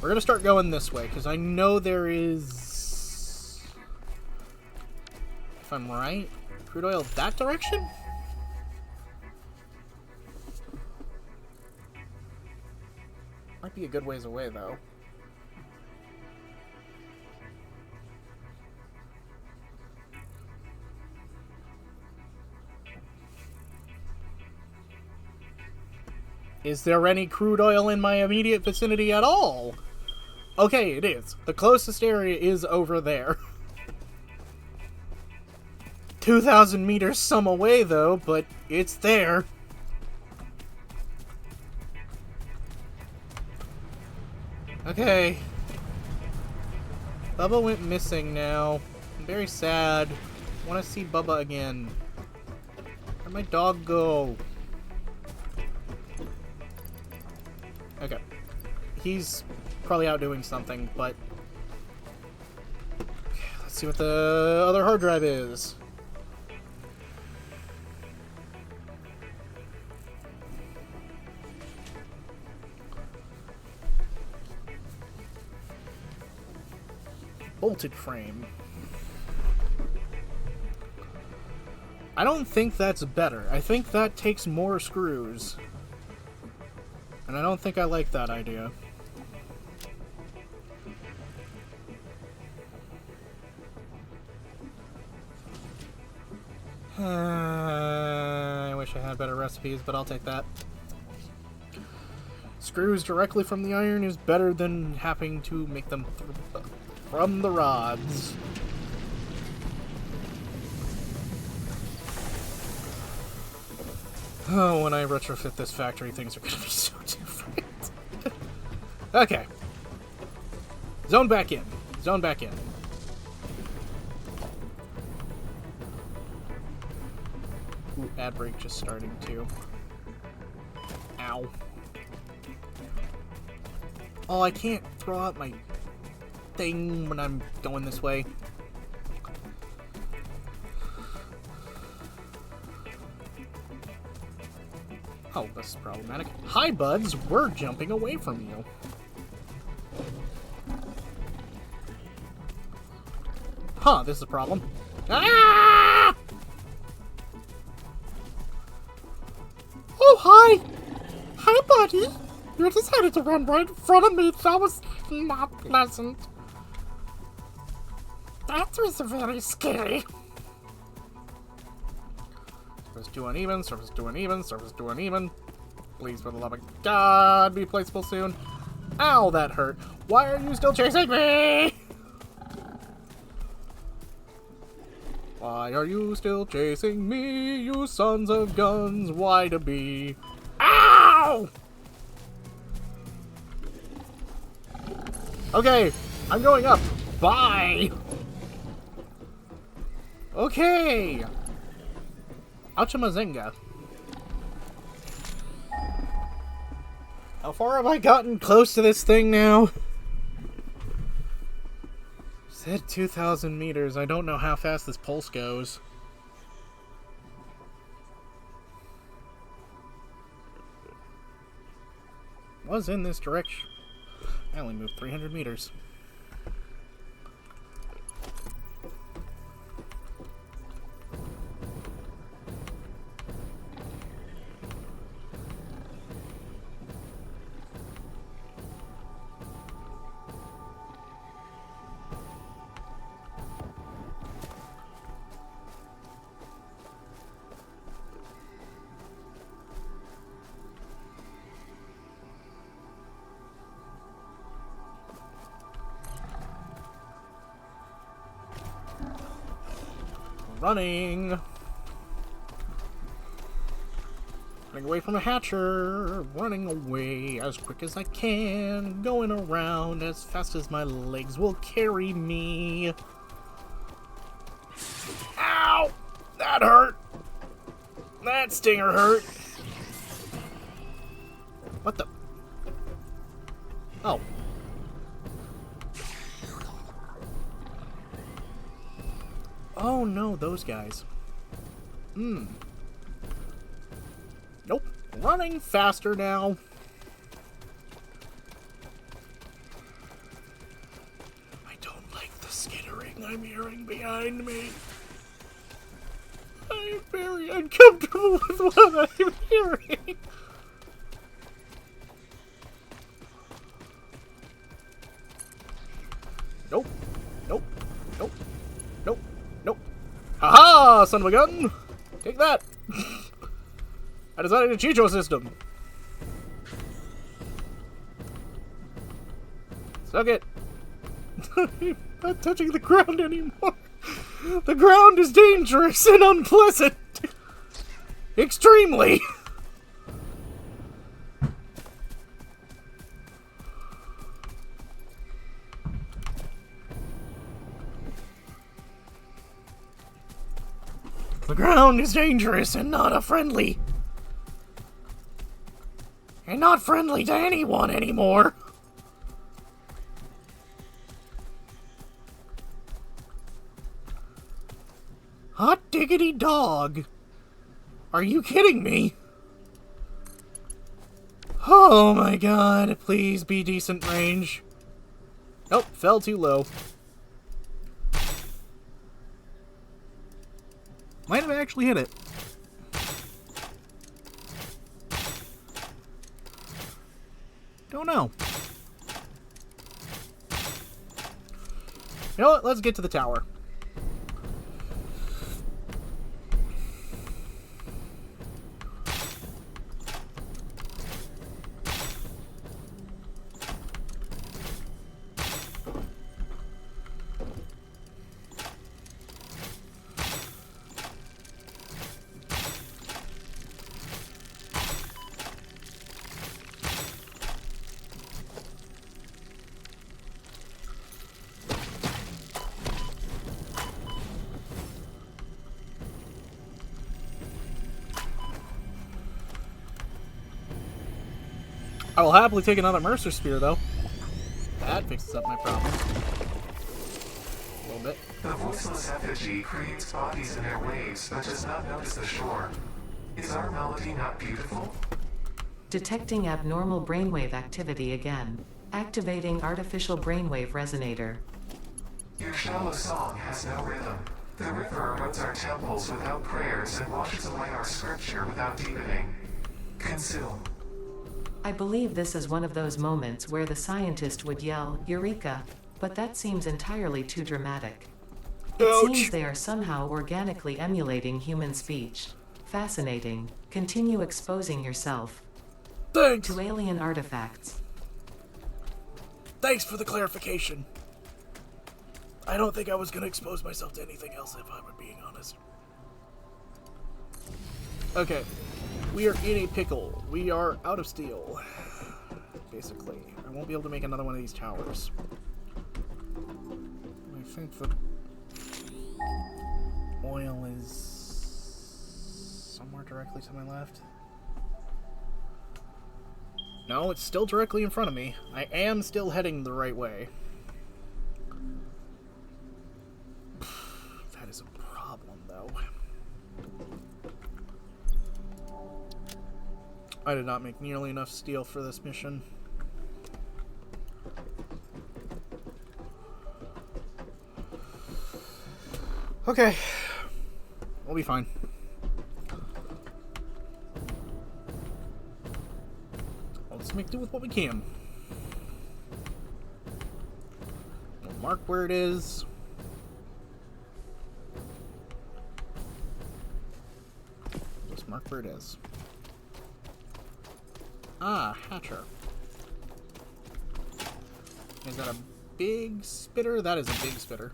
We're gonna start going this way, because I know there is... If I'm right, crude oil that direction? Might be a good ways away, though. Is there any crude oil in my immediate vicinity at all? Okay, it is. The closest area is over there. 2,000 meters some away, though, but it's there. Okay. Bubba went missing now. I'm very sad. I want to see Bubba again. Where'd my dog go? Okay. He's probably out doing something, but... Let's see what the other hard drive is. Bolted frame. I don't think that's better. I think that takes more screws. And I don't think I like that idea. I wish I had better recipes, but I'll take that. Screws directly from the iron is better than having to make them from the rods. Oh, when I retrofit this factory, things are going to be so different. Okay. Zone back in. Zone back in. Ooh, ad break just starting too. Ow. Oh, I can't throw out my thing when I'm going this way. Oh, this is problematic. Hi, buds. We're jumping away from you. Huh, this is a problem. Ah! Oh, hi! Hi, buddy! You decided to run right in front of me. That was not pleasant. That was very scary. Surface 2 uneven, surface 2 uneven, surface 2 uneven. Please, for the love of God, be placeable soon. Ow, that hurt. Why are you still chasing me? Why are you still chasing me, you sons of guns? Why to be? Ow! Okay, I'm going up. Bye! Okay! Ouchamazinga. How far have I gotten close to this thing now? Said 2,000 meters. I don't know how fast this pulse goes. Was in this direction. I only moved 300 meters. Running! Running away from a hatcher! Running away as quick as I can! Going around as fast as my legs will carry me! Ow! That hurt! That stinger hurt! What the? Oh. Oh no, those guys. Nope. Running faster now. I don't like the skittering I'm hearing behind me. I'm very uncomfortable with what I'm hearing. Nope. Nope. Nope. Nope. Nope. Haha, son of a gun! Take that! I decided to cheat your system. Suck it. I'm not touching the ground anymore. The ground is dangerous and unpleasant. Extremely. The ground is dangerous and not a friendly. And not friendly to anyone anymore. Hot diggity dog. Are you kidding me? Oh my god, please be decent range. Nope, fell too low. Might have actually hit it. Don't know. You know what? Let's get to the tower. I will happily take another Mercer Spear, though. That fixes up my problem. A little bit. The voiceless effigy creates bodies in air waves, but does not notice the shore. Is our melody not beautiful? Detecting abnormal brainwave activity again. Activating artificial brainwave resonator. Your shallow song has no rhythm. The river erodes our temples without prayers and washes away our scripture without deepening. Consume. I believe this is one of those moments where the scientist would yell, "Eureka!" But that seems entirely too dramatic. It seems they are somehow organically emulating human speech. Fascinating. Continue exposing yourself Thanks. to alien artifacts. Thanks for the clarification. I don't think I was going to expose myself to anything else if I were being honest. Okay. We are in a pickle. We are out of steel. Basically. I won't be able to make another one of these towers. I think that... Oil is somewhere directly to my left. No, it's still directly in front of me. I am still heading the right way. That is a problem, though. I did not make nearly enough steel for this mission. Okay. We'll be fine. Let's make do with what we can. We'll mark where it is. Just mark where it is. Ah, Hatcher. Is that a big spitter? That is a big spitter.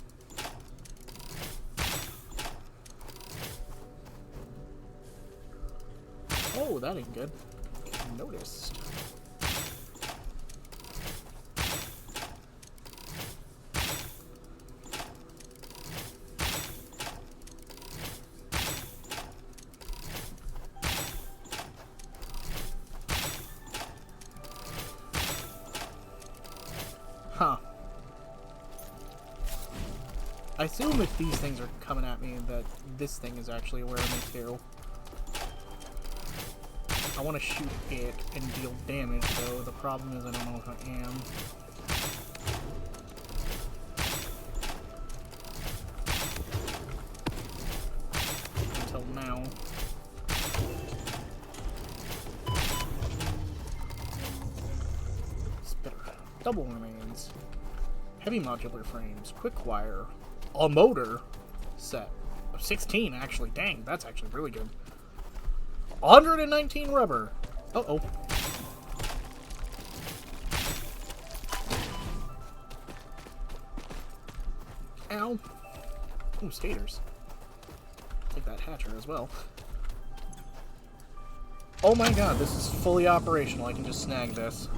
Oh, that ain't good. Noticed. Huh. I assume if these things are coming at me that this thing is actually aware of me too. I want to shoot it and deal damage, though. The problem is I don't know if I am. Until now. Spitter. Double remains. Heavy modular frames. Quick wire. A motor set. Of 16, actually. Dang, that's actually really good. 119 rubber. Uh-oh. Ow. Ooh, skaters. Take that Hatcher as well. Oh my god, this is fully operational. I can just snag this.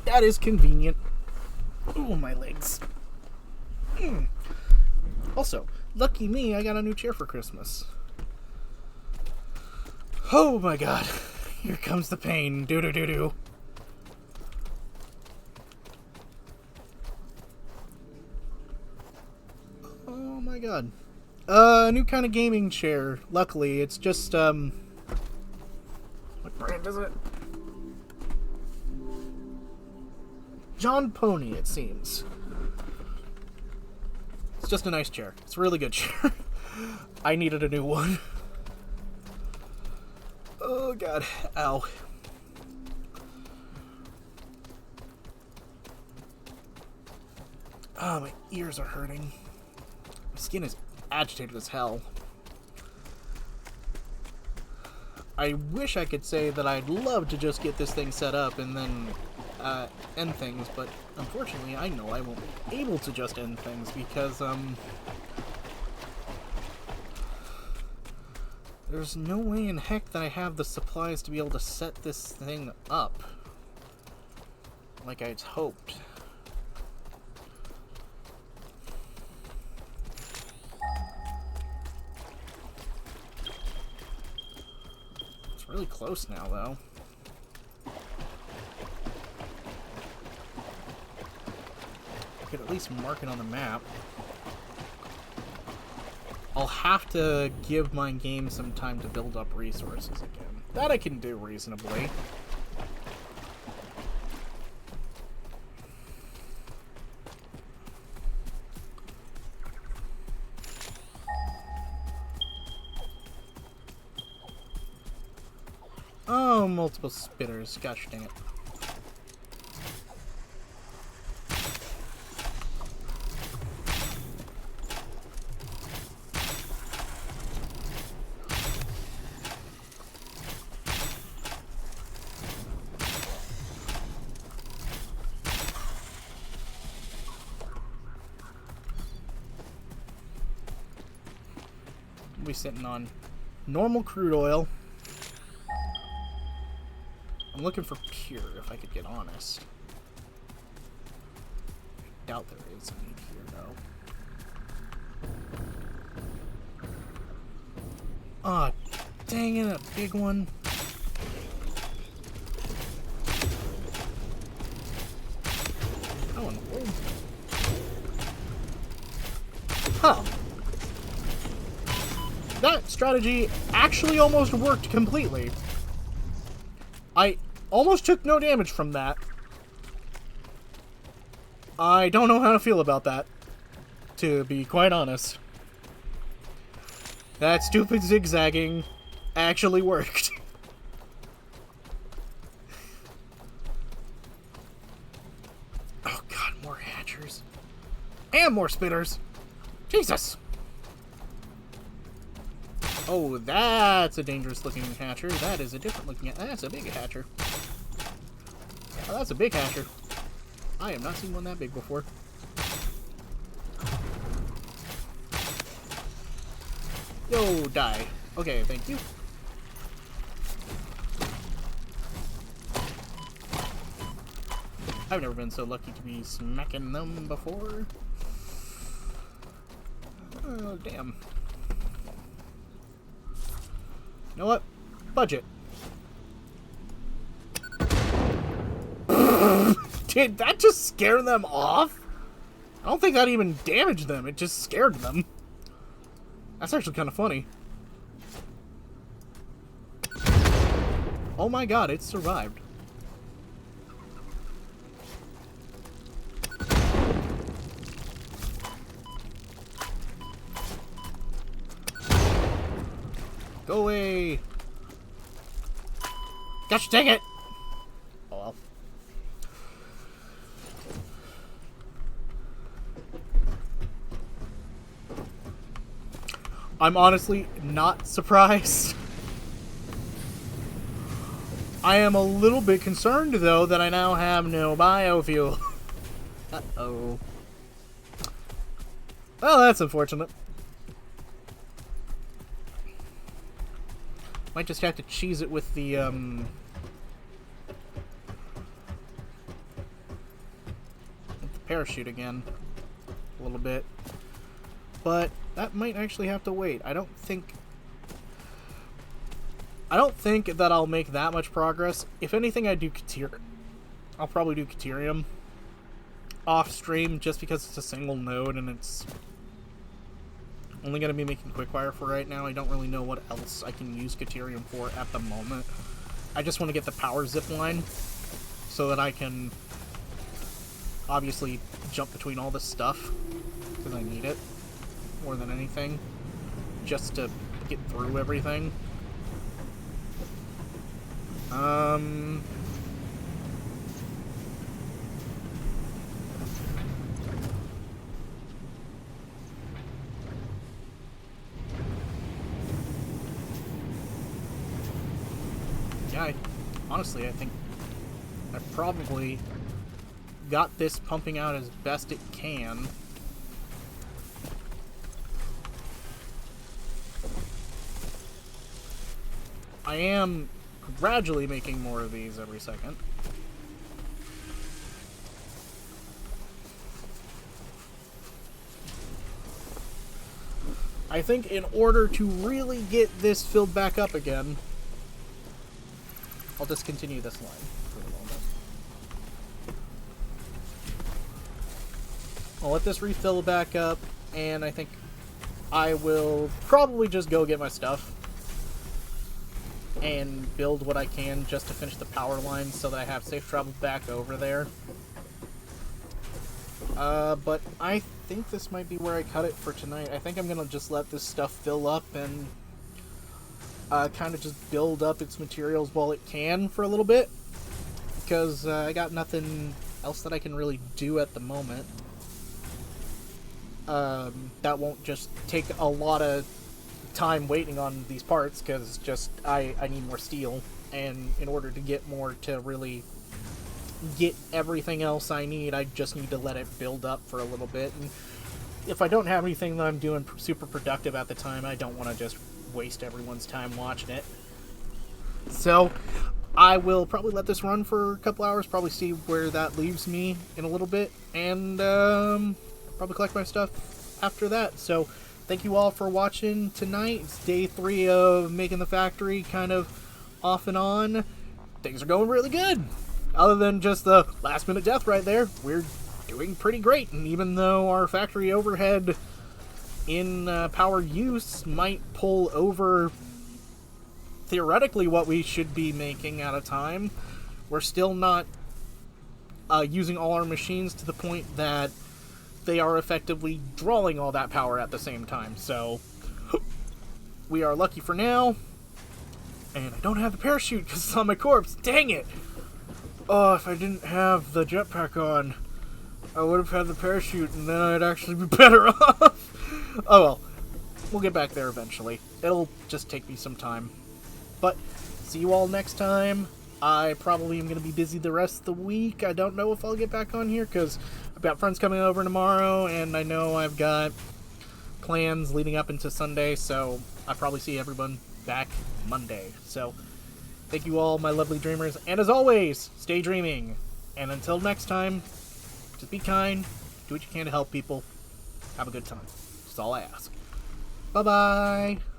That is convenient. Ooh, my legs. Also, lucky me, I got a new chair for Christmas. Oh my god. Here comes the pain. Doo-doo-doo-doo. Oh my god. New kind of gaming chair. Luckily, it's just, what brand is it? John Pony, it seems. It's just a nice chair. It's a really good chair. I needed a new one. Oh god, ow. Oh, my ears are hurting. My skin is agitated as hell. I wish I could say that I'd love to just get this thing set up and then end things, but unfortunately I know I won't be able to just end things because, there's no way in heck that I have the supplies to be able to set this thing up like I'd hoped. It's really close now, though. I could at least mark it on the map. I'll have to give my game some time to build up resources again. That I can do reasonably. Oh, multiple spitters. Gosh dang it. We'll be sitting on normal crude oil. I'm looking for pure, if I could get honest. I doubt there is any pure, though. Aw, dang it, a big one. How in the world? Huh. That strategy actually almost worked completely. I almost took no damage from that. I don't know how to feel about that, to be quite honest. That stupid zigzagging actually worked. Oh god, more hatchers. And more spitters. Jesus! Oh, that's a dangerous looking hatcher. That is a different looking... That's a big hatcher. Oh, that's a big hatcher. I have not seen one that big before. Yo, die. Okay, thank you. I've never been so lucky to be smacking them before. Oh, damn. You know what? Budget. Did that just scare them off? I don't think that even damaged them. It just scared them. That's actually kind of funny. Oh my god, it survived. Go away! Gosh dang it! Oh well. I'm honestly not surprised. I am a little bit concerned, though, that I now have no biofuel. Uh-oh. Well, that's unfortunate. Might just have to cheese it with the, parachute again. A little bit. But that might actually have to wait. I don't think that I'll make that much progress. If anything, I do I'll probably do Caterium off stream just because it's a single node and it's only going to be making quickfire for right now. I don't really know what else I can use Caterium for at the moment. I just want to get the power zip line so that I can obviously jump between all this stuff because I need it more than anything just to get through everything. Yeah, honestly, I think I've probably got this pumping out as best it can. I am gradually making more of these every second. I think in order to really get this filled back up again, I'll discontinue this line for the moment. I'll let this refill back up, and I think I will probably just go get my stuff and build what I can just to finish the power line so that I have safe travel back over there. But I think this might be where I cut it for tonight. I think I'm gonna just let this stuff fill up and kind of just build up its materials while it can for a little bit, because I got nothing else that I can really do at the moment. That won't just take a lot of time waiting on these parts, because just I need more steel, and in order to get more to really get everything else I need, I just need to let it build up for a little bit. And if I don't have anything that I'm doing super productive at the time, I don't want to just waste everyone's time watching it. So I will probably let this run for a couple hours, probably see where that leaves me in a little bit, and probably collect my stuff after that. So thank you all for watching tonight. It's day 3 of making the factory, kind of off and on. Things are going really good. Other than just the last minute death right there, we're doing pretty great. And even though our factory overhead in power use might pull over theoretically what we should be making at a time, we're still not using all our machines to the point that they are effectively drawing all that power at the same time. So we are lucky for now. And I don't have the parachute because it's on my corpse. Dang it! Oh, if I didn't have the jetpack on, I would have had the parachute and then I'd actually be better off. Oh well. We'll get back there eventually. It'll just take me some time. But see you all next time. I probably am going to be busy the rest of the week. I don't know if I'll get back on here because I've got friends coming over tomorrow, and I know I've got plans leading up into Sunday, so I'll probably see everyone back Monday. So thank you all, my lovely dreamers, and as always, stay dreaming. And until next time, just be kind, do what you can to help people, have a good time. That's all I ask. Bye-bye!